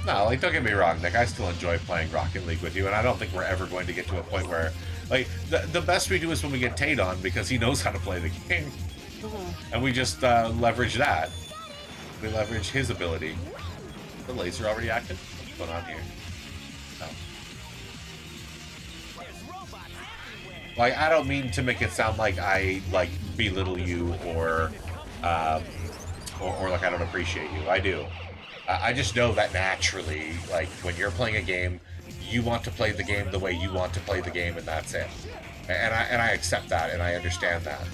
No, like, don't get me wrong, Nick. I still enjoy playing Rocket League with you, and I don't think we're ever going to get to a point where, like, the best we do is when we get Tate on because he knows how to play the game. Mm-hmm. And we just leverage that. We leverage his ability. The laser already active? What's going on here? Oh. Like, I don't mean to make it sound like I, like, belittle you or like I don't appreciate you. I do. I just know that naturally, like, when you're playing a game, you want to play the game the way you want to play the game, and that's it. And I accept that, and I understand that.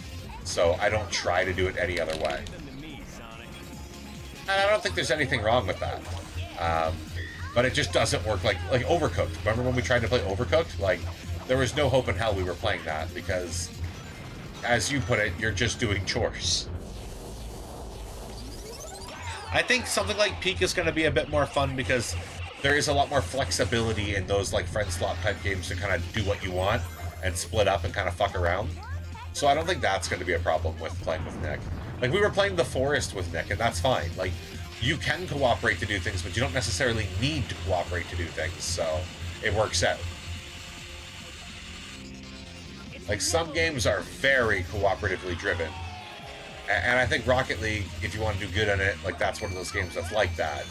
So I don't try to do it any other way. And I don't think there's anything wrong with that. But it just doesn't work like Overcooked. Remember when we tried to play Overcooked? Like, there was no hope in hell we were playing that because, as you put it, you're just doing chores. I think something like Peak is going to be a bit more fun because there is a lot more flexibility in those, like, friend slot type games to kind of do what you want and split up and kind of fuck around. So I don't think that's going to be a problem with playing with Nick. Like, we were playing The Forest with Nick, and that's fine. Like, you can cooperate to do things, but you don't necessarily need to cooperate to do things, so it works out. Like, some games are very cooperatively driven. And I think Rocket League, if you want to do good in it, like, that's one of those games that's like that.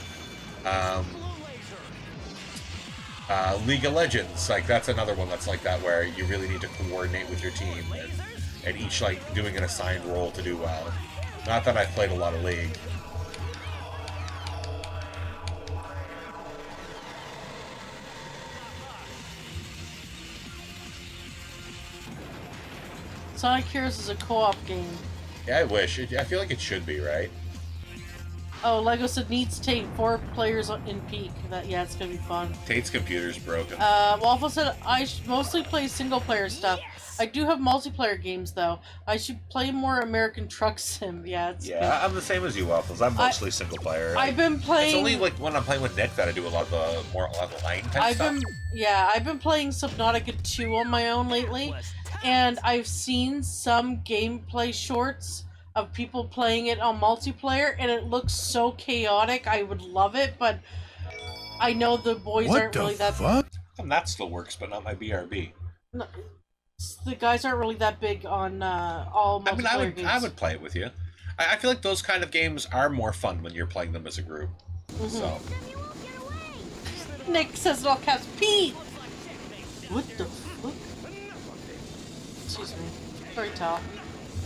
League of Legends, like, that's another one that's like that, where you really need to coordinate with your team and each, like, doing an assigned role to do well. Not that I've played a lot of League. Sonic Heroes is a co-op game. Yeah, I wish. I feel like it should be, right? Oh, Lego said needs Tate. 4 players in peak. Yeah, it's gonna be fun. Tate's computer's broken. Waffle said I mostly play single player stuff. I do have multiplayer games though. I should play more American Truck Sim. Yeah, it's good. I'm the same as you, Waffles. I'm mostly single player. I've been playing. It's only like when I'm playing with Nick that I do a lot of the line type stuff. I've been playing Subnautica 2 on my own lately, and I've seen some gameplay shorts of people playing it on multiplayer, and it looks so chaotic. I would love it, but I know the boys aren't really that. What the fuck? And that still works, but not my BRB. No, the guys aren't really that big on all multiplayer games. I would play it with you. I feel like those kind of games are more fun when you're playing them as a group. Mm-hmm. So. Nick says it all caps. Pete! What the fuck? Excuse me. Sorry, Tal.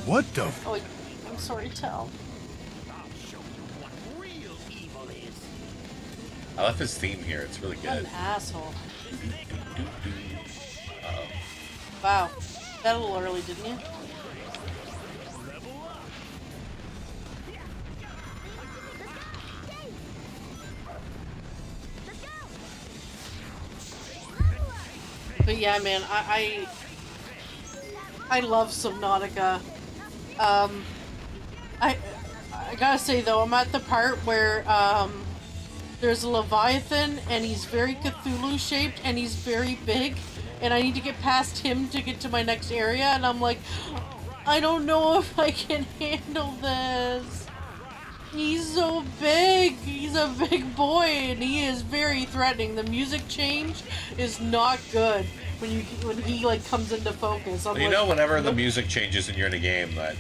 What the Oh, wait. I'm sorry, Tal. I love his theme here. It's really What good. an asshole. Wow. That a little early, didn't you? But yeah, man, I love Subnautica. I gotta say though, I'm at the part where there's a Leviathan and he's very Cthulhu shaped and he's very big, and I need to get past him to get to my next area, and I'm like, I don't know if I can handle this. He's so big. He's a big boy, and he is very threatening. The music change is not good when he like comes into focus. Well, you know, whenever the music changes and you're in a game, that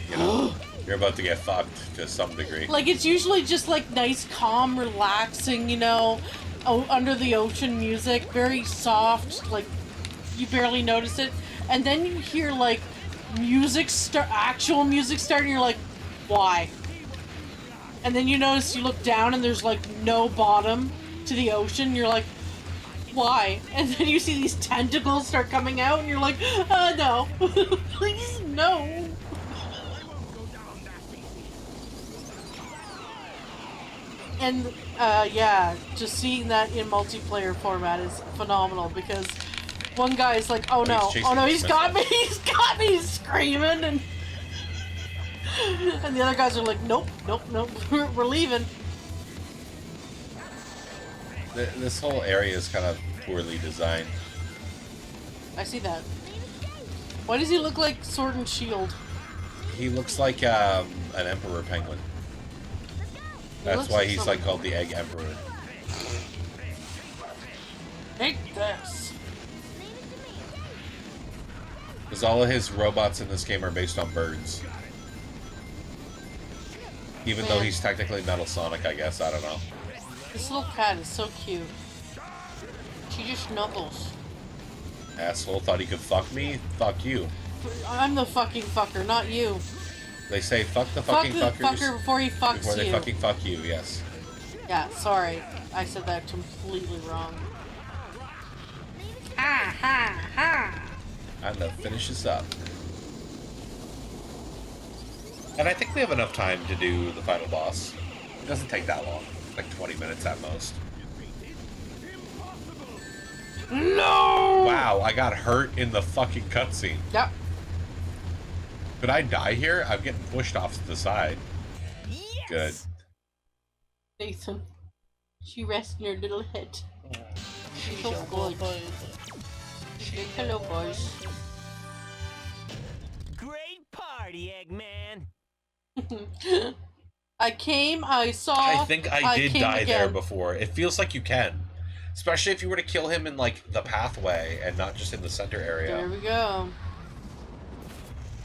you're about to get fucked to some degree. Like it's usually just like nice, calm, relaxing, under the ocean music, very soft. Like you barely notice it, and then you hear like actual music start, and you're like, why? And then you notice, you look down and there's like no bottom to the ocean. You're like, why? And then you see these tentacles start coming out and you're like, no. Please, no. And, yeah, just seeing that in multiplayer format is phenomenal because one guy's like, oh no, he's got me, he's screaming, and the other guys are like, nope, we're leaving. This whole area is kind of poorly designed. I see that. Why does he look like Sword and Shield? He looks like an emperor penguin. That's why he's like called the Egg Emperor. Take this. Because all of his robots in this game are based on birds. Even though he's technically Metal Sonic, I guess. I don't know. This little cat is so cute. She just knuckles. Asshole thought he could fuck me? Fuck you. I'm the fucking fucker, not you. They say fuck the fucking fuckers fucker before he fucks before they you. fucking fuck you, yes. Yeah, sorry. I said that completely wrong. Ha ha ha! And that finishes up. And I think we have enough time to do the final boss. It doesn't take that long. Like 20 minutes at most. No! Wow, I got hurt in the fucking cutscene. Yep. Could I die here? I'm getting pushed off to the side. Yes! Good. Nathan. She rests in her little head. She's so good. Hello, boys. Great party, Eggman. I saw. I think I did die again. there before. It feels like you can. Especially if you were to kill him in, like, the pathway and not just in the center area. There we go.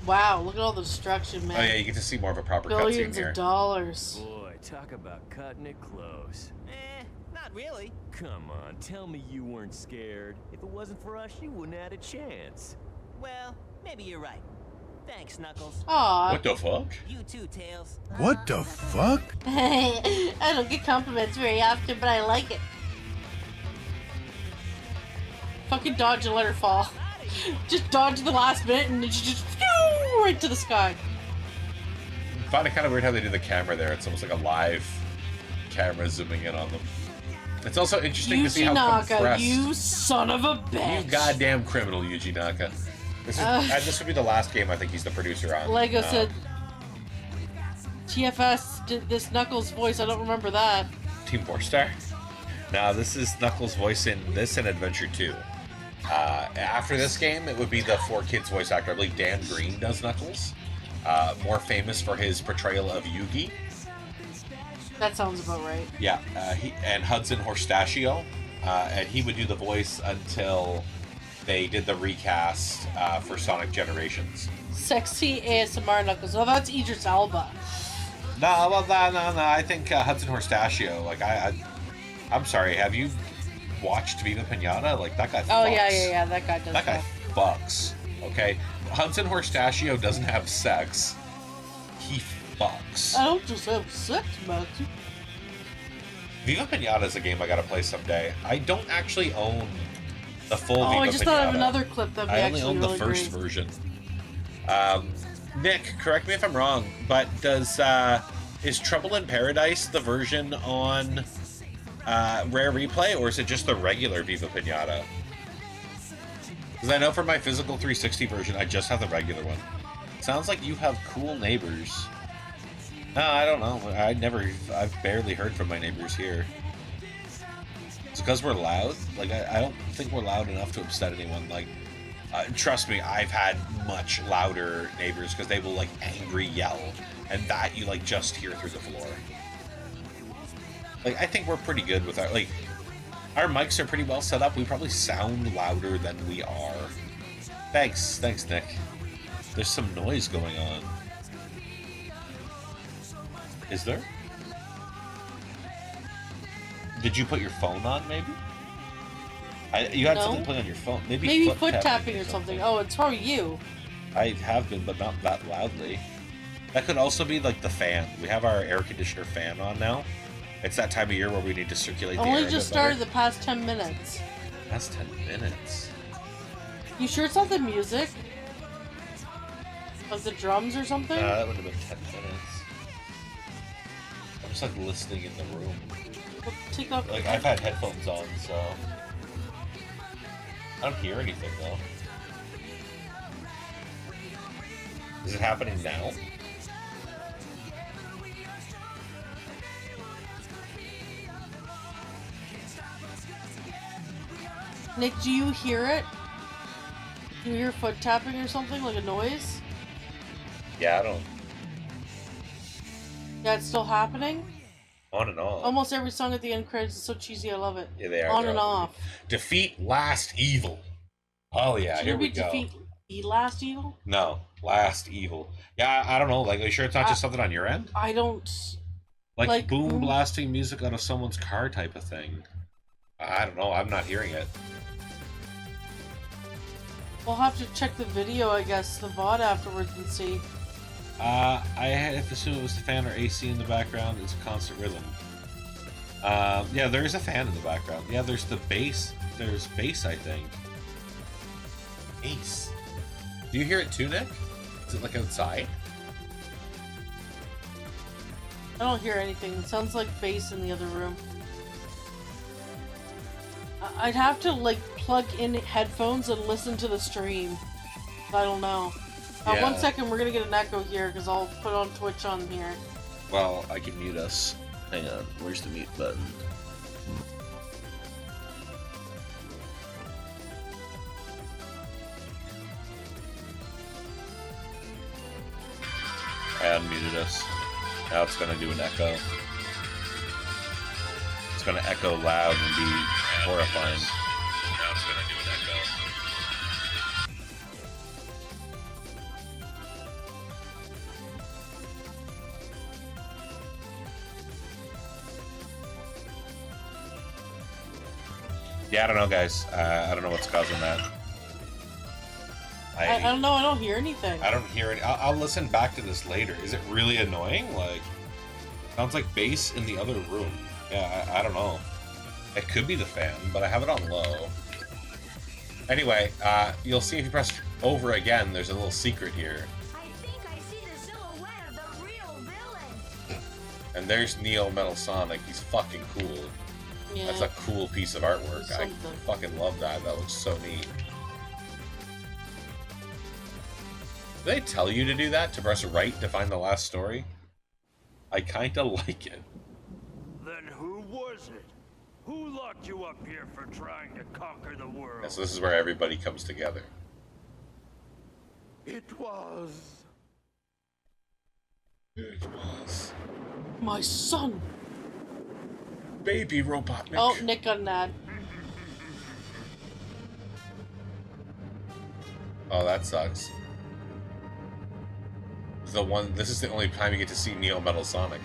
Wow, look at all the destruction, man. Oh yeah, you get to see more of a proper cutscene Billions here. of dollars. Boy, talk about cutting it close. Not really. Come on, tell me you weren't scared. If it wasn't for us, you wouldn't have had a chance. Well, maybe you're right. Thanks, Knuckles. Aw. What the fuck? You too, Tails. What the fuck? I don't get compliments very often, but I like it. Fucking dodge and let her fall. Just dodge the last bit and then she just phew, right to the sky. I find it kind of weird how they do the camera there. It's almost like a live camera zooming in on them. It's also interesting to see how Naka, compressed. you son of a bitch! You goddamn criminal, Yuji Naka. This would be the last game I think he's the producer on. Lego said, TFS did this Knuckles voice, I don't remember that. Team 4-Star? Now, this is Knuckles' voice in this and Adventure 2. After this game, it would be the 4Kids voice actor. I believe Dan Green does Knuckles. More famous for his portrayal of Yugi. That sounds about right. Yeah, and Hudson Horstachio, and he would do the voice until they did the recast for Sonic Generations. Sexy ASMR Knuckles. Oh, that's Idris Elba. No. I think Hudson Horstachio. Like I'm sorry. Have you watched Viva Pinata? Like that guy. Oh fucks. yeah. That guy does. That guy fucks. Okay, Hudson Horstachio doesn't have sex. He fucks. I don't just have sex, Matthew. Viva Pinata is a game I gotta play someday. I don't actually own the full Viva Pinata. I just thought of another clip that we actually actually own really the first great. version. Nick, correct me if I'm wrong, but is Trouble in Paradise the version on Rare Replay, or is it just the regular Viva Pinata? Because I know for my physical 360 version, I just have the regular one. Sounds like you have cool neighbors. No, I don't know. I've barely heard from my neighbors here. It's because we're loud? Like, I don't think we're loud enough to upset anyone. Like, trust me, I've had much louder neighbors because they will, like, angry yell. And that you, like, just hear through the floor. Like, I think we're pretty good with our, like, our mics are pretty well set up. We probably sound louder than we are. Thanks, Nick. There's some noise going on. Is there? Did you put your phone on, maybe? You had something playing on your phone. Maybe foot tapping or something. Oh, it's probably you. I have been, but not that loudly. That could also be like the fan. We have our air conditioner fan on now. It's that time of year where we need to circulate the air. Only just started the past 10 minutes. Past 10 minutes? You sure it's not the music? Of the drums or something? That would have been 10 minutes. I'm just like listening in the room. Well, take off. Like I've had headphones on, so I don't hear anything though. Is it happening now? Nick, do you hear it? Do you hear foot tapping or something, like a noise? Yeah, I don't. Yeah, it's still happening? On and off. Almost every song at the end credits is so cheesy, I love it. Yeah, they are. On and off. Defeat Last Evil. Oh yeah, Should here we we go. defeat the last evil? No, Last Evil. Yeah, I don't know. Like, are you sure it's not just something on your end? I don't... Like boom blasting music out of someone's car type of thing. I don't know. I'm not hearing it. We'll have to check the video, I guess, the VOD afterwards and see. I have to assume it was the fan or AC in the background. It's a constant rhythm. Yeah, there is a fan in the background. Yeah, there's the bass. There's bass, I think. Bass. Do you hear it too, Nick? Is it like outside? I don't hear anything. It sounds like bass in the other room. I'd have to, like, plug in headphones and listen to the stream. I don't know. Yeah. 1 second, we're gonna get an echo here, because I'll put on Twitch on here. Well, I can mute us. Hang on. Where's the mute button? I unmuted us. Now it's gonna do an echo. It's gonna echo loud and be horrifying. Now it's gonna do an echo. Yeah, I don't know, guys. I don't know what's causing that. I don't know. I don't hear anything. I don't hear it. I'll listen back to this later. Is it really annoying? Like, sounds like bass in the other room. Yeah, I don't know. It could be the fan, but I have it on low. Anyway, you'll see if you press over again, there's a little secret here. I think I see the silhouette of the real villain. And there's Neo Metal Sonic. He's fucking cool. Yeah. That's a cool piece of artwork. I Something. fucking love that. That looks so neat. Do they tell you to do that? To press right to find the last story? I kinda like it. Then who was it? Who locked you up here for trying to conquer the world? Yeah, so this is where everybody comes together. It was... It was... My son! Baby Robot Nick. Oh, Nick got an ad. Oh, that sucks. This is the only time you get to see Neo Metal Sonic.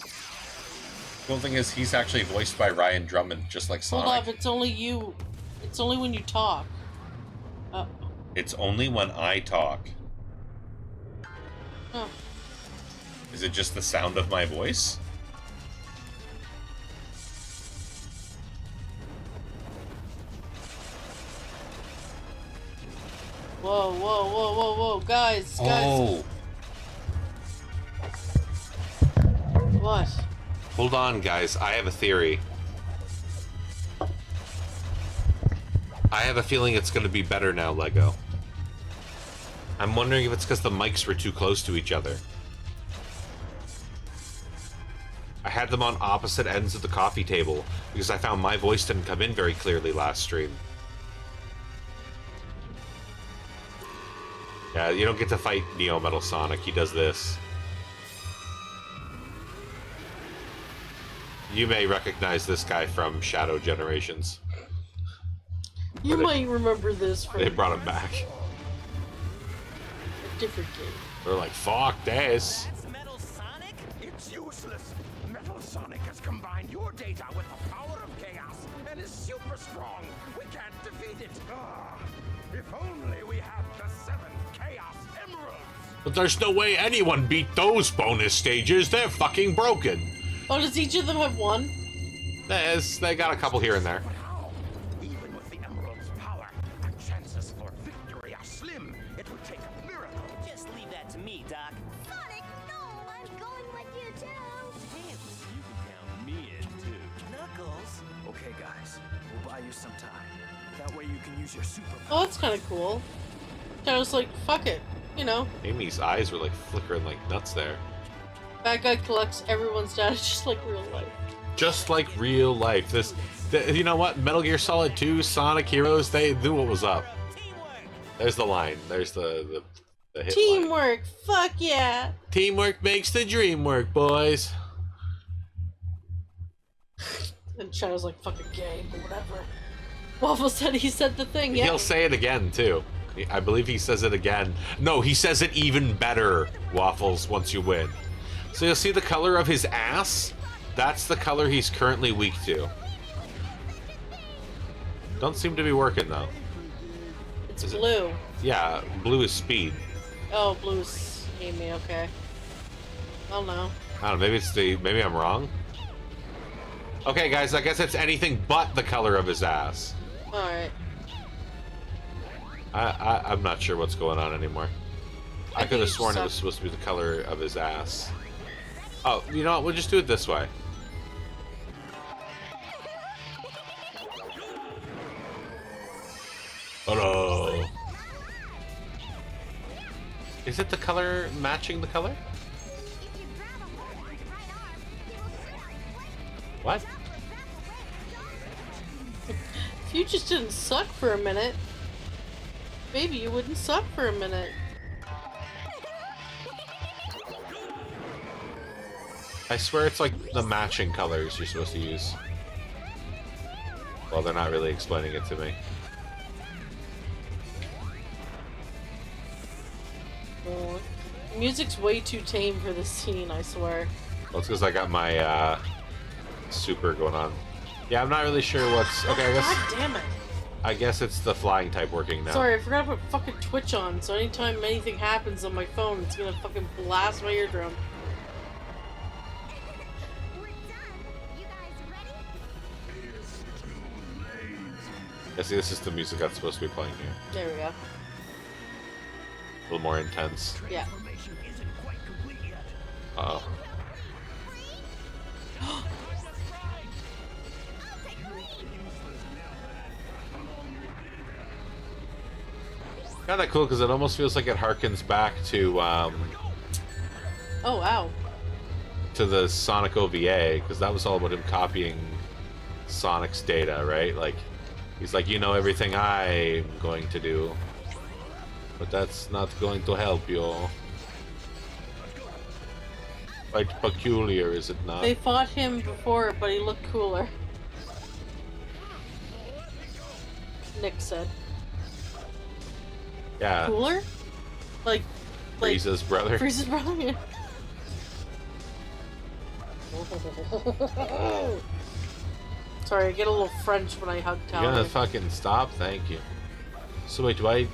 The cool thing is, he's actually voiced by Ryan Drummond, just like Sonic. Hold up, it's only you. It's only when you talk. It's only when I talk. Huh. Is it just the sound of my voice? Whoa, whoa, whoa, whoa, whoa, guys, guys. Oh, What? hold on, guys. I have a theory. I have a feeling it's going to be better now, Lego. I'm wondering if it's because the mics were too close to each other. I had them on opposite ends of the coffee table because I found my voice didn't come in very clearly last stream. Yeah, you don't get to fight Neo Metal Sonic. He does this. You may recognize this guy from Shadow Generations. You might remember this from They brought him back. a different game. They're like, fuck this. That's Metal Sonic? It's useless. Metal Sonic has combined your data with the power of chaos and is super strong. We can't defeat it. Ah, if only we had the 7 Chaos Emeralds. But there's no way anyone beat those bonus stages. They're fucking broken. Oh, does each of them have one? They got a couple here and there. But how? Even with the Emerald's power, our chances for victory are slim. It would take a miracle. Just leave that to me, Doc. Sonic, no! I'm going with you too! Damn, you can count me in, too. Knuckles? Okay, guys, we'll buy you some time. That way you can use your super. Oh, that's kind of cool. I was like, fuck it. You know, Amy's eyes were like flickering like nuts there. bad guy collects everyone's data just like real life. Just like real life. You know what? Metal Gear Solid 2, Sonic Heroes, they knew what was up. Teamwork! There's the line. There's the hit line. Teamwork, fuck yeah. Teamwork makes the dream work, boys. And Shadow's like, fucking gay, but whatever. Waffle said he said the thing, yeah. He'll say it again, too. I believe he says it again. No, he says it even better, Waffles, once you win. So you'll see the color of his ass? That's the color he's currently weak to. Don't seem to be working, though. It's blue. Yeah, blue is speed. Oh, blue's Amy, okay. I don't know. I don't know, maybe I'm wrong? Okay, guys, I guess it's anything but the color of his ass. Alright. I'm not sure what's going on anymore. I think could have you sworn it suck. was supposed to be the color of his ass. Oh, you know what? We'll just do it this way. Hello. Is it the color matching the color? If you grab a hold of his right arm, he will snap away. What? If you just didn't suck for a minute, maybe you wouldn't suck for a minute. I swear it's like the matching colors you're supposed to use. Well, they're not really explaining it to me. Oh, music's way too tame for this scene, I swear. Well, it's because I got my super going on. Yeah, I'm not really sure what's... Okay, God damn it. I guess it's the flying type working now. Sorry, I forgot to put fucking Twitch on, so anytime anything happens on my phone, it's gonna fucking blast my eardrum. We're done. You guys ready? Yeah, see, this is the music that's supposed to be playing here. There we go. little more intense. Yeah. Uh-oh. Kind of cool because it almost feels like it harkens back to Oh, wow. to the Sonic OVA, because that was all about him copying Sonic's data, right? Like, he's like, you know everything I'm going to do, but that's not going to help you. Quite peculiar, is it not? They fought him before, but he looked cooler. Nick said. Yeah. Cooler? Like Frieza's brother. Frieza's brother, yeah. Sorry, I get a little French when I hug You're gonna Tally. fucking stop? Thank you. So wait, do I...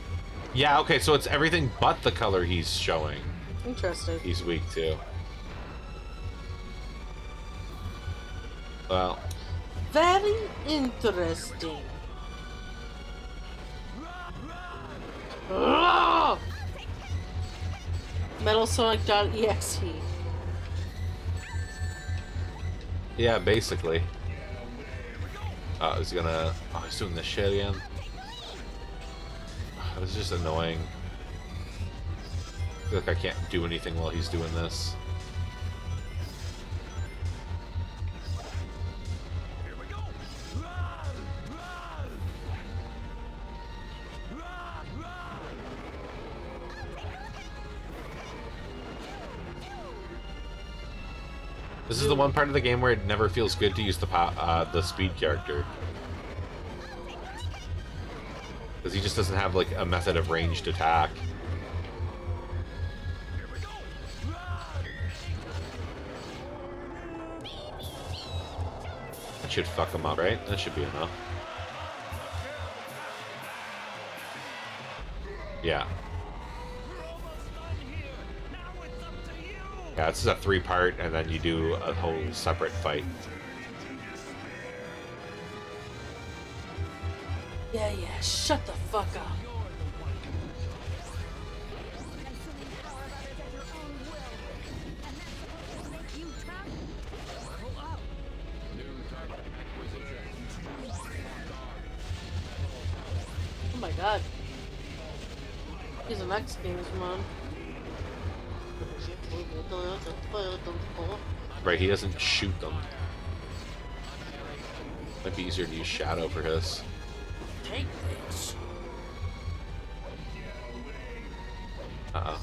Yeah, okay, so it's everything but the color he's showing. Interesting. He's weak to. Well... Very interesting. Ah! MetalSonic.exe. Yeah, basically. He's gonna... Oh, he's doing this shit again. It's just annoying. I feel like I can't do anything while he's doing this. This is the one part of the game where it never feels good to use the speed character. Because he just doesn't have, like, a method of ranged attack. That should fuck him up, right? That should be enough. Yeah. Yeah, this is a 3-part, and then you do a whole separate fight. Yeah, shut the fuck up. Oh my god. He's an X Games man. Right, he doesn't shoot them. Might be easier to use Shadow for his. Take this. Uh-oh.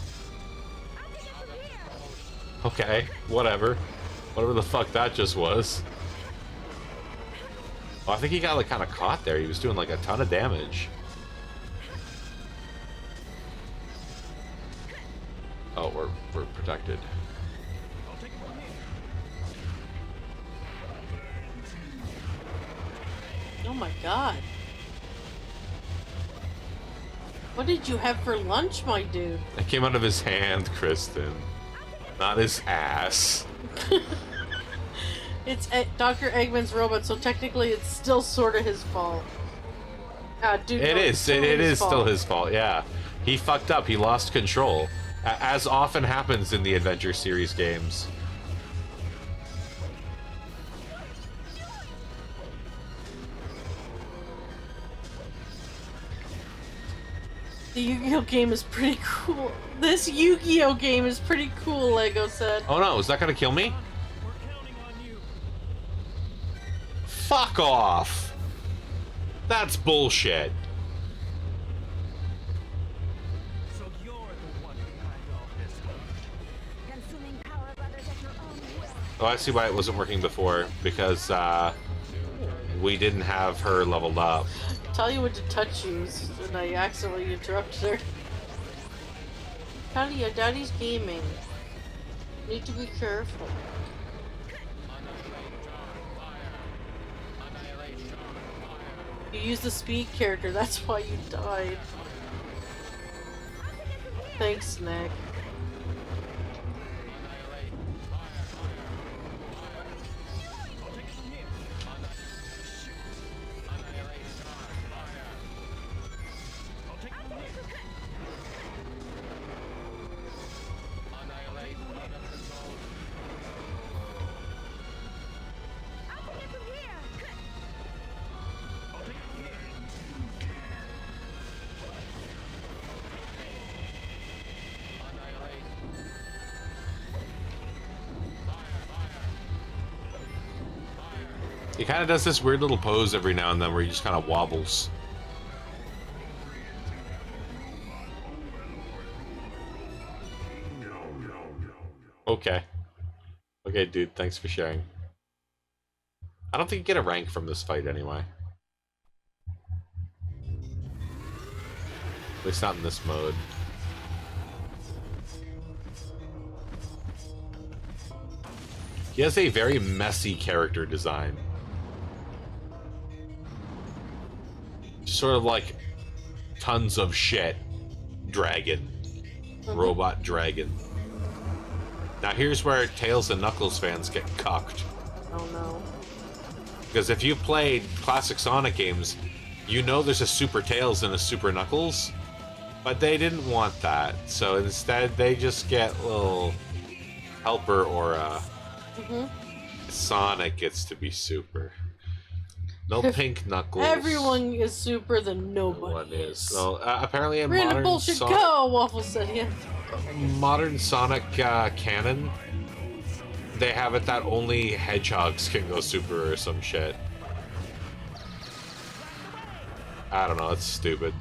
Okay, whatever. Whatever the fuck that just was. Oh, I think he got, like, kind of caught there. He was doing, like, a ton of damage. Oh, we're protected. Oh my god. What did you have for lunch, my dude? It came out of his hand, Kristen. Not his ass. It's Dr. Eggman's robot, so technically it's still sort of his fault. Dude, It no, is. it's totally It his is fault. still his fault, yeah. He fucked up. He lost control. As often happens in the Adventure series games. The Yu-Gi-Oh game is pretty cool. This Yu-Gi-Oh game is pretty cool, Lego said. Oh no, is that gonna kill me? Fuck off! That's bullshit. So you're the one behind all this. Consuming power of others at your own will. Oh, I see why it wasn't working before. Because, we didn't have her leveled up. Tell you what to touch you, and I accidentally interrupted her. Tell your daddy's gaming. Need to be careful. You used the speed character, that's why you died. Thanks, Nick. He kind of does this weird little pose every now and then where he just kind of wobbles. Okay. Okay, dude, thanks for sharing. I don't think you get a rank from this fight anyway. At least not in this mode. He has a very messy character design. Sort of like tons of shit. Dragon. Robot dragon. Now here's where Tails and Knuckles fans get cucked. Oh no. Because if you've played classic Sonic games, you know there's a Super Tails and a Super Knuckles. But they didn't want that. So instead they just get a little helper aura. Sonic gets to be super. No pink Knuckles. Everyone is super, then nobody One is. So apparently in We're in a modern bullshit Sonic, go, Waffle said, yeah. modern Sonic canon, they have it that only hedgehogs can go super or some shit. I don't know. It's stupid.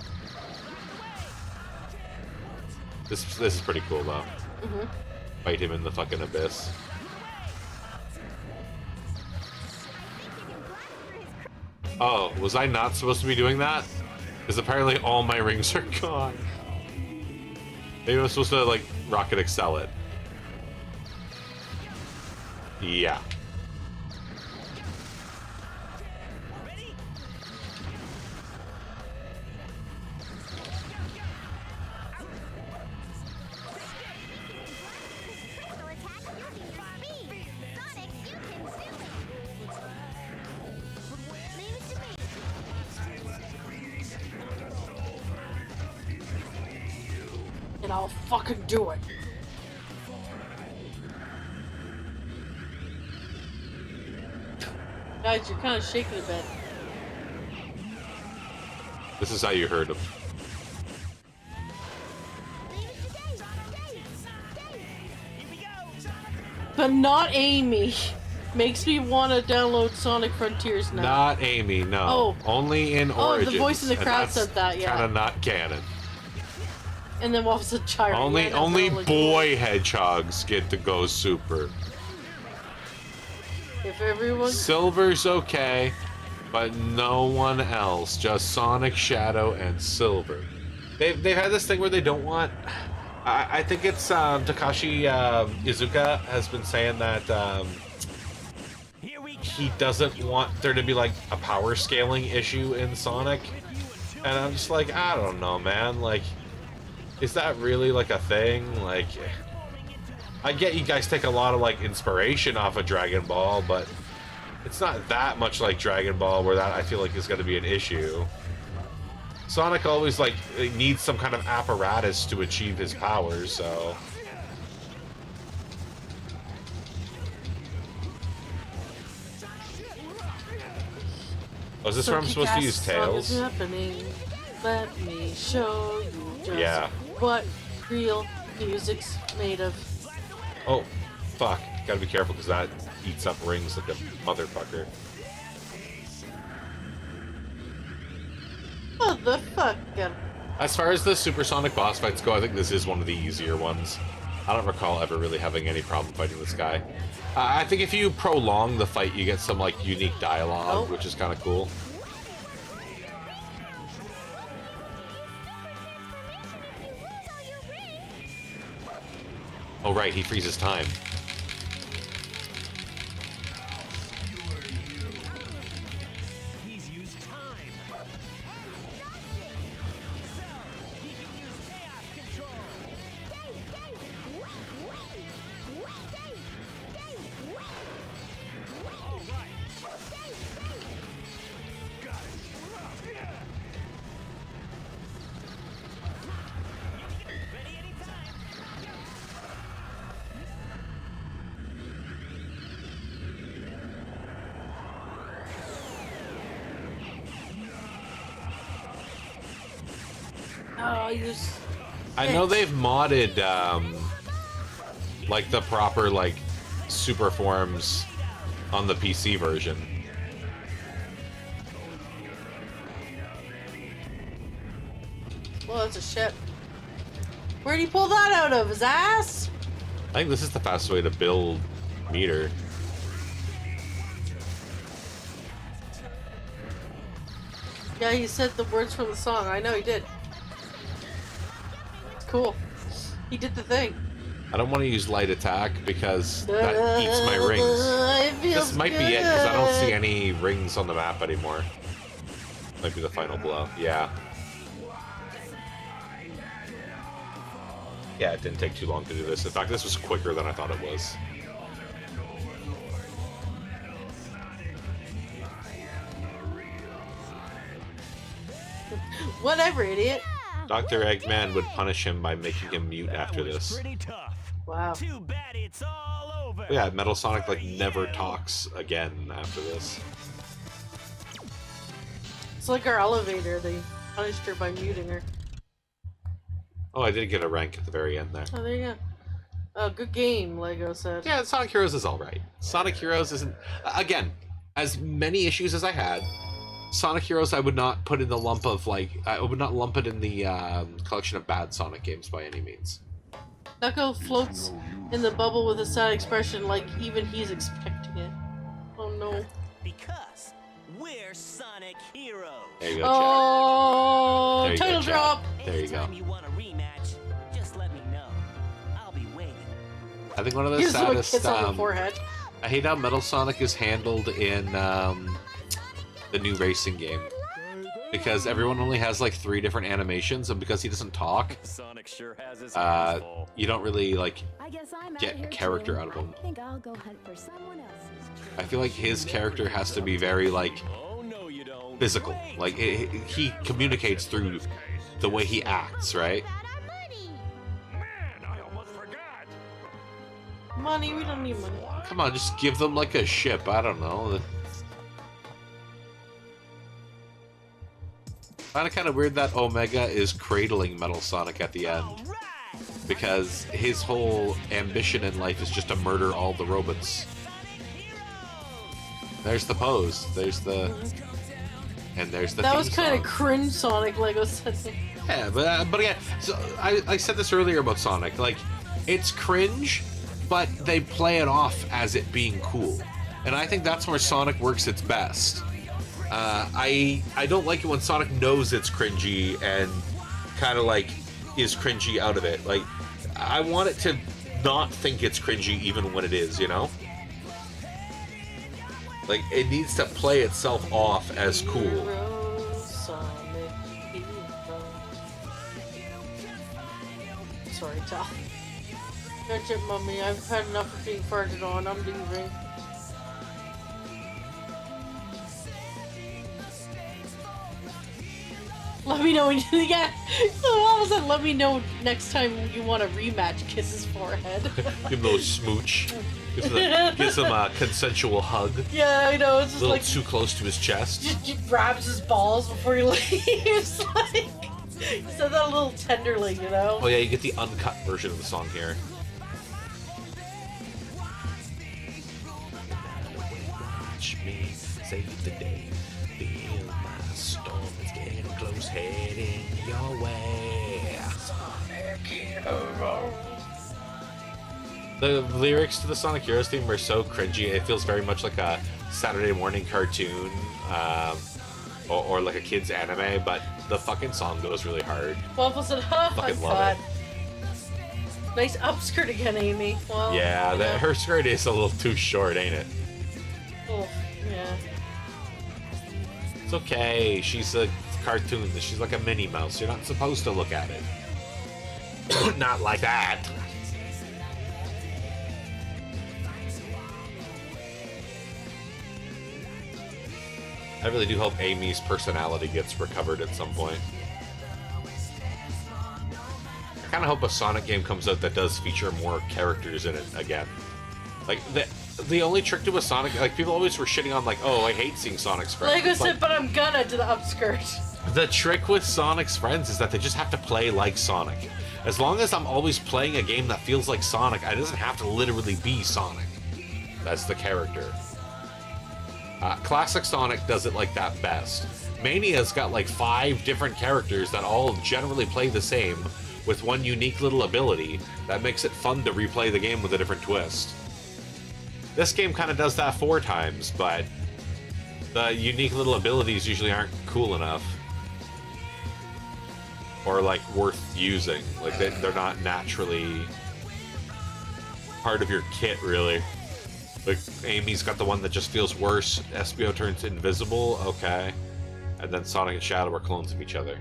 This is pretty cool though. Fight him in the fucking abyss. Oh, was I not supposed to be doing that? Because apparently all my rings are gone. Maybe I was supposed to, like, Rocket Excel it. Yeah. And I'll fucking do it. Guys, you're kind of shaking a bit. This is how you heard him. But not Amy. Makes me want to download Sonic Frontiers now. Not Amy, no. Oh. Only in Origins. The voice in the crowd said that, yeah. Kind of not canon. And then what was the gyro? Only boy hedgehogs get to go super. If everyone... Silver's okay, but no one else. Just Sonic, Shadow, and Silver. They've had this thing where they don't want... I think it's Takashi Iizuka has been saying that he doesn't want there to be like a power scaling issue in Sonic. And I'm just like, I don't know, man. Like, is that really like a thing? Like, I get you guys take a lot of like inspiration off of Dragon Ball, but it's not that much like Dragon Ball where that I feel like is going to be an issue. Sonic always like needs some kind of apparatus to achieve his powers, so. Oh, is this where I'm supposed to use Tails? Happening. Let me show you just what real music's made of. Oh, fuck. Gotta be careful because that eats up rings like a motherfucker. Motherfucker. As far as the supersonic boss fights go, I think this is one of the easier ones. I don't recall ever really having any problem fighting this guy. I think if you prolong the fight, you get some like unique dialogue, which is kind of cool. Oh right, he freezes time. I know they've modded like the proper like super forms on the PC version. Well, that's a ship. Where'd he pull that out of? His ass? I think this is the fastest way to build meter. Yeah, he said the words from the song. I know he did. It's cool. He did the thing. I don't want to use light attack because that eats my rings. This might be it because I don't see any rings on the map anymore. Might be the final blow. Yeah. Yeah, it didn't take too long to do this. In fact, this was quicker than I thought it was. Whatever, idiot. Dr. Eggman would punish him by making him mute after this. Pretty tough. Wow. Too bad it's all over. Yeah, Metal Sonic like never talks again after this. It's like our elevator. They punished her by muting her. Oh, I did get a rank at the very end there. Oh, there you go. Oh, good game, Lego said. Yeah, Sonic Heroes is alright. Sonic Heroes isn't... Again, as many issues as I had, Sonic Heroes I would not put in the lump of, like... I would not lump it in the collection of bad Sonic games by any means. Knuckle floats in the bubble with a sad expression like even he's expecting it. Oh no. Because we're Sonic Heroes. There you go, Oh, There you go, title chat. drop. There you go. Anytime you want a rematch, just let me know. I'll be waiting. I think one of the Gives him a saddest... kiss on the forehead. I hate how Metal Sonic is handled in the new racing game. Because everyone only has like 3 different animations, and because he doesn't talk, Sonic sure has his hands full. you don't really like I guess I'm get out here a character too. out of him. I think I'll go hunt for someone else's. I feel like his character has to be very like Oh no, you don't. physical. Wait. Like he communicates through the way he acts, right? About our money. Man, I almost forgot. Money, we don't need money. Come on, just give them like a ship. I don't know. Find it kind of weird that Omega is cradling Metal Sonic at the end, All right. because his whole ambition in life is just to murder all the robots. There's the pose. There's the... And there's the That theme was kind of song. cringe, Sonic. Lego said. Yeah, but again, so I said this earlier about Sonic. Like, it's cringe, but they play it off as it being cool. And I think that's where Sonic works its best. I don't like it when Sonic knows it's cringy and kind of like is cringy out of it. Like, I want it to not think it's cringy even when it is, you know? Like, it needs to play itself off as cool. Hero, Sonic, hero. Sorry, Tal. Catch it, Mummy. I've had enough of being farted on. I'm leaving. Let me know when you get. So all of a sudden, let me know next time you want a rematch. Kiss his forehead. Give him a little smooch. Gives him a consensual hug. Yeah, I know. It's A just little like too close to his chest. just grabs his balls before he leaves. Like he said that a little tenderly, you know. Oh yeah, you get the uncut version of the song here. Watch me save the day. Feel my storm is getting close, heading your way. The lyrics to the Sonic Heroes theme are so cringy. It feels very much like a Saturday morning cartoon, or like a kid's anime. But the fucking song goes really hard. Waffle said, "Huh, I Fucking love thought." Nice upskirt again, Amy. Well, Yeah, you know. her skirt is a little too short, ain't it? Oh, yeah. It's okay. She's a cartoon. She's like a Minnie Mouse. You're not supposed to look at it. Not like that. I really do hope Amy's personality gets recovered at some point. I kind of hope a Sonic game comes out that does feature more characters in it again. Like, the only trick to a Sonic... Like, people always were shitting on, like, oh, I hate seeing Sonic's friends. Lego It's like, said, "But I'm gonna" to the upskirt. the trick with Sonic's friends is that they just have to play like Sonic. As long as I'm always playing a game that feels like Sonic, it doesn't have to literally be Sonic. That's the character. Classic Sonic does it like that best. Mania's got like 5 different characters that all generally play the same, with one unique little ability that makes it fun to replay the game with a different twist. This game kind of does that 4 times, but the unique little abilities usually aren't cool enough. Or like worth using. Like they're not naturally part of your kit, really. Like Amy's got the one that just feels worse. Espio turns invisible, okay. And then Sonic and Shadow are clones of each other.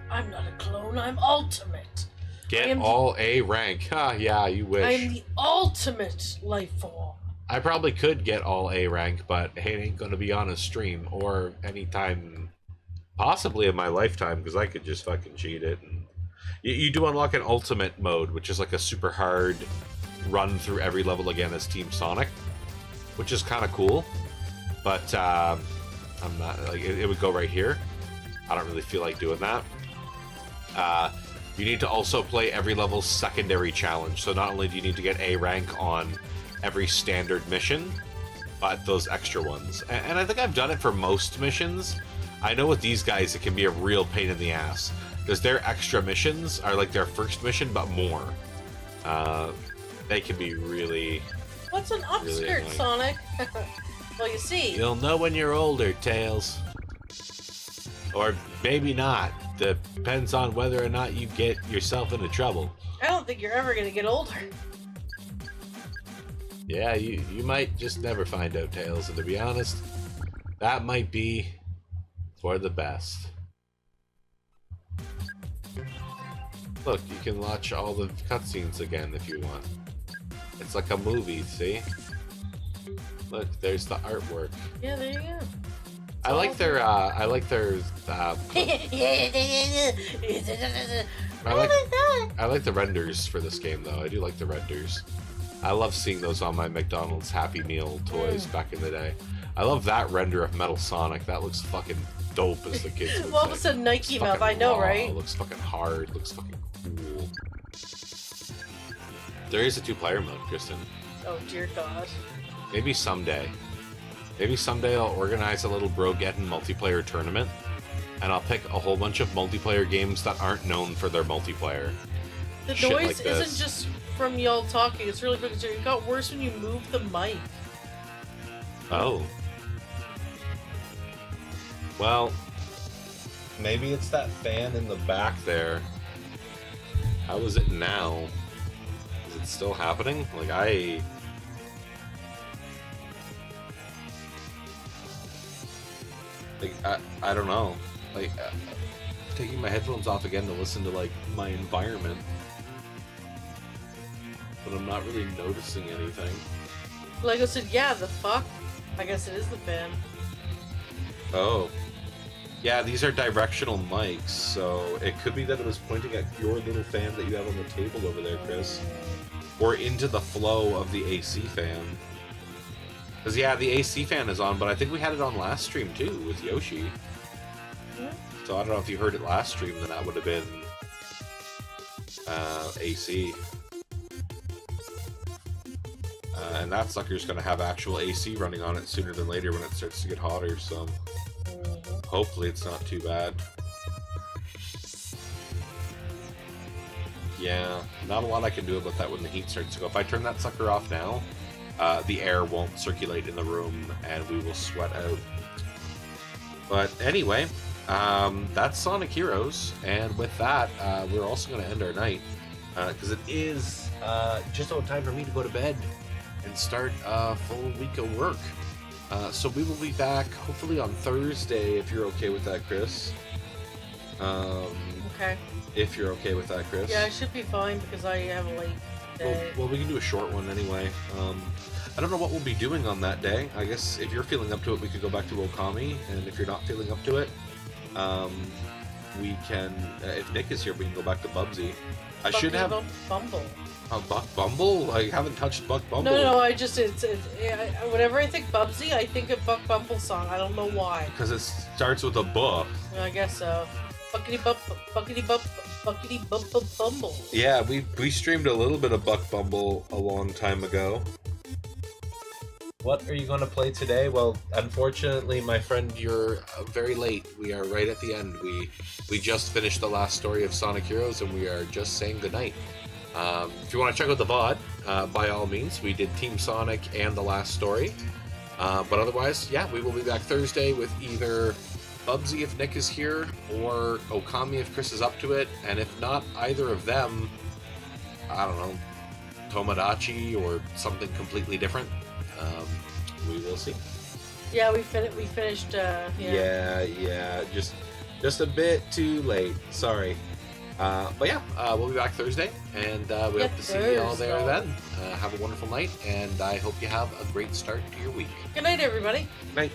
I'm not a clone, I'm ultimate. Get all A rank. Ha, yeah, you wish. I'm the ultimate life form. I probably could get all A rank, but it ain't gonna be on a stream or anytime, possibly in my lifetime, because I could just fucking cheat it. And you do unlock an ultimate mode, which is like a super hard run through every level again as Team Sonic, which is kind of cool. But I'm not like it would go right here. I don't really feel like doing that. You need to also play every level's secondary challenge. So not only do you need to get A rank on every standard mission, but those extra ones. And I think I've done it for most missions. I know with these guys it can be a real pain in the ass, because their extra missions are like their first mission, but more. They can be really... What's an really upskirt, annoying. Sonic? Well, you see. You'll know when you're older, Tails. Or maybe not. Depends on whether or not you get yourself into trouble. I don't think you're ever gonna get older. Yeah, you might just never find out, Tails, and to be honest, that might be for the best. Look, you can watch all the cutscenes again if you want. It's like a movie, see? Look, there's the artwork. Yeah, there you go. I like their I like the renders for this game though. I do like the renders. I love seeing those on my McDonald's Happy Meal toys back in the day. I love that render of Metal Sonic. That looks fucking dope, as the kids would Well, it say. was a Nike Looks mouth, fucking I know, raw, right? Looks fucking hard. Looks fucking cool. There is a 2-player mode, Kristen. Oh dear God. Maybe someday. Maybe someday I'll organize a little Bromageddon multiplayer tournament, and I'll pick a whole bunch of multiplayer games that aren't known for their multiplayer. The Shit noise like this. isn't just from y'all talking, it's really quick. It got worse when you moved the mic. Oh. Well, maybe it's that fan in the back there. How is it now? Is it still happening? Like, I don't know. Like, taking my headphones off again to listen to, like, my environment. But I'm not really noticing anything. Lego said, yeah, the fuck? I guess it is the fan. Oh. Yeah, these are directional mics, so it could be that it was pointing at your little fan that you have on the table over there, Chris. Or into the flow of the AC fan. Because, yeah, the AC fan is on, but I think we had it on last stream, too, with Yoshi. So I don't know if you heard it last stream, then that would have been AC. And that sucker's going to have actual AC running on it sooner than later when it starts to get hotter, so hopefully it's not too bad. Yeah, not a lot I can do about that when the heat starts to go. If I turn that sucker off now, the air won't circulate in the room and we will sweat out. But anyway, that's Sonic Heroes, and with that, we're also going to end our night, because it is just about time for me to go to bed and start a full week of work. So we will be back hopefully on Thursday, if you're okay with that, Chris. Okay. If you're okay with that, Chris. Yeah, I should be fine because I have a late day. Well, we can do a short one anyway. I don't know what we'll be doing on that day. I guess if you're feeling up to it, we could go back to Okami, and if you're not feeling up to it, we can, if Nick is here, we can go back to Bubsy. I should have... Bumble. Buck Bumble? I haven't touched Buck Bumble. No, I just, whenever I think Bubsy, I think of Buck Bumble song. I don't know why. Because it starts with a buh. I guess so. Buckety bump, buckety bump, buckety bump, bumble. Yeah, we streamed a little bit of Buck Bumble a long time ago. What are you going to play today? Well, unfortunately, my friend, you're very late. We are right at the end. We just finished the last story of Sonic Heroes, and we are just saying goodnight. If you want to check out the VOD, by all means, we did Team Sonic and the last story. But otherwise, yeah, we will be back Thursday with either Bubsy if Nick is here, or Okami if Chris is up to it. And if not either of them, I don't know, Tomodachi or something completely different. We will see. Yeah, we finished. Yeah, just a bit too late. Sorry. But yeah, we'll be back Thursday, and we hope to see you all there then. Have a wonderful night, and I hope you have a great start to your week. Good night, everybody. Night.